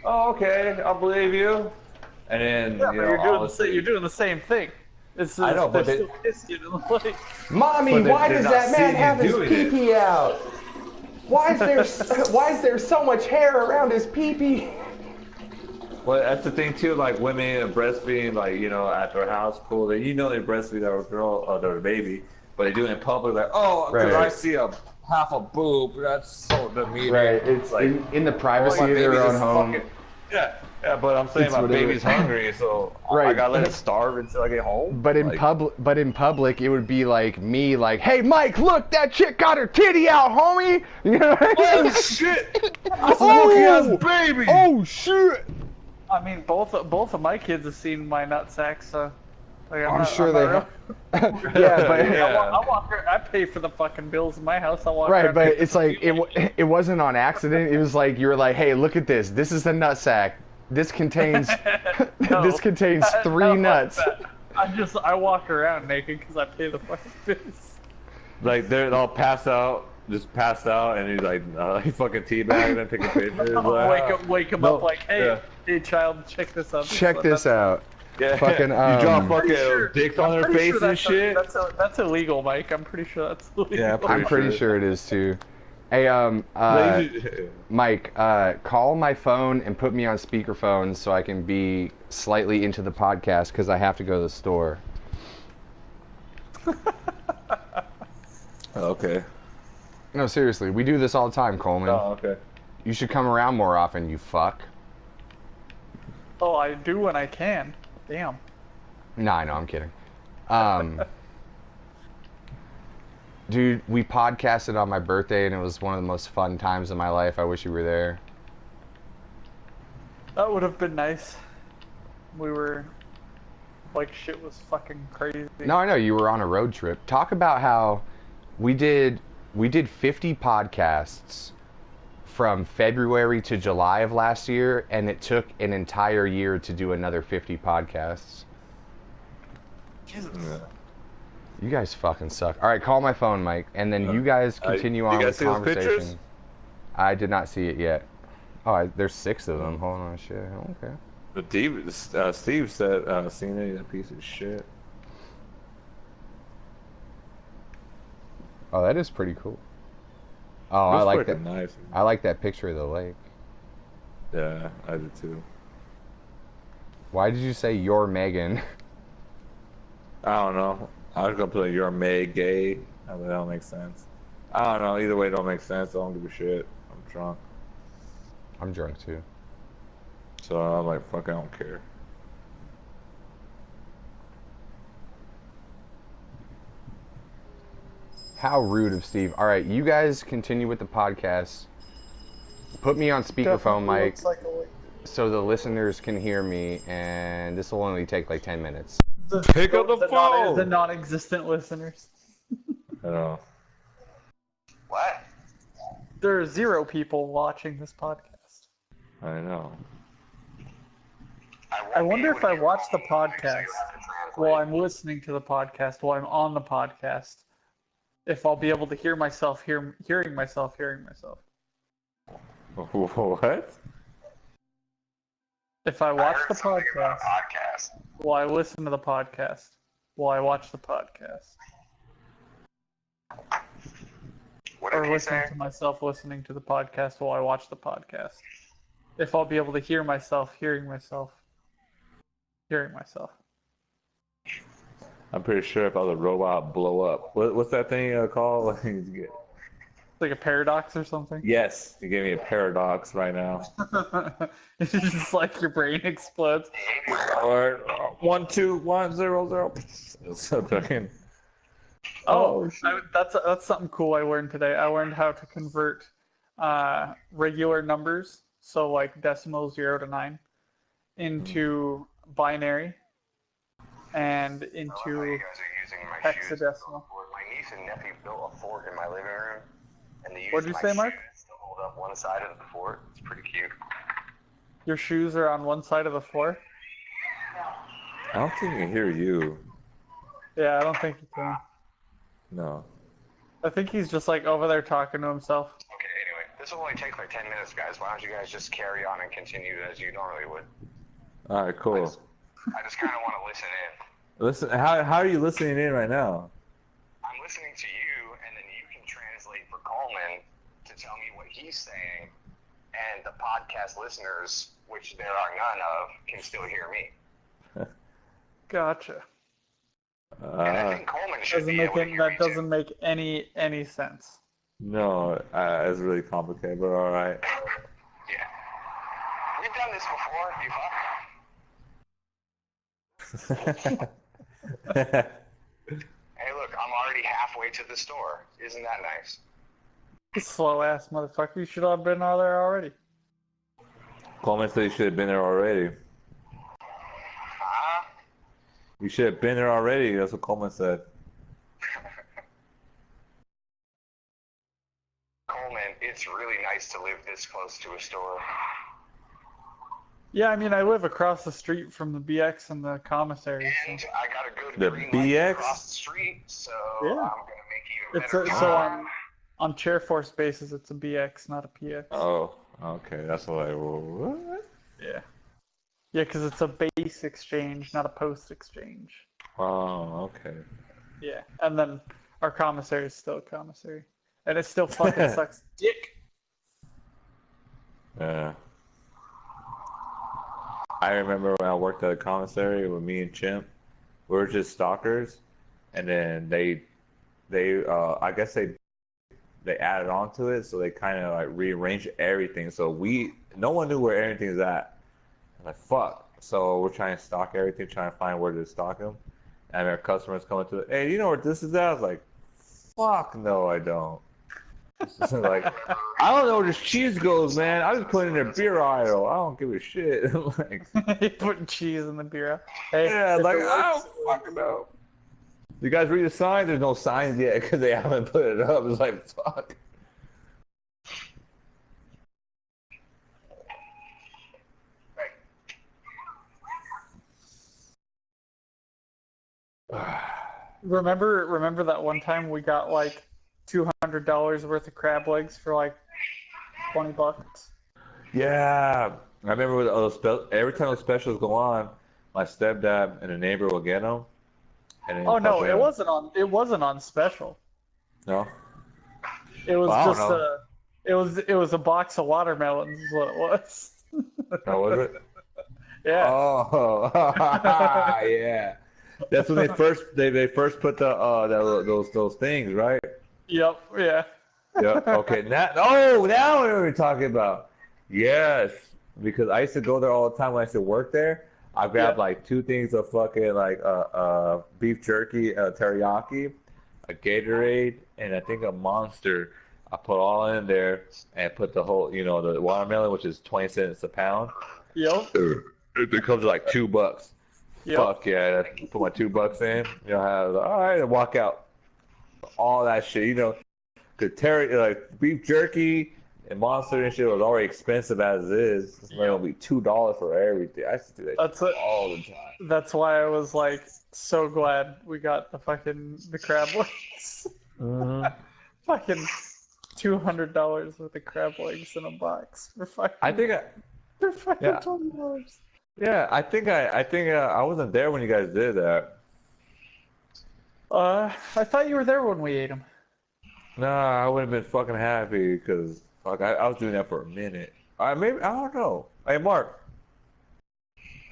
Oh, okay, I'll believe you. And then Yeah, but you're doing the same thing. I know, but still pissing in the lake. Mommy, why does that man have his pee-pee out? Why is there so much hair around his pee-pee? Well, that's the thing too. Like, women breastfeeding, like, you know, at their house, cool. They, you know, they breastfeed their girl or their baby, but they do it in public. Like, oh, because I see half a boob. That's so demeaning. Right. It's like in the privacy of their own home. Yeah, but I'm saying my baby's hungry, so I gotta let it starve until I get home. But in public, it would be like me, like, "Hey, Mike, look, that chick got her titty out, homie." You know? Oh shit! That's a lucky-ass baby. Oh shit! I mean, both of my kids have seen my nutsack, so. Like, I'm sure they have. Yeah, but I pay for the fucking bills in my house. I walk right, around but it's like it wasn't on accident. It was like you were like, "Hey, look at this. This is the nutsack. This contains this contains 3 nuts." I walk around naked because I pay the fucking bills. Like, they're all passed out, just passed out, and he's like, he fucking teabagging and taking pictures. Like, wake him up like, hey, child, check this out. Check this out. Yeah. Fucking you draw fucking dicks on their face and shit. That's illegal, Mike. I'm pretty sure that's illegal. Yeah, I'm pretty sure it is too. Hey, Mike, call my phone and put me on speakerphone so I can be slightly into the podcast because I have to go to the store. Okay. No, seriously, we do this all the time, Coleman. Oh, okay. You should come around more often, you fuck. Oh, I do when I can. Damn. Nah, I know, I'm kidding. Um, dude, we podcasted on my birthday, and it was one of the most fun times of my life. I wish you were there. That would have been nice. We were like shit was fucking crazy. No, I know you were on a road trip. Talk about how we did 50 podcasts from February to July of last year, and it took an entire year to do another 50 podcasts. Jesus. Yeah. You guys fucking suck. All right, call my phone, Mike, and then you guys continue on with see those conversation. pictures? I did not see it yet. Oh, there's 6 of them. Hold on, shit. Okay. But Steve said, "Seen it, a piece of shit." Oh, that is pretty cool. Oh, I like that. Nice. I like that picture of the lake. Yeah, I did too. Why did you say you're Megan? I don't know. I was gonna play "You're May Gay." That don't make sense. I don't know. Either way, it don't make sense. I don't give a shit. I'm drunk, I'm drunk too. so I'm like, fuck. I don't care. How rude of Steve. All right, you guys continue with the podcast. Put me on speakerphone, Mike, so the listeners can hear me, and this will only take like 10 minutes. Pick up the phone. The non-existent listeners. I know. What? There are 0 people watching this podcast. I know. I wonder if I watch the podcast while I'm listening to the podcast, while I'm on the podcast, if I'll be able to hear myself hearing myself. What? If I watch the Something about podcast a podcast. while I listen to the podcast, while I watch the podcast, What or did he listening say? to myself listening to the podcast while I watch the podcast, if I'll be able to hear myself hearing myself. I'm pretty sure if I was a robot, blow up. What's that thing called? Like a paradox or something? Yes, you gave me a paradox right now. It's just like your brain explodes. Or 1 2 1 0 0. So fucking. That's something cool I learned today. I learned how to convert regular numbers, so like decimal 0 to 9, into binary and You into guys are using my shoes. hexadecimal. My niece and nephew built a fort in my living room, and they used What'd you my say, Mark? shoes to hold up one side of the fort. It's pretty cute. Your shoes are on one side of the floor? I don't think I can hear you. Yeah, I don't think you can. No. I think he's just like over there talking to himself. Okay, anyway, this will only take like 10 minutes, guys. Why don't you guys just carry on and continue as you normally would? All right, cool. I just kind of want to listen in. Listen, how are you listening in right now? I'm listening to you, and then you can translate for Coleman to tell me what he's saying, and the podcast listeners, which there are none of, can still hear me. Gotcha. And I think Coleman should Doesn't be make able to any, hear me that too. doesn't make any sense. No, it's really complicated, but all right. Yeah. We've done this before, you fuck. Hey, look, I'm already halfway to the store. Isn't that nice? Slow ass motherfucker. You should have been out there already. Coleman said you should have been there already. Huh? You should have been there already. That's what Coleman said. Coleman, it's really nice to live this close to a store. Yeah, I mean, I live across the street from the BX and the commissary. So. And I got a good The green BX? light across the street, so Yeah. I'm gonna make even It's better. so on chair force basis, it's a BX, not a PX. Oh, okay. That's like, what? Yeah. Yeah, because it's a base exchange, not a post exchange. Oh, okay. Yeah, and then our commissary is still a commissary, and it still fucking sucks dick. Yeah. I remember when I worked at a commissary with me and Chimp. We were just stalkers, and then they I guess they added on to it, so they kind of like rearranged everything. So no one knew where everything is at. I'm like, fuck. So we're trying to stalk everything, trying to find where to stalk them. And our customers coming to, hey, you know where this is at? I was like, fuck no, I don't. Like, I don't know where this cheese goes, man. I just put it in their beer aisle. I don't give a shit. Like, Putting cheese in the beer. Hey, yeah, if like, it I works, don't fucking know. You guys read the sign? There's no signs yet because they haven't put it up. It's like, fuck. Remember that one time we got like $200 worth of crab legs for like $20? Yeah, I remember with every time those specials go on, my stepdad and a neighbor will get them. And then Oh no, fucking- it wasn't on special. No? It was Well, I don't just know. it was a box of watermelons is what it was. Oh, was it? Yeah. Oh, yeah. That's when they first put those things, right? Yep. Yeah. Yeah. Okay. Now I know what we're talking about. Yes, because I used to go there all the time when I used to work there. I grabbed Yeah. like 2 things of fucking like beef jerky, teriyaki, a Gatorade, and I think a Monster. I put all in there and put the whole, the watermelon, which is 20 cents a pound. Yep. It comes to like $2. Yep. Fuck yeah! Put my $2 in. Have all right, and walk out. All that shit, cause like beef jerky and Monster and shit was already expensive as it is. It's like it'll be $2 for everything. I used to do that shit all the time. That's why I was like so glad we got the crab legs. Mm-hmm. Fucking $200 worth of crab legs in a box for fucking. I think for fucking yeah. $20. Yeah, I think I wasn't there when you guys did that. I thought you were there when we ate them. Nah, I would have been fucking happy because fuck, I was doing that for a minute. I don't know. Hey, Mark.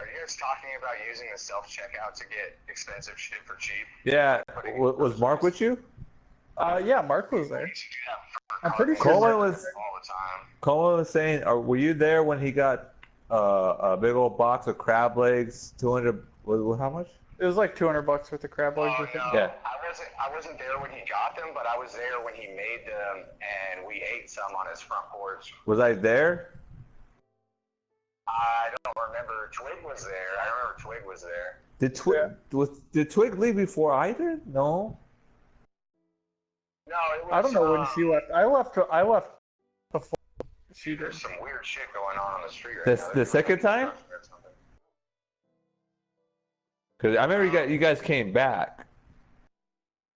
Are you guys talking about using the self-checkout to get expensive shit for cheap? Yeah, was Mark with you? Yeah, Mark was there. We should do that for I'm pretty sure Coleman Mark was all the time. Coleman was saying, were you there when he got a big old box of crab legs? 200. How much? It was like $200 worth of crab legs. Oh, I think. no. Yeah. I wasn't there when he got them, but I was there when he made them, and we ate some on his front porch. Was I there? I don't remember. Twig was there. I remember Twig was there. Did Twig leave before either? No. No, it was. I don't know when she left. I left before she did. There's some weird shit going on the street right The- now. the second time? Because I remember you guys came back.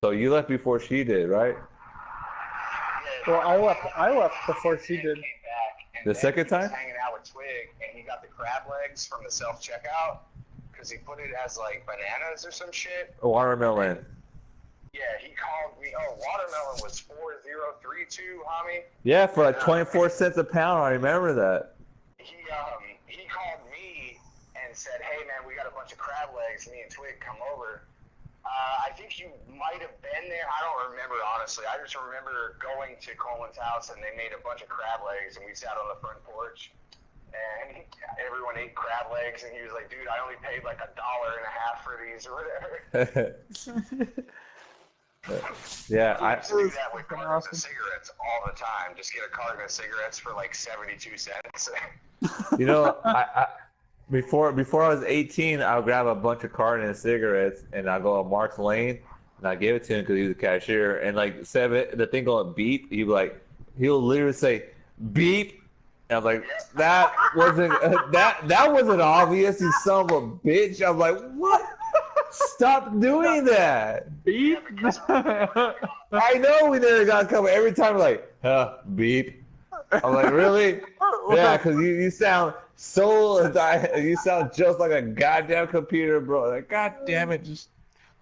So you left before she did, right? Well, I left before she did. The second time? He was hanging out with Twig, and he got the crab legs from the self-checkout because he put it as like bananas or some shit. Watermelon. Yeah, he called me. Oh, watermelon was 4032, homie. Yeah, for like 24 cents a pound. I remember that. He called me and said, "Hey man, we got a bunch of crab legs. Me and Twig come over." I think you might have been there. I don't remember honestly. I just remember going to Coleman's house and they made a bunch of crab legs and we sat on the front porch and everyone ate crab legs and he was like, "Dude, I only paid like $1.50 for these or whatever." Yeah, I used to do that with fucking cartons awesome. of cigarettes all the time. Just get a carton of cigarettes for like 72 cents. I before I was 18, I would grab a bunch of carton of cigarettes and I go to Mark's Lane and I give it to him because he was a cashier and like the thing going beep, he'll literally say beep. And I'm like, that wasn't that wasn't obvious, you son of a bitch. I'm like, what? Stop doing that. Beep. I know we never got covered. Every time we're like, beep. I'm like, really? Yeah, because you sound you sound just like a goddamn computer, bro. Like, god damn it, just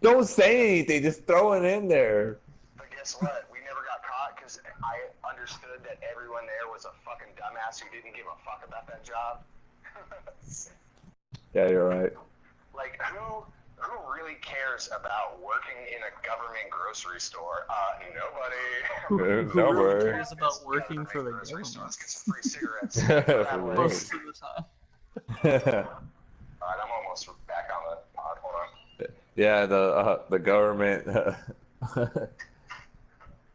don't say anything. Just throw it in there. But guess what? We never got caught because I understood that everyone there was a fucking dumbass who didn't give a fuck about that job. Yeah, you're right. Like, who really cares about working in a government grocery store? Nobody. No really worries. cares about working for the grocery store. government? Let's get some free cigarettes. For real. Most of the time. Alright, I'm almost back on the pod. Hold on. Yeah, the government,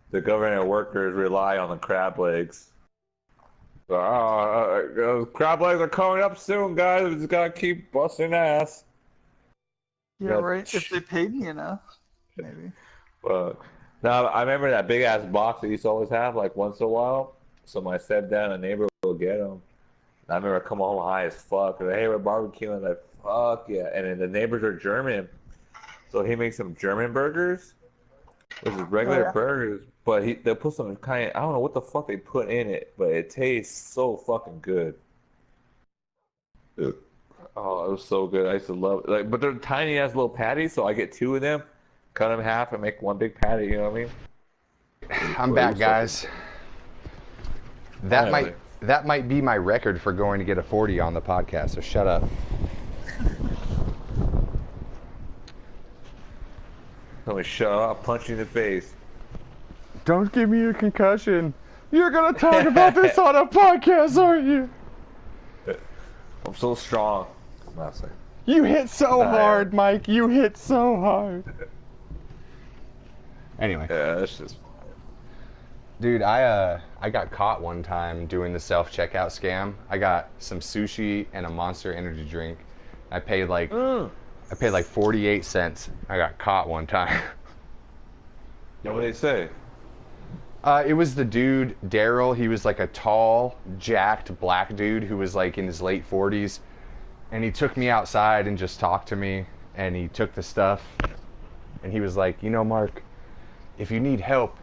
the government workers rely on the crab legs. Crab legs are coming up soon, guys. We just gotta keep busting ass. Yeah, right. If they paid me enough, maybe. But now I remember that big ass box that used to always have, like once in a while. So my stepdad and a neighbor would get them. And I remember coming home high as fuck. They're like, hey, we're barbecuing. Like, fuck yeah. And then the neighbors are German. So he makes some German burgers, which is regular burgers, but they'll put some kind of, I don't know what the fuck they put in it, but it tastes so fucking good. Oh, it was so good. I used to love it. Like, but they're tiny ass little patties, so I get two of them, cut them in half, and make one big patty. You know what I mean? I'm back, guys. That might be my record for going to get a 40 on the podcast. So shut up. Let me shut up. I'll punch you in the face. Don't give me a concussion. You're gonna talk about this on a podcast, aren't you? I'm so strong. You hit so hard, Mike. You hit so hard. Anyway. Yeah, that's just. Dude, I got caught one time doing the self-checkout scam. I got some sushi and a Monster Energy drink. I paid like 48 cents. I got caught one time. Yeah, what did they say? It was the dude, Daryl. He was like a tall, jacked black dude who was like in his late 40s. And he took me outside and just talked to me. And he took the stuff. And he was like, you know, Mark, if you need help,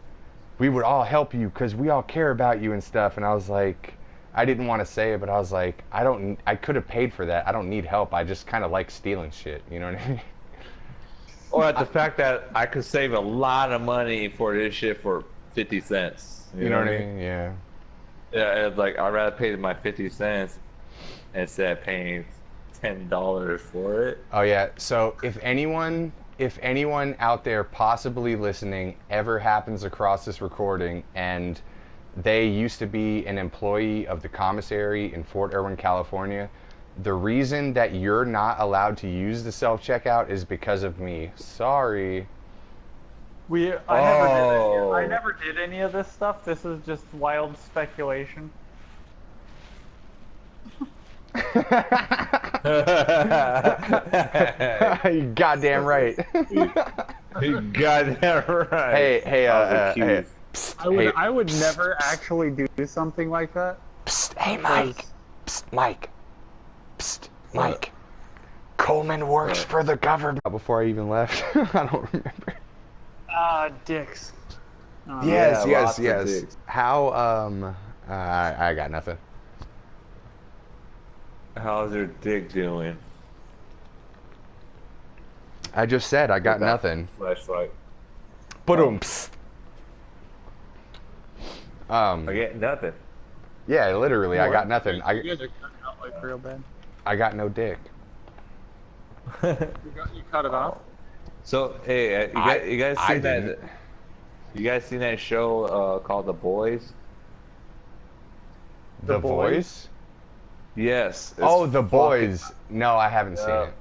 we would all help you because we all care about you and stuff. And I was like, I didn't want to say it, but I was like, I could have paid for that. I don't need help. I just kind of like stealing shit. You know what I mean? Or at the fact that I could save a lot of money for this shit for 50 cents. You know what I mean? Yeah. Yeah, it's like I'd rather pay my 50 cents instead of paying $10 for it. Oh yeah. So if anyone out there possibly listening ever happens across this recording and they used to be an employee of the commissary in Fort Irwin, California, the reason that you're not allowed to use the self-checkout is because of me. Sorry. I never did any of this stuff. This is just wild speculation. You goddamn right. You goddamn right. Hey, I would never actually do something like that. Psst, hey, Mike. Psst, Mike. Psst, Mike. Coleman works for the government. Before I even left, I don't remember. Dicks. Yes. How, I got nothing. How's your dick doing? I just said I got nothing. Flashlight. Ba-dum-ps. I get nothing. Yeah, literally, I got nothing. You guys are cutting out like real bad. I got no dick. You cut it off? So, hey, you guys seen that? You guys seen that show called The Boys? The Voice? Yes. Oh, The Boys. No, I haven't seen it.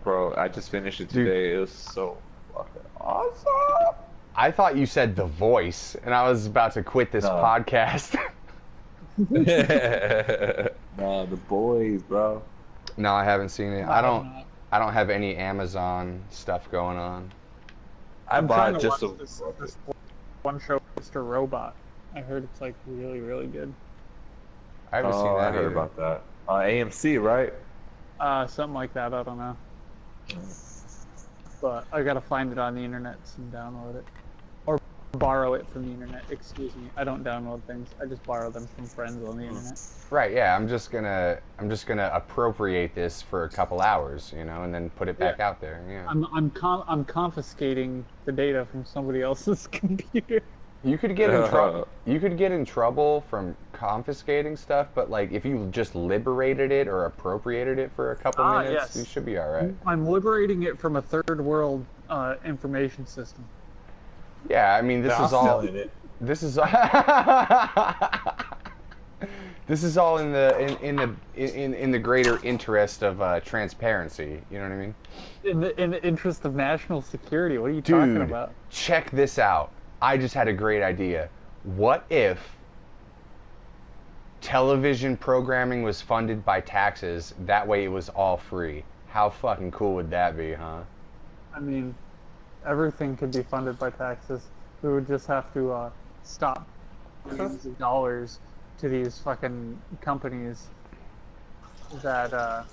Bro, I just finished it today. Dude. It was so fucking awesome. I thought you said The Voice, and I was about to quit this podcast. No, The Boys, bro. No, I haven't seen it. I don't have any Amazon stuff going on. I bought just this one show, Mr. Robot. I heard it's like really, really good. I haven't seen that I heard about that. AMC, right? Something like that. I don't know. But I gotta find it on the internet and download it, or borrow it from the internet. Excuse me. I don't download things. I just borrow them from friends on the internet. Right. Yeah. I'm just gonna appropriate this for a couple hours, you know, and then put it back out there. Yeah. I'm confiscating the data from somebody else's computer. You could get in trouble. You could get in trouble from confiscating stuff, but like if you just liberated it or appropriated it for a couple minutes, you should be all right. I'm liberating it from a third world information system. Yeah, I mean this is all. This is. This is all in the greater interest of transparency. You know what I mean? In the interest of national security. What are you talking about? Check this out. I just had a great idea. What if television programming was funded by taxes? That way it was all free. How fucking cool would that be, huh? I mean, everything could be funded by taxes. We would just have to stop millions of dollars to these fucking companies that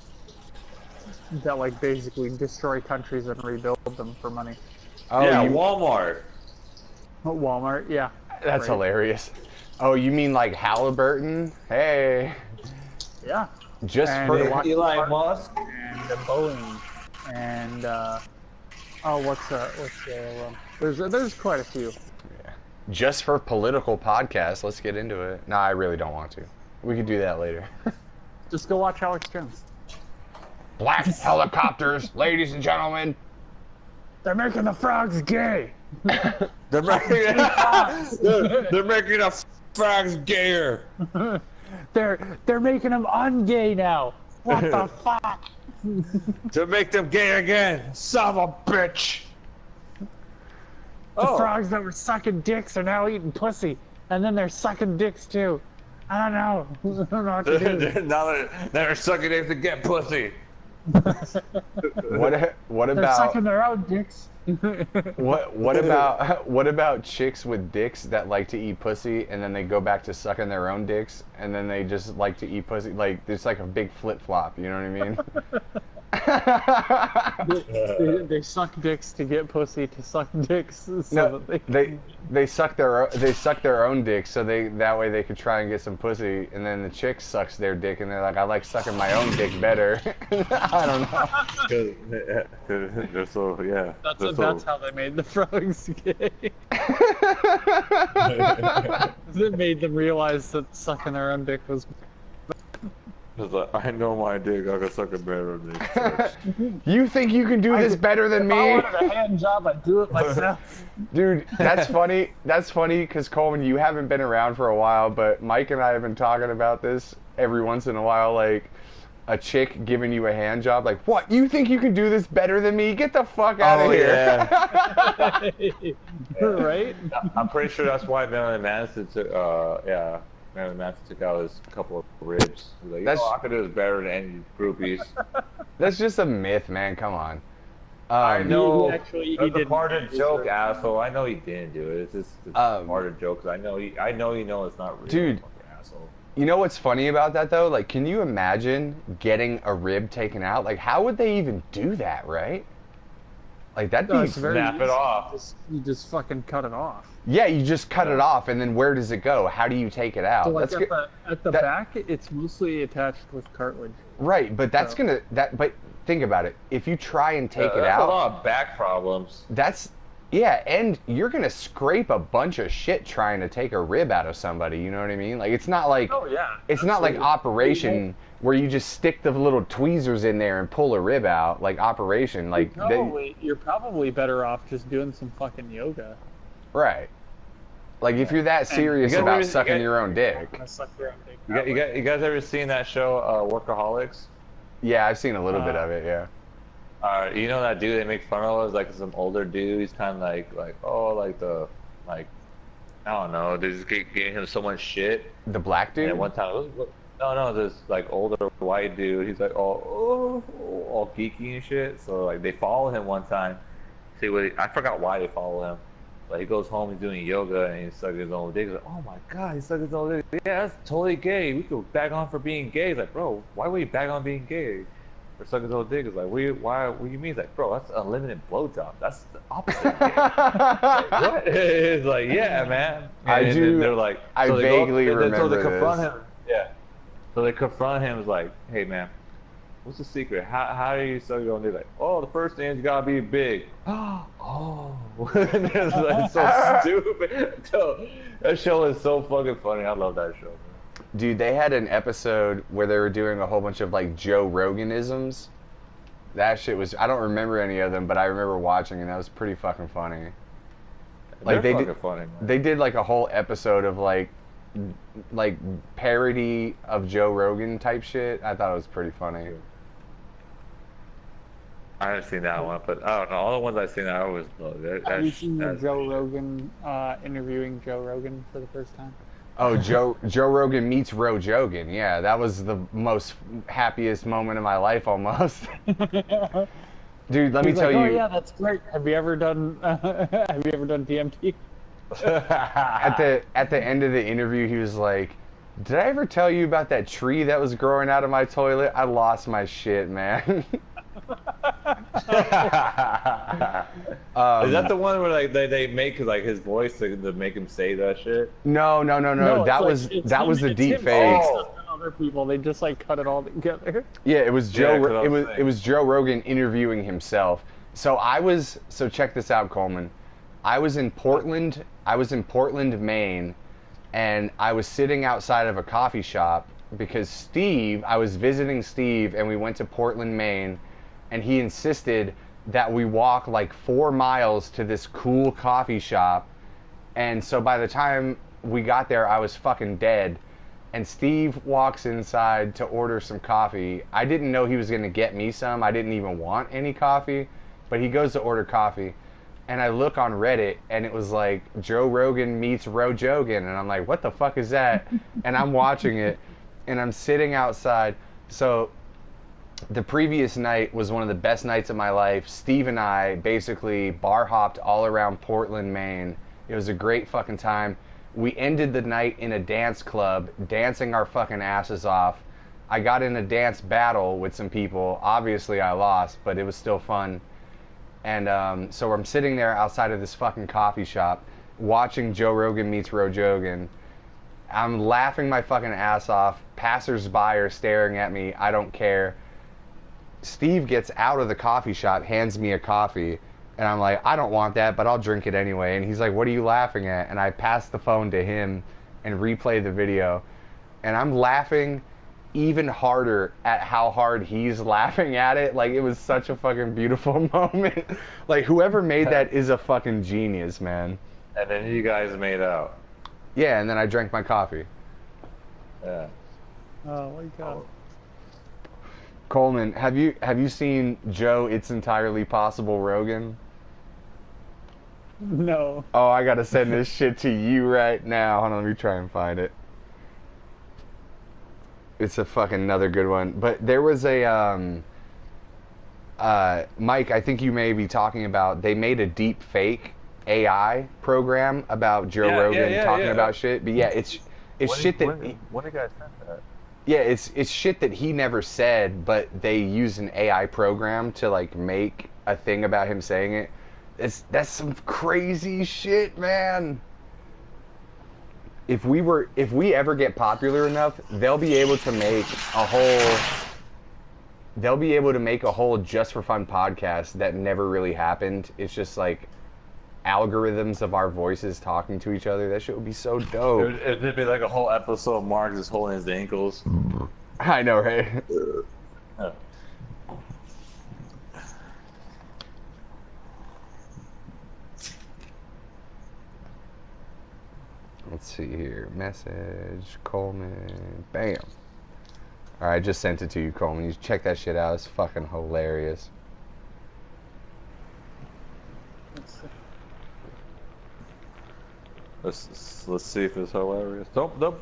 like basically destroy countries and rebuild them for money. Oh, yeah, Walmart. Walmart, yeah. That's right. hilarious. Oh, you mean like Halliburton? Hey. Yeah. Just And for Elon Musk. And Boeing and what's the there's quite a few. just for political podcasts, let's get into it. No, I really don't want to. We could do that later. Just go watch Alex Jones. Black helicopters, ladies and gentlemen. They're making the frogs gay. They're making the frogs gayer. They're making them ungay now. What the fuck? To make them gay again. Son of a bitch. The frogs that were sucking dicks are now eating pussy, and then they're sucking dicks too. I don't know. I don't know what to do. Now they're sucking dicks to get pussy. What They're about sucking their own dicks. what about chicks with dicks that like to eat pussy and then they go back to sucking their own dicks and then they just like to eat pussy? Like it's like a big flip flop. You know what I mean? They suck dicks to get pussy to suck dicks. So No, that they suck their own dick so that way they could try and get some pussy, and then the chick sucks their dick and they're like, I like sucking my own dick better. I don't know. They're so, yeah. That's how they made the frogs gay. It made them realize that sucking their own dick was. It's like, I know my dick, I can suck a better dick. You think you can do this better than If I me? wanted a hand job, I'd do it myself. Dude, that's funny. That's funny because Coleman, you haven't been around for a while, but Mike and I have been talking about this every once in a while, like a chick giving you a hand job. Like, what? You think you can do this better than me? Get the fuck out of here. Yeah. Right? I'm pretty sure that's why Marilyn Manson took, Marilyn Manson took out his couple of ribs. He's like, I could do this better than any groupies. That's just a myth, man. Come on. I know. He That's a didn't part of do the joke, it. asshole. I know he didn't do it. It's just part of the joke. 'Cause I know it's not real. Dude. Fucking asshole. You know what's funny about that though? Like, can you imagine getting a rib taken out? Like, how would they even do that, right? Like, that'd No, be it's very snap it easy. off. You just fucking cut it off. yeah. You just cut it off, and then where does it go? How do you take it out? So like That's at the back, it's mostly attached with cartilage. right, but that's But think about it. If you try and take it That's out, a lot of back problems. and you're gonna scrape a bunch of shit trying to take a rib out of somebody. You know what I mean? Like, it's not like Oh yeah. it's not like Operation where you just stick the little tweezers in there and pull a rib out. Like Operation, like You're probably better off just doing some fucking yoga. right. Like if you're that serious You guys about ever- sucking your own dick. Suck your own dick You that way. guys, you guys ever seen that show, Workaholics? Yeah, I've seen a little bit of it. Yeah. You know that dude they make fun of is like some older dude. He's kind of like I don't know. They just getting him so much shit. The black dude. And one time, this like older white dude. He's like all geeky and shit. So like they follow him one time. See what? I forgot why they follow him. But he goes home, he's doing yoga, and he's sucking his own dick. He's like, oh my god, he's sucking his own dick. Yeah, that's totally gay. We could bag on for being gay. He's like, bro, why would you bag on being gay? Or sucking his own dick? It's like, what do you mean? He's like, bro, that's unlimited blowjob. That's the opposite of gay. Like, what? It's like, yeah, man. I And do- then they're like, I so they vaguely so they remember confront this. him. Yeah. So they confront him. It's like, hey, man. What's the secret? How do you suck your own dick? Like, oh, the first thing is you gotta be big. Oh, and it's like so stupid. So, that show is so fucking funny. I love that show. Man. Dude, they had an episode where they were doing a whole bunch of like Joe Roganisms. That shit was, I don't remember any of them, but I remember watching and that was pretty fucking funny. Like They're they fucking did, funny, man. they did like a whole episode of like like parody of Joe Rogan type shit. I thought it was pretty funny. I haven't seen that one, but I don't know. All the ones I've seen, I always love it. Have you seen the Joe Rogan interviewing Joe Rogan for the first time? Oh, Joe Rogan meets Ro Jogan. Yeah, that was the most happiest moment of my life almost. Dude, let me tell you. Oh yeah, that's great. Have you ever done DMT? At the end of the interview, he was like, "Did I ever tell you about that tree that was growing out of my toilet? I lost my shit, man." Is that the one where like they make like his voice to make him say that shit? No. That was the deep fake. Other people, they just like cut it all together. Yeah, it was Joe. Yeah, it was Joe Rogan interviewing himself. So check this out, Coleman. I was in Portland, Maine, and I was sitting outside of a coffee shop because I was visiting Steve, and we went to Portland, Maine, and he insisted that we walk like 4 miles to this cool coffee shop. And so by the time we got there, I was fucking dead. And Steve walks inside to order some coffee. I didn't know he was going to get me some. I didn't even want any coffee. But he goes to order coffee. And I look on Reddit, and it was like, Joe Rogan meets Ro Jogan. And I'm like, what the fuck is that? And I'm watching it, and I'm sitting outside. So the previous night was one of the best nights of my life. Steve and I basically bar hopped all around Portland, Maine. It was a great fucking time. We ended the night in a dance club, dancing our fucking asses off. I got in a dance battle with some people. Obviously, I lost, but it was still fun. And so I'm sitting there outside of this fucking coffee shop, watching Joe Rogan meets Ro Jogan. I'm laughing my fucking ass off. Passers-by are staring at me. I don't care. Steve gets out of the coffee shop, hands me a coffee. And I'm like, I don't want that, but I'll drink it anyway. And he's like, what are you laughing at? And I pass the phone to him and replay the video. And I'm laughing even harder at how hard he's laughing at it. Like, it was such a fucking beautiful moment. Like, whoever made that is a fucking genius, man. And then you guys made out. Yeah, and then I drank my coffee. Yeah. Oh my god. Coleman, have you seen Joe It's Entirely Possible Rogan? No. Oh, I gotta send this shit to you right now. Hold on, let me try and find it. It's a fucking another good one. But there was a Mike, I think you may be talking about, they made a deep fake AI program about Joe Rogan talking about shit. But yeah, it's shit that when did you guys send that? Yeah, it's shit that he never said, but they use an AI program to like make a thing about him saying it. That's some crazy shit, man. If we ever get popular enough, they'll be able to make a whole just for fun podcast that never really happened. It's just like algorithms of our voices talking to each other. That shit would be so dope. It'd be like a whole episode of Mark just holding his ankles. I know, right? Yeah. Let's see here. Message, Coleman. Bam. Alright, I just sent it to you, Coleman. You check that shit out. It's fucking hilarious. Let's see if it's hilarious. Don't.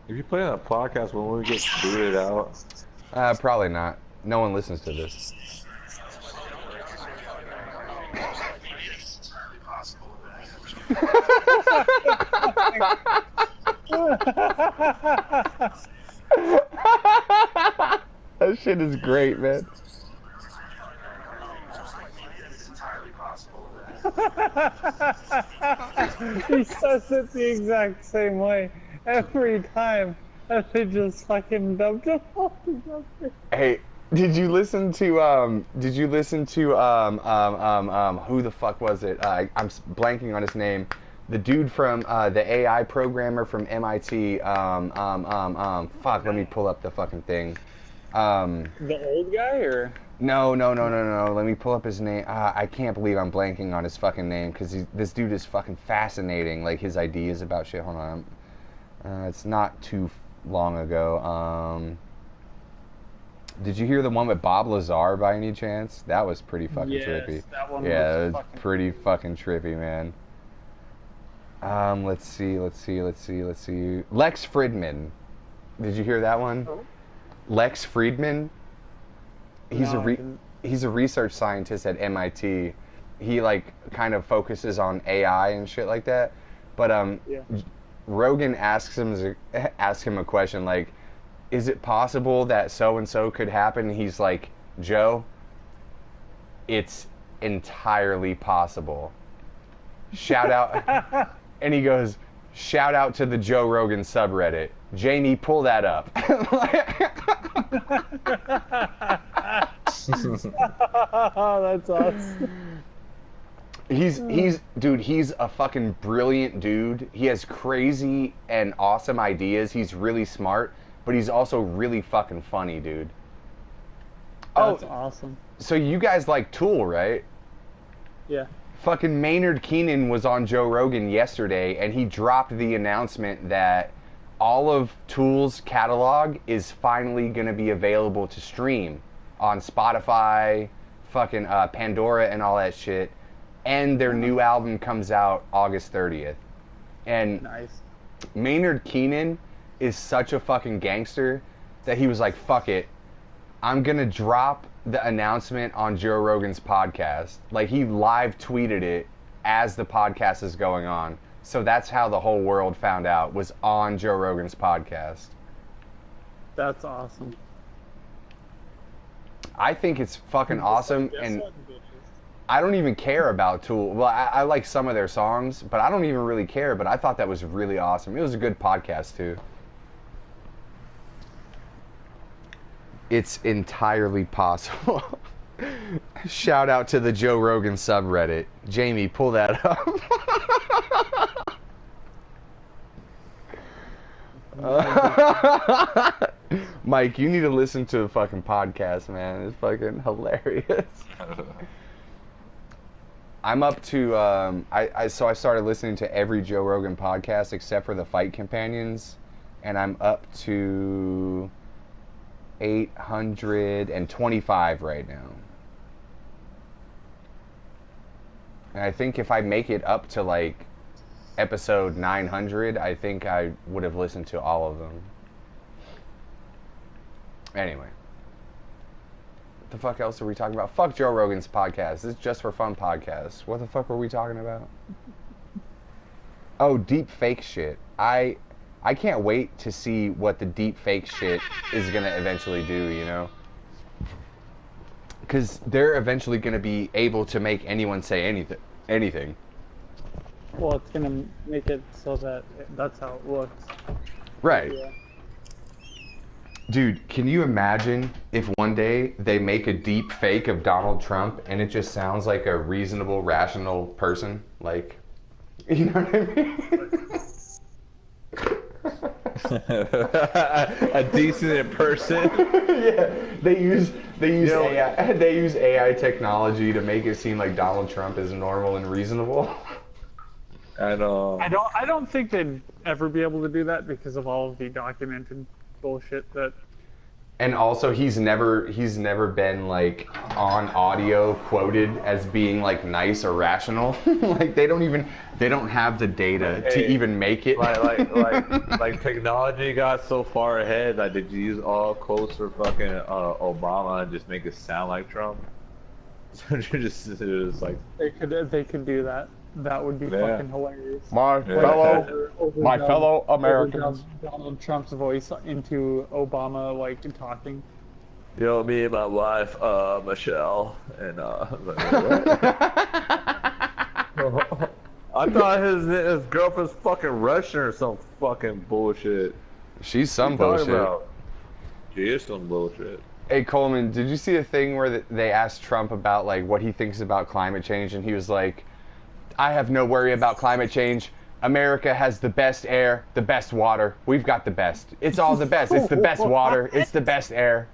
If you play on a podcast when we get booted out. Probably not. No one listens to this. That shit is great, man. He says it the exact same way every time. And they just fucking dumped him off. Hey, did you listen to who the fuck was it? I'm blanking on his name. The dude from the AI programmer from MIT. Fuck, let me pull up the fucking thing. The old guy, or? No. Let me pull up his name. I can't believe I'm blanking on his fucking name because this dude is fucking fascinating. Like his ideas about shit. Hold on. It's not too long ago. Did you hear the one with Bob Lazar by any chance? That was pretty fucking trippy. That one Yeah, was it was pretty fucking trippy, man. Let's see. Lex Fridman. Did you hear that one? Oh. Lex Friedman. He's No, he's a research scientist at MIT. He like kind of focuses on AI and shit like that. But yeah. Rogan asks him a question like, is it possible that so and so could happen? And he's like, Joe, it's entirely possible. Shout out. And he goes, shout out to the Joe Rogan subreddit. Jamie, pull that up. That's awesome. He's a fucking brilliant dude. He has crazy and awesome ideas. He's really smart, but he's also really fucking funny, dude. That's awesome. So you guys like Tool, right? Yeah. Fucking Maynard Keenan was on Joe Rogan yesterday, and he dropped the announcement that all of Tool's catalog is finally going to be available to stream on Spotify, fucking Pandora, and all that shit. And their new album comes out August 30th. And Nice. Maynard Keenan is such a fucking gangster that he was like, fuck it. I'm going to drop the announcement on Joe Rogan's podcast. Like, he live tweeted it as the podcast is going on. So that's how the whole world found out, was on Joe Rogan's podcast. That's awesome. I think it's fucking awesome, and I don't even care about Tool. Well, I like some of their songs, but I don't even really care, but I thought that was really awesome. It was a good podcast, too. It's entirely possible. Shout out to the Joe Rogan subreddit. Jamie, pull that up. Mike, you need to listen to a fucking podcast, man. It's fucking hilarious. I'm up to I started listening to every Joe Rogan podcast except for the Fight Companions, and I'm up to 825 right now. And I think if I make it up to like episode 900, I think I would have listened to all of them. Anyway. What the fuck else are we talking about? Fuck Joe Rogan's podcast. This is Just for Fun podcast. What the fuck were we talking about? Oh, deep fake shit. I can't wait to see what the deep fake shit is going to eventually do, you know? Because they're eventually going to be able to make anyone say anything. Well, it's going to make it so that that's how it looks. Right. Yeah. Dude, can you imagine if one day they make a deep fake of Donald Trump and it just sounds like a reasonable, rational person? Like, you know what I mean? A decent person. Yeah, they use AI. They use AI technology to make it seem like Donald Trump is normal and reasonable. I know. I don't think they'd ever be able to do that because of all of the documented bullshit that. And also, he's never been like on audio quoted as being like nice or rational. Like they don't have the data to even make it. like technology got so far ahead. Like, did you use all quotes for fucking Obama and just make it sound like Trump? So you're just like They could do that. That would be fucking hilarious. My fellow Americans. Donald Trump's voice into Obama, like, talking. You know, me and my wife, Michelle, and like, I thought his girlfriend's fucking Russian or some fucking bullshit. She's some What are you bullshit. talking about? She is some bullshit. Hey Coleman, did you see a thing where they asked Trump about like what he thinks about climate change, and he was like, I have no worry about climate change. America has the best air, the best water. We've got the best. It's all the best. It's the best water. It's the best air.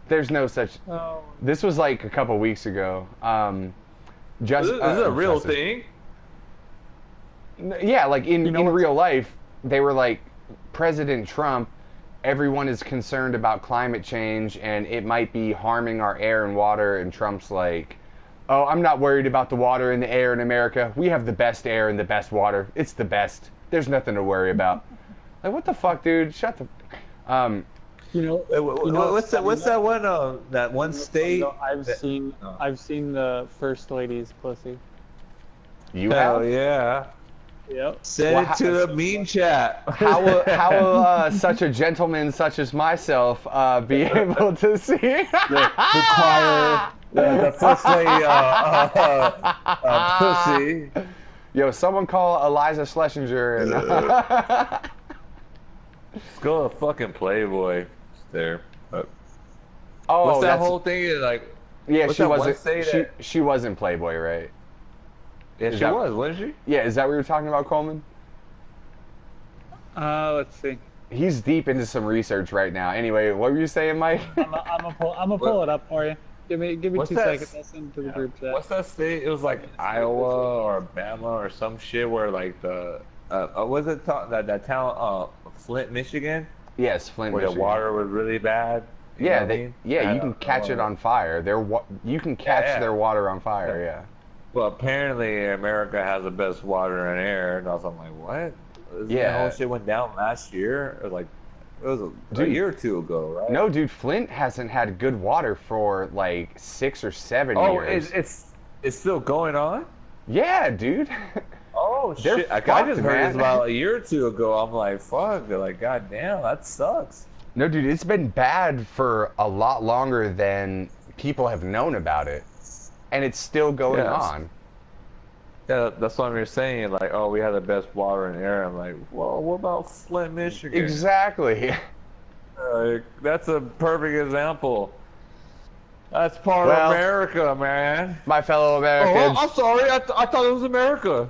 There's no such. Oh. This was like a couple weeks ago. Is this a real thing? Yeah, like in real life, they were like, President Trump, everyone is concerned about climate change and it might be harming our air and water, and Trump's like, oh, I'm not worried about the water and the air in America. We have the best air and the best water. It's the best. There's nothing to worry about. Like, what the fuck, dude? Shut the... what's that one? That one state. I've seen the first lady's pussy. You Hell have? yeah. Yep. Send it to the mean chat. How will such a gentleman such as myself be able to see? Require the first lady pussy. Yo, someone call Eliza Schlesinger and... Let's go to fucking Playboy. There. Oh, what's that whole thing? Like, yeah, what's she that one wasn't. state She wasn't Playboy, right? Yeah, she was, wasn't she? Yeah, is that what you were talking about, Coleman? Let's see. He's deep into some research right now. Anyway, what were you saying, Mike? I'm gonna pull it up for you. Give me 2 seconds. I'll send it to the group chat. What's that state? It was like Iowa or Bama or some shit where like the was it that town Flint, Michigan? Yes, Flint, where Michigan. the water was really bad. You know what I mean? You can catch it on fire. You can catch their water on fire. Yeah. Well, apparently America has the best water and air, and I was like, what? Yeah. That whole shit went down last year. It was a year or two ago, right? No, dude, Flint hasn't had good water for like 6 or 7 years. Oh, it's still going on? Yeah, dude. Oh shit! I just heard this about a year or two ago. I'm like, fuck. They're like, god damn, that sucks. No, dude, it's been bad for a lot longer than people have known about it, and it's still going on. Yeah, that's what I'm saying. Like, oh, we have the best water and air. I'm like, well, what about Flint, Michigan? Exactly. That's a perfect example. That's part of America, man. My fellow Americans. Oh, I'm sorry. I thought it was America.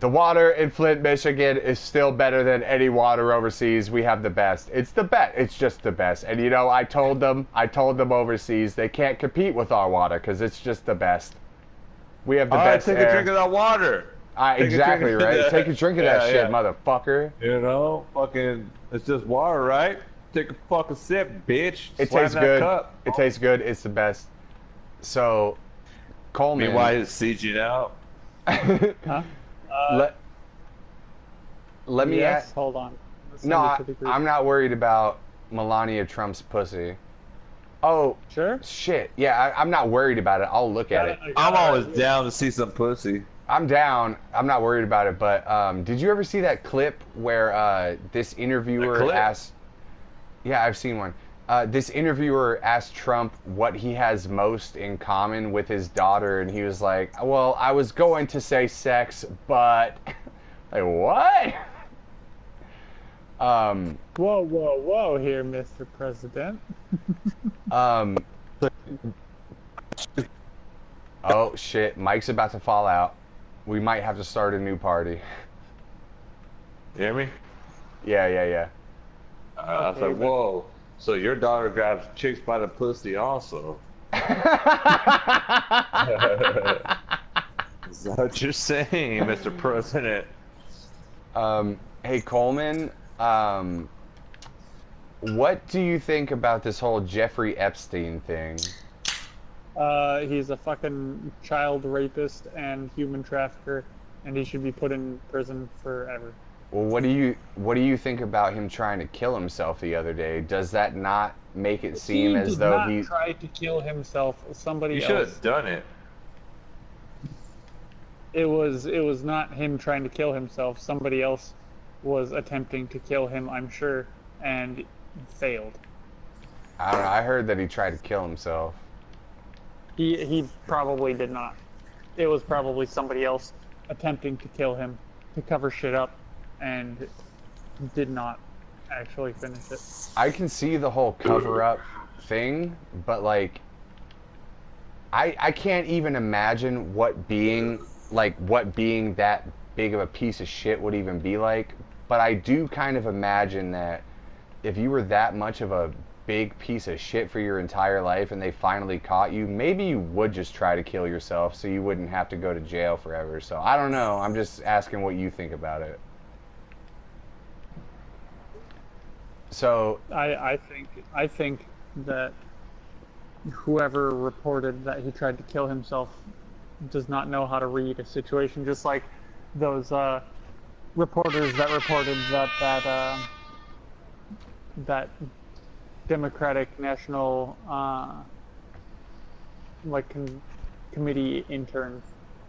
The water in Flint, Michigan is still better than any water overseas. We have the best. It's the best. It's just the best. And you know, I told them overseas they can't compete with our water because it's just the best. We have the best take air. a drink of that water. Exactly, right? Take a drink of that shit, motherfucker. You know, fucking, it's just water, right? Take a fucking sip, bitch. It Slam tastes that good. Cup. It tastes good. It's the best. So, Coleman. Meanwhile, it's sieging out. Huh? Let me yes, ask. hold on. No, I'm not worried about Melania Trump's pussy. Oh, sure. Shit. Yeah, I'm not worried about it. I'll look at it. I'm always down to see some pussy. I'm down. I'm not worried about it. But did you ever see that clip where this interviewer asked? Yeah, I've seen one. This interviewer asked Trump what he has most in common with his daughter, and he was like, "Well, I was going to say sex, but like what?" Whoa, here, Mr. President. Oh shit, Mike's about to fall out. We might have to start a new party. You hear me? Yeah. I was like, whoa. So your daughter grabs chicks by the pussy also. Is that what you're saying, Mr. President? Hey, Coleman, what do you think about this whole Jeffrey Epstein thing? He's a fucking child rapist and human trafficker, and he should be put in prison forever. Well, what do you think about him trying to kill himself the other day? Does that not make it seem as though he tried to kill himself? Somebody else. You should have done it. It was not him trying to kill himself. Somebody else was attempting to kill him, I'm sure, and failed. I don't know. I heard that he tried to kill himself. He probably did not. It was probably somebody else attempting to kill him to cover shit up, and did not actually finish it. I can see the whole cover-up thing, but like, I can't even imagine what being that big of a piece of shit would even be like. But I do kind of imagine that if you were that much of a big piece of shit for your entire life and they finally caught you, maybe you would just try to kill yourself so you wouldn't have to go to jail forever. So I don't know. I'm just asking what you think about it. So I think that whoever reported that he tried to kill himself does not know how to read a situation, just like those reporters that reported that Democratic National committee intern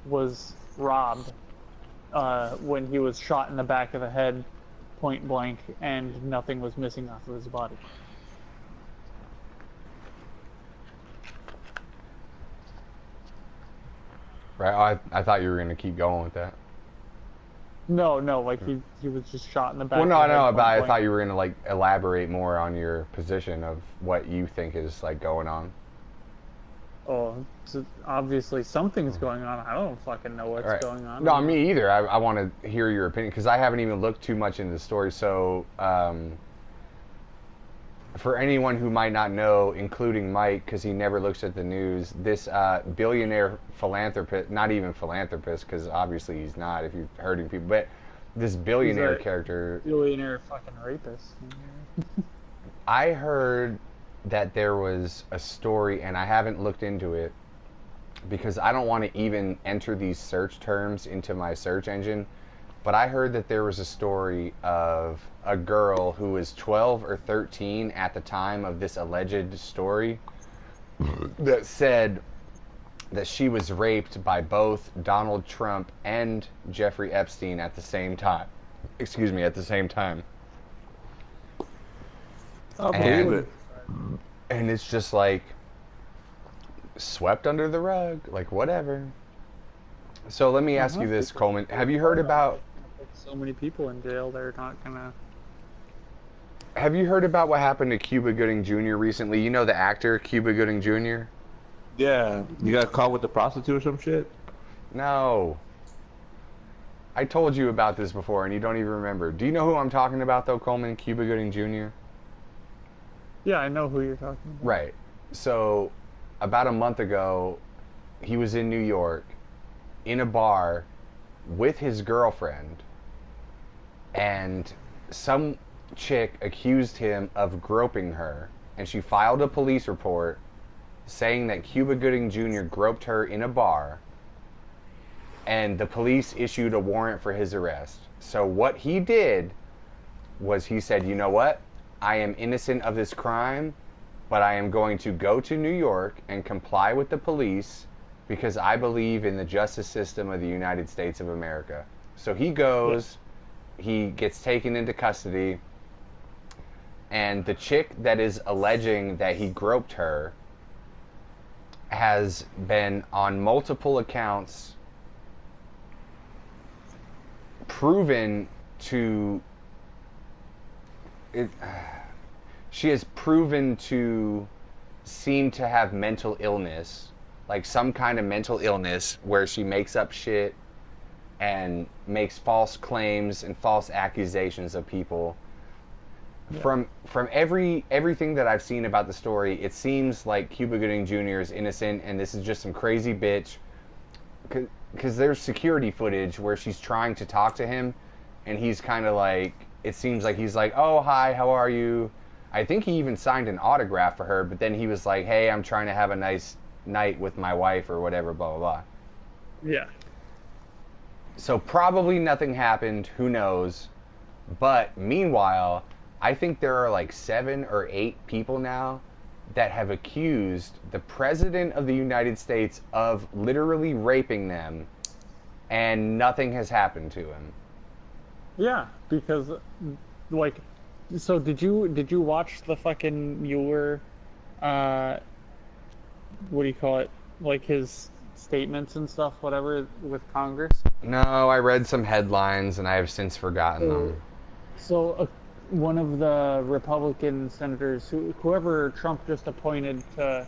was robbed when he was shot in the back of the head, point blank, and nothing was missing off of his body. Right, I thought you were gonna keep going with that. No, like he was just shot in the back. Well, no, of I the know, head, but I point thought blank. you were gonna like elaborate more on your position of what you think is like going on. Oh, so obviously something's going on. I don't fucking know what's Right. going on. No, me either. I want to hear your opinion because I haven't even looked too much into the story. So, for anyone who might not know, including Mike, because he never looks at the news, this billionaire philanthropist, not even philanthropist, because obviously he's not if you're hurting people, but this billionaire He's a character. billionaire fucking rapist. I heard that there was a story, and I haven't looked into it because I don't want to even enter these search terms into my search engine. But I heard that there was a story of a girl who was 12 or 13 at the time of this alleged story that said that she was raped by both Donald Trump and Jeffrey Epstein at the same time. Excuse me, at the same time. I'll believe it. And it's just like swept under the rug, like whatever. So let me ask you this, Coleman. Have you heard about So many people in jail, they're not gonna. Have you heard about what happened to Cuba Gooding Jr. recently? You know the actor Cuba Gooding Jr.? Yeah, you got caught with the prostitute or some shit? No. I told you about this before and you don't even remember. Do you know who I'm talking about though, Coleman? Cuba Gooding Jr.? Yeah, I know who you're talking about. Right. So, about a month ago, he was in New York in a bar with his girlfriend, and some chick accused him of groping her, and she filed a police report saying that Cuba Gooding Jr. groped her in a bar, and the police issued a warrant for his arrest. So what he did was he said, you know what? I am innocent of this crime, but I am going to go to New York and comply with the police because I believe in the justice system of the United States of America. So he goes, he gets taken into custody, and the chick that is alleging that he groped her has been on multiple accounts proven to she has proven to seem to have mental illness, like some kind of mental illness where she makes up shit and makes false claims and false accusations of people. Yeah. From everything that I've seen about the story, it seems like Cuba Gooding Jr. is innocent and this is just some crazy bitch. Because there's security footage where she's trying to talk to him and he's kind of like, it seems like he's like, oh, hi, how are you? I think he even signed an autograph for her, but then he was like, hey, I'm trying to have a nice night with my wife or whatever, blah, blah, blah. Yeah. So probably nothing happened, who knows. But meanwhile, I think there are like 7 or 8 people now that have accused the President of the United States of literally raping them, and nothing has happened to him. Yeah, because, like, so did you watch the fucking Mueller, what do you call it, like his statements and stuff, whatever, with Congress? No, I read some headlines and I have since forgotten them. So one of the Republican senators, whoever Trump just appointed to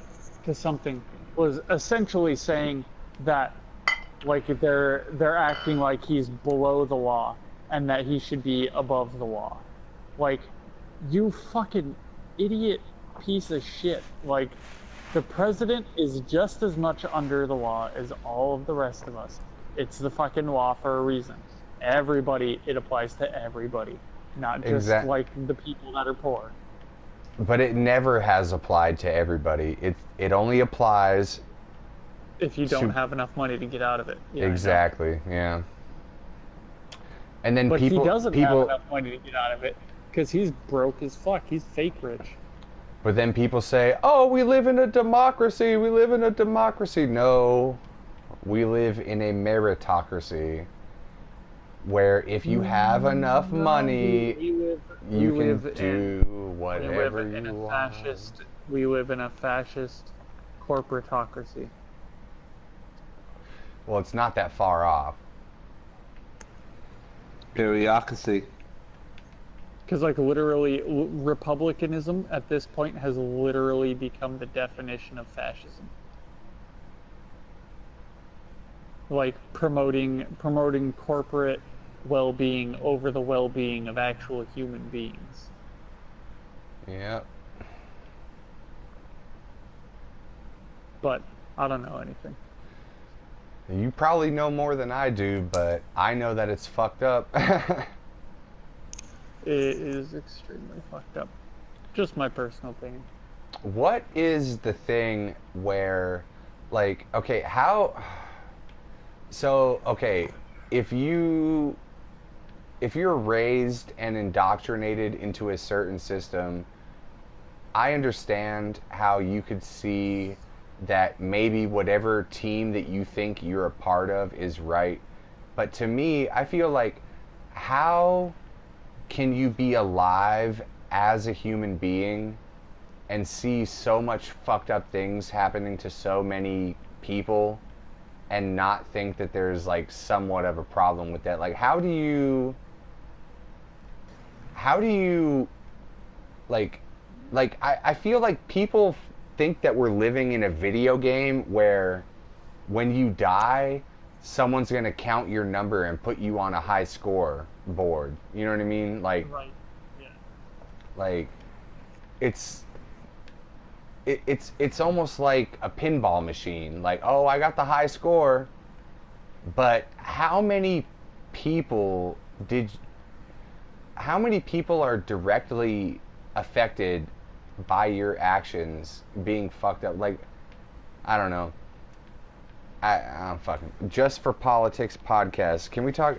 something, was essentially saying that, like, they're acting like he's below the law and that he should be above the law. Like, you fucking idiot piece of shit. Like, the president is just as much under the law as all of the rest of us. It's the fucking law for a reason. Everybody, it applies to everybody. not just like the people that are poor. But it never has applied to everybody. It only applies if you don't have enough money to get out of it. Yeah, exactly. Yeah. And then but people he doesn't have enough money to get out of it because he's broke as fuck. He's fake rich. But then people say, "Oh, we live in a democracy. We live in a democracy." No, we live in a meritocracy, where if you have enough money, you can do whatever you want. We live in a fascist corporatocracy. Well, it's not that far off. Bureaucracy. Because, like, literally, republicanism at this point has literally become the definition of fascism. Like, promoting corporate well-being over the well-being of actual human beings. Yep. But I don't know anything. You probably know more than I do, but I know that it's fucked up. It is extremely fucked up. Just my personal opinion. What is the thing where, like, okay, how... So, okay, if you're raised and indoctrinated into a certain system, I understand how you could see that maybe whatever team that you think you're a part of is right. But to me, I feel like, how can you be alive as a human being and see so much fucked up things happening to so many people and not think that there's like somewhat of a problem with that? Like, how do you like I feel like people think that we're living in a video game where when you die, someone's going to count your number and put you on a high score board. You know what I mean? Like, right. Yeah. Like, it's almost like a pinball machine. Like, oh, I got the high score. But how many people are directly affected by your actions being fucked up? Like, I don't know. I'm fucking Just for Politics podcast. Can we talk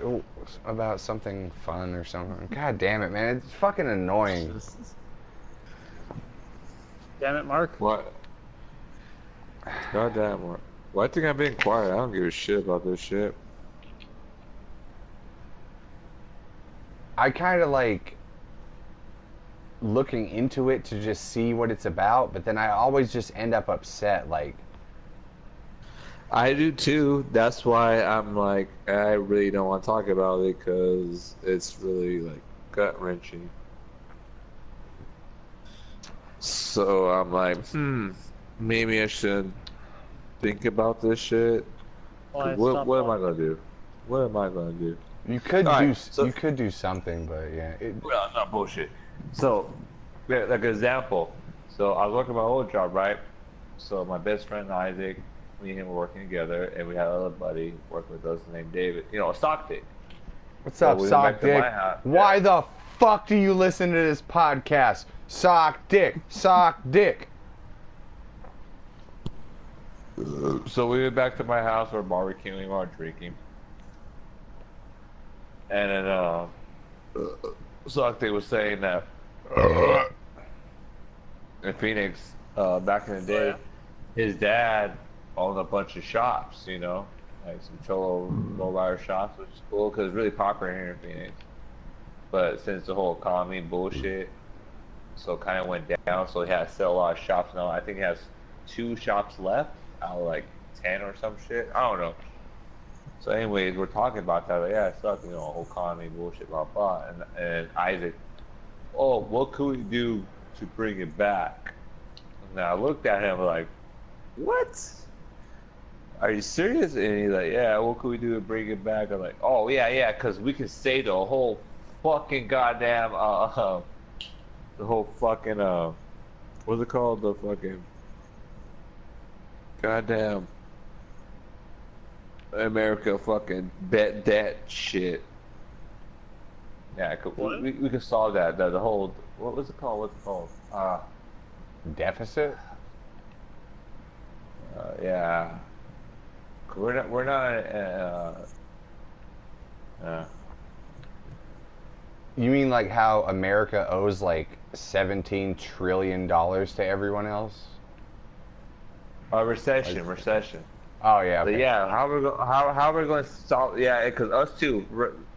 about something fun or something? God damn it, man! It's fucking annoying. Damn it, Mark. What? God damn, Mark. Well, I think I'm being quiet. I don't give a shit about this shit. I kind of like looking into it to just see what it's about, but then I always just end up upset. Like, I do too. That's why I'm like, I really don't want to talk about it because it's really like gut wrenching. So I'm like, maybe I should think about this shit. Well, what am I gonna do? What am I gonna do? you could you could do something, but yeah. Well, not bullshit. So, yeah, like an example. So I was working my old job, right? So my best friend Isaac, me and him were working together, and we had another buddy working with us named David. You know, a sock dick. What's up, Sock Dick? Why the fuck do you listen to this podcast? Sock Dick, Sock Dick. So we went back to my house, we were barbecuing, we were drinking. And then, Sock Dick was saying that in Phoenix, back in the day, his dad owned a bunch of shops, you know, like some cholo lowrider shops, which is cool because it's really popular here in Phoenix. But since the whole economy bullshit, so it kind of went down. So he had to sell a lot of shops now. I think he has 2 shops left out of like 10 or some shit. I don't know. So anyways, we're talking about that. Like, yeah, it sucks, you know, whole economy bullshit, blah blah. And Isaac, oh, what could we do to bring it back? And I looked at him like, what? Are you serious? And he's like, yeah, what could we do to bring it back? I'm like, oh yeah, because we can say the whole fucking goddamn the whole fucking what's it called? The fucking goddamn America fucking bet that shit. Yeah, we could solve that. The whole what was it called? What's it called? Deficit? Yeah. We're not. You mean like how America owes like $17 trillion to everyone else? Recession. Oh yeah. So Okay. yeah, how we're going to solve? Yeah, because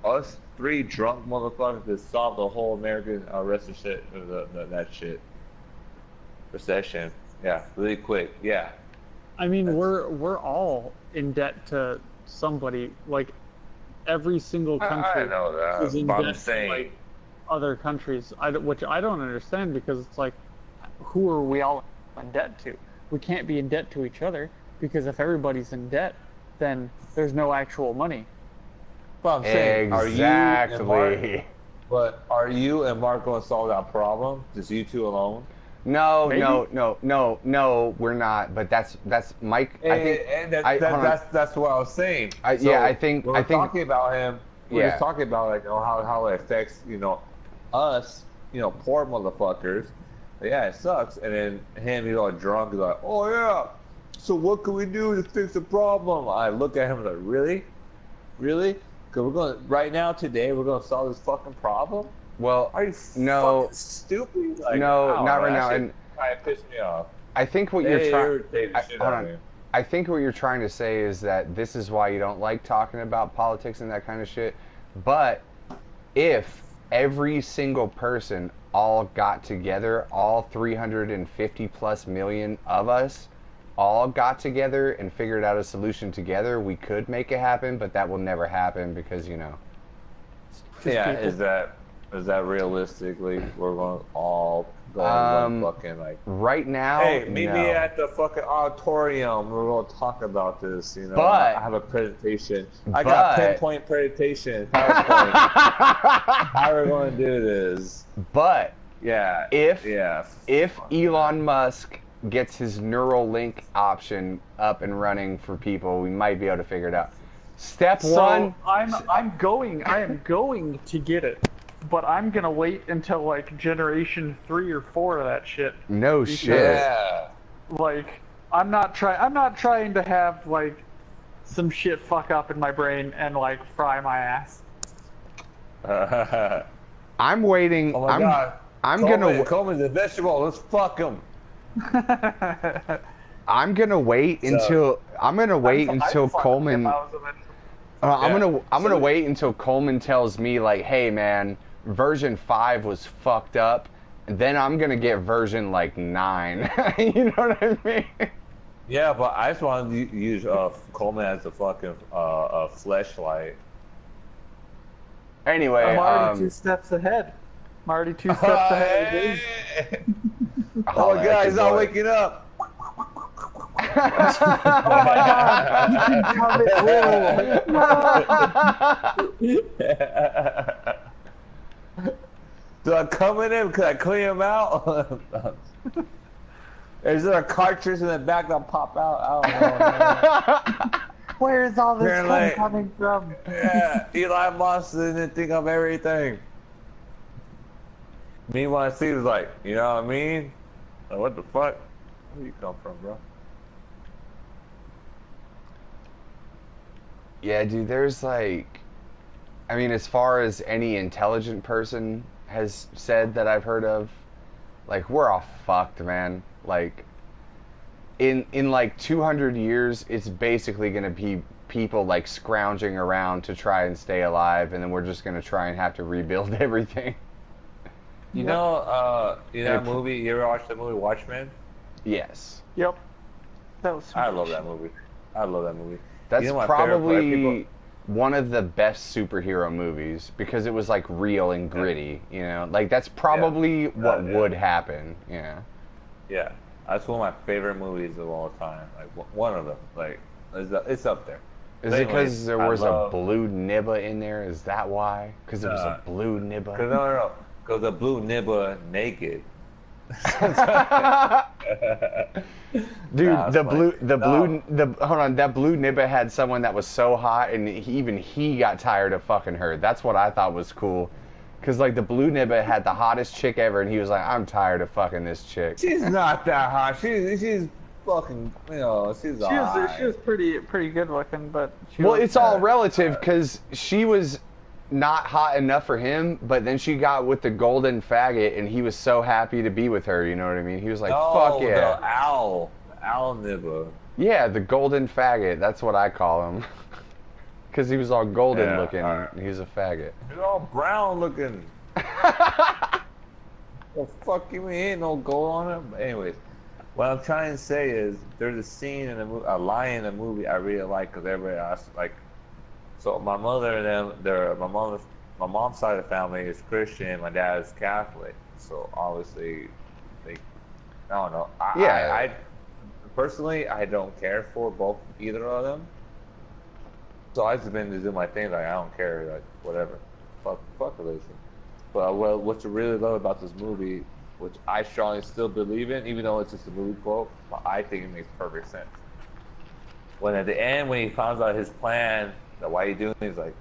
us three drunk motherfuckers could solve the whole American rest of shit, that shit. Recession. Yeah, really quick. Yeah. I mean, we're all in debt to somebody. Like every single country I know that, is in but I'm debt to saying. like other countries, which I don't understand because it's like, who are we all in debt to? We can't be in debt to each other because if everybody's in debt, then there's no actual money. Well, I'm saying, Exactly. are you and Mark going to solve that problem? Just you two alone? No, Maybe. no, we're not. But that's Mike. I think And that's what I was saying. I think we're talking about him. We're Yeah. just talking about like how it affects us, poor motherfuckers. Yeah, it sucks. And then him, he's all drunk. He's like, oh yeah. So what can we do to fix the problem? I look at him like, really? Because right now today we're gonna solve this fucking problem. well, Are you no, fucking stupid? Like, no, I don't not know, right that now. shit And kinda pissed me off. I think what They you're trying. irritate the shit Hold out on. of me. I think what you're trying to say is that this is why you don't like talking about politics and that kind of shit. But if every single person all got together, all 350 plus million of us all got together and figured out a solution together, we could make it happen, but that will never happen because, Yeah, people. is that realistically we're going to all go on one fucking like right now, hey, meet no. me at the fucking auditorium. We're going to talk about this. But- I have a presentation. I got a but- pinpoint presentation. PowerPoint. How are we going to do this? But Yeah. if yeah. Elon Musk gets his Neuralink option up and running for people, we might be able to figure it out. Step one. I am going to get it, but I'm gonna wait until like generation 3 or 4 of that shit. No Because, shit. Yeah. Like I'm not trying to have like some shit fuck up in my brain and like fry my ass. I'm waiting. Oh my God. I'm gonna. Coleman's a vegetable. Let's fuck him. I'm gonna wait until. I'm gonna wait until Coleman. I'm gonna wait until Coleman tells me like, hey man, version 5 was fucked up. Then I'm gonna get version like 9. You know what I mean? Yeah, but I just want to use Coleman as a fucking fleshlight. Anyway, I'm already 2 steps ahead. I'm already 2 steps ahead. Oh my God, he's not waking up. Oh my God! You can come it Do I come in him? Could I clean him out? Is there a cartridge in the back that'll pop out? I don't know. Man. Where is all this Apparently- cum coming from? Yeah, Elon Musk didn't think of everything. Meanwhile, Steve was like, you know what I mean? Like, what the fuck? Where you come from, bro? yeah, dude. There's like, I mean, as far as any intelligent person has said that I've heard of, like we're all fucked, man. Like, in like 200 years, it's basically gonna be people like scrounging around to try and stay alive, and then we're just gonna try and have to rebuild everything. You know that movie? You ever watched the movie Watchmen? Yes, Yep. That was. I love that movie. I love that movie. that's You know my favorite part? probably one of the best superhero movies because it was like real and gritty. You know, like that's probably what Yeah. would happen. Yeah. Yeah, that's one of my favorite movies of all time. Like one of them. Like it's up there. Is But it because anyways, there I was love- a blue nibba in there? Is that why? Because it was a blue Cause nibba. no. Cause the blue nibba naked. Dude, Nah, it's hold on, that blue nibba had someone that was so hot, and even he got tired of fucking her. That's what I thought was cool. Cause like the blue nibba had the hottest chick ever, and he was like, "I'm tired of fucking this chick." She's not that hot. She's fucking, you know, she's alright. She was pretty good looking, but Well, it's all relative, cause she was not hot enough for him, but then she got with the golden faggot, and he was so happy to be with her. You know what I mean? He was like, "Fuck yeah!" The owl nibba. Yeah, the golden faggot. That's what I call him. Because he was all golden looking. Right. He was a faggot. He's all brown looking. The fuck you mean? Ain't no gold on him. But anyways, what I'm trying to say is there's a scene in a line in a movie I really like because everybody asks, like, so my mother and them, my mom's side of the family is Christian, my dad is Catholic. So obviously, I don't know. I personally, I don't care for either of them. So I've just been to do my thing, like, I don't care, like, whatever. Fuck religion. But what you really love about this movie, which I strongly still believe in, even though it's just a movie quote, but I think it makes perfect sense. When at the end, when he finds out his plan, that why he doing it, he's like,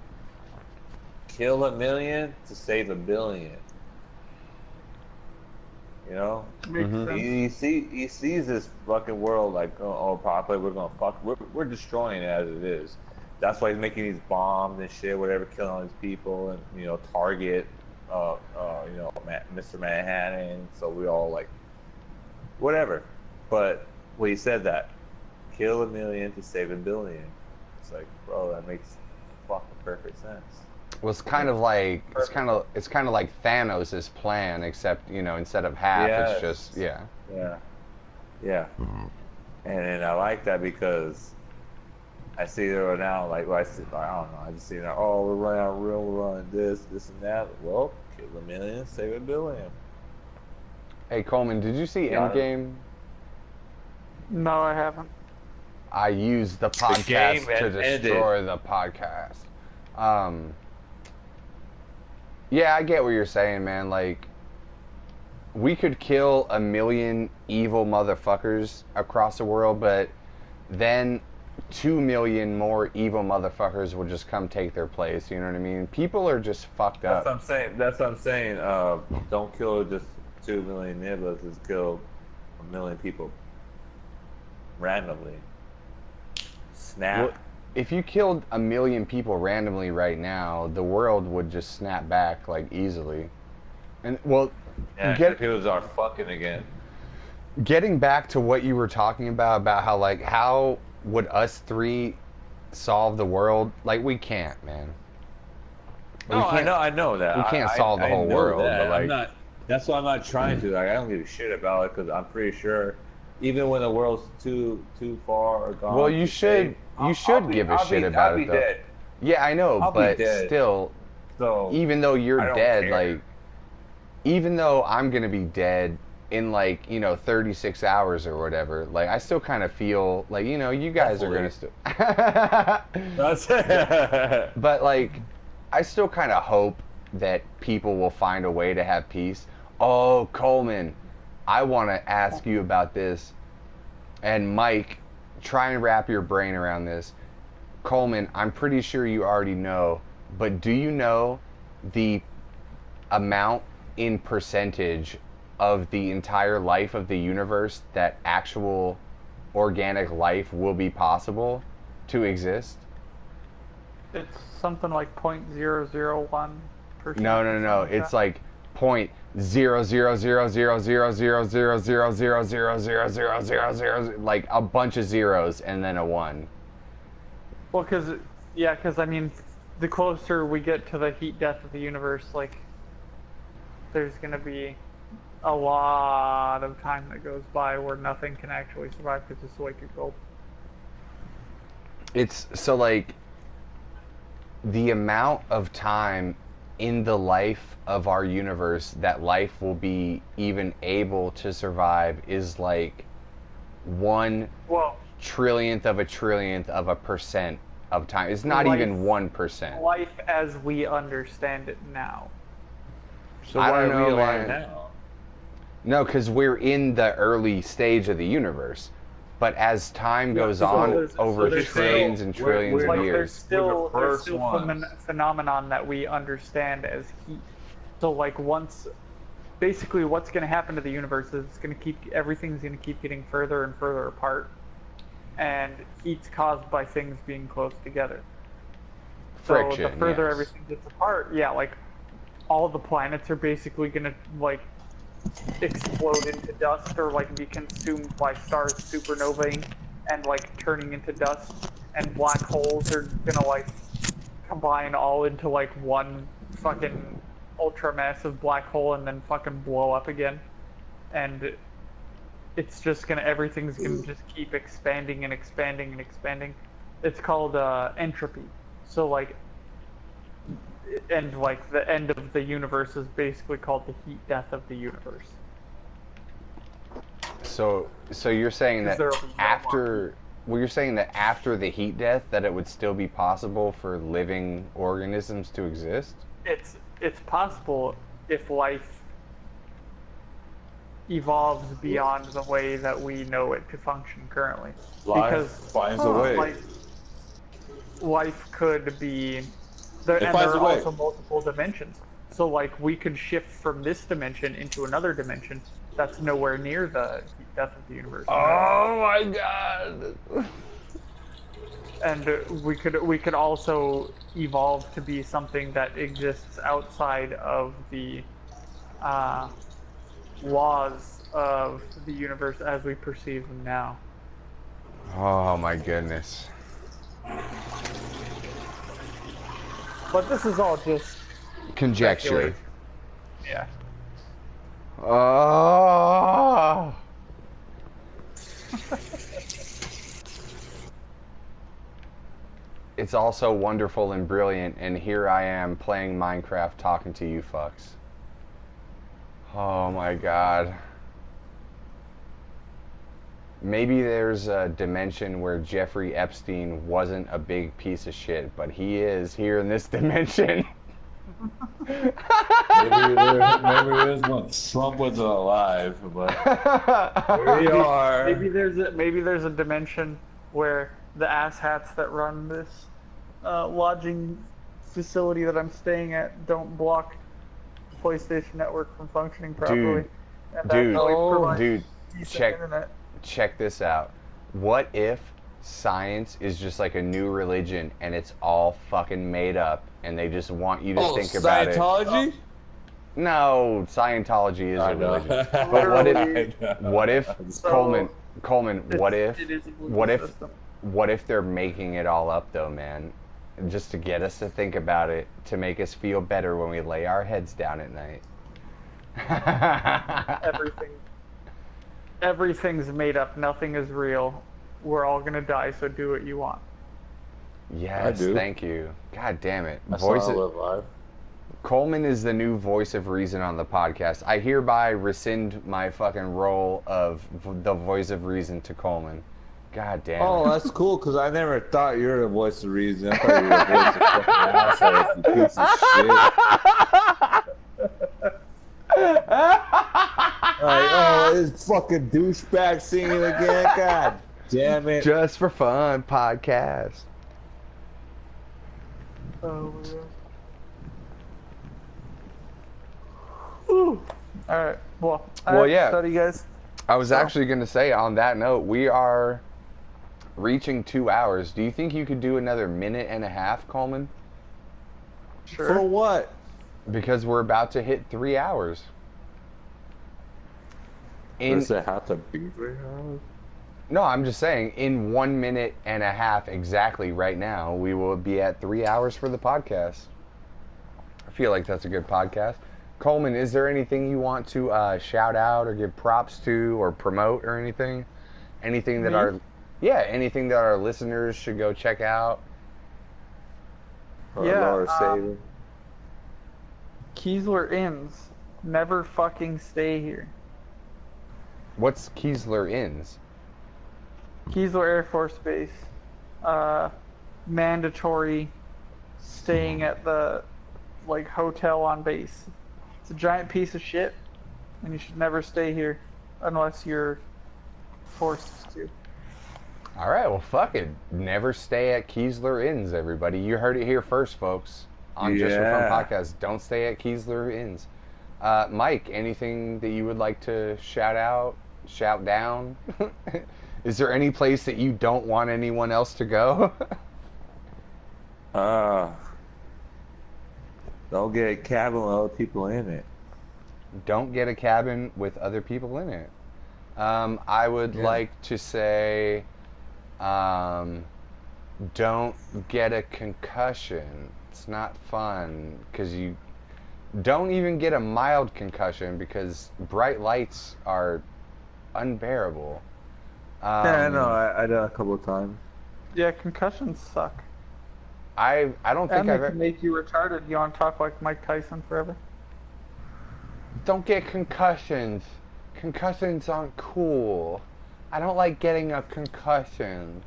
kill 1 million to save 1 billion. You know? Makes sense. He sees this fucking world like, oh, probably we're destroying it as it is. That's why he's making these bombs and shit, whatever, killing all these people, and you know, target, you know, Mr. Manhattan. So we all like, whatever. But when he said that, kill 1 million to save 1 billion, it's like, bro, that makes fucking perfect sense. Well, it's kind of like it's kind of like Thanos' plan, except you know, instead of half, it's just yeah. And I like that because I see there now, like, I don't know, I just see now, oh, we're running out of room, we're running this and that. Well, kill 1 million, save 1 billion. Hey, Coleman, did you see Endgame? No, I haven't. I used the podcast to destroy the podcast. Yeah, I get what you're saying, man. Like, we could kill 1 million evil motherfuckers across the world, but then 2 million more evil motherfuckers will just come take their place. You know what I mean? People are just fucked up. That's what I'm saying. Don't kill just 2 million nibbas. Just kill 1 million people randomly. Snap. Well, if you killed 1 million people randomly right now, the world would just snap back like easily. And well, people are fucking again. Getting back to what you were talking about how would us three solve the world? Like, we can't, man. No, I know that. We can't solve the whole world. But like, that's why I'm not trying to. Like, I don't give a shit about it because I'm pretty sure, even when the world's too far or gone. Well, you should give a shit about it, though. Dead. Yeah, I know, but still, so even though you're dead, care. like, even though I'm gonna be dead in, like, you know, 36 hours or whatever, like, I still kind of feel like, you know, you guys are gonna still. But like, I still kind of hope that people will find a way to have peace. Oh, Coleman, I want to ask you about this. And Mike, try and wrap your brain around this. Coleman, I'm pretty sure you already know, but do you know the amount in percentage of the entire life of the universe that actual organic life will be possible to exist? It's something like 0.001%. No. It's like 0.000000000000000, like a bunch of zeros and then a 1. Well, because I mean, the closer we get to the heat death of the universe, like, there's gonna be a lot of time that goes by where nothing can actually survive because it's way too cold. It's so, like, the amount of time in the life of our universe that life will be even able to survive is like 1 trillionth of a trillionth of a percent of time. It's not even 1%. Life as we understand it now. So why are we alive now? No, because we're in the early stage of the universe. But as time goes on, over trillions and trillions of years. There's still phenomenon that we understand as heat. So like basically what's going to happen to the universe is everything's going to keep getting further and further apart, and each caused by things being close together. Friction, so the further yes. everything gets apart, yeah, like all the planets are basically going to like explode into dust or like be consumed by stars supernovaing and like turning into dust, and black holes are going to like combine all into like one fucking ultra massive black hole and then fucking blow up again, and it's just gonna everything's gonna just keep expanding and expanding and expanding. It's called entropy. So like, and like the end of the universe is basically called the heat death of the universe. So you're saying that There'll be no after, well, you're saying that after the heat death, that it would still be possible for living organisms to exist? It's possible if life evolves beyond the way that we know it to function currently. Life finds a way. Life could be there, and there are also multiple dimensions. So like we could shift from this dimension into another dimension that's nowhere near the death of the universe. Oh my god! And we could also evolve to be something that exists outside of the laws of the universe as we perceive them now. Oh my goodness. But this is all just Conjecture. speculation. Yeah. Oh. It's all so wonderful and brilliant, and here I am playing Minecraft talking to you fucks. Oh my god. Maybe there's a dimension where Jeffrey Epstein wasn't a big piece of shit, but he is here in this dimension. Maybe it is when Trump was alive, but here we are. Maybe there's a dimension where the asshats that run this lodging facility that I'm staying at don't block the PlayStation Network from functioning properly. Dude, check this out. What if science is just like a new religion and it's all fucking made up and they just want you to think about it? Scientology? No, Scientology is a religion. But what if Coleman, what if they're making it all up though, man? Just to get us to think about it, to make us feel better when we lay our heads down at night. Everything's made up. Nothing is real. We're all gonna die, so do what you want. Yes, thank you. God damn it. Live. Coleman is the new voice of reason on the podcast. I hereby rescind my fucking role of the voice of reason to Coleman. God damn it. Oh, that's cool, because I never thought you were the voice of reason. I thought you were the voice of fucking asshole, you piece of shit. Like, oh, this fucking douchebag singing again? God damn it. Just for fun podcast. Oh, yeah. Alright, well, yeah. So do you guys? I was actually going to say, on that note, we are reaching 2 hours. Do you think you could do another minute and a half, Coleman? Sure. For what? Because we're about to hit 3 hours. Does it have to be 3 hours? No, I'm just saying, in 1 minute and a half exactly right now, we will be at 3 hours for the podcast. I feel like that's a good podcast. Coleman, is there anything you want to shout out or give props to or promote or anything? Anything that anything that our listeners should go check out? Keesler Inns. Never fucking stay here. What's Keesler Inns? Keesler Air Force Base. Mandatory staying at the hotel on base. It's a giant piece of shit, and you should never stay here unless you're forced to. All right, well, fuck it. Never stay at Keesler Inns, everybody. You heard it here first, folks. on Just for Fun Yeah. podcast. Don't stay at Keesler Inns. Mike, anything that you would like to shout out, shout down? Is there any place that you don't want anyone else to go? Don't get a cabin with other people in it. Don't get a cabin with other people in it. I would like to say, don't get a concussion. It's not fun because you don't even get a mild concussion because bright lights are unbearable. Yeah, I know. I did a couple of times. Yeah, concussions suck. I don't think And they I've can make you retarded. You want to talk like Mike Tyson forever? don't get concussions. Concussions aren't cool. I don't like getting a concussion.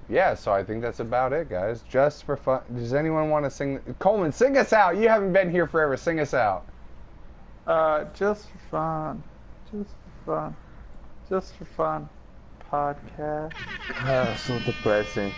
Yeah, so I think that's about it, guys. Just for fun. Does anyone want to sing? Coleman, sing us out. You haven't been here forever. Sing us out. Just for fun. Just for fun. Just for fun. Podcast. So depressing.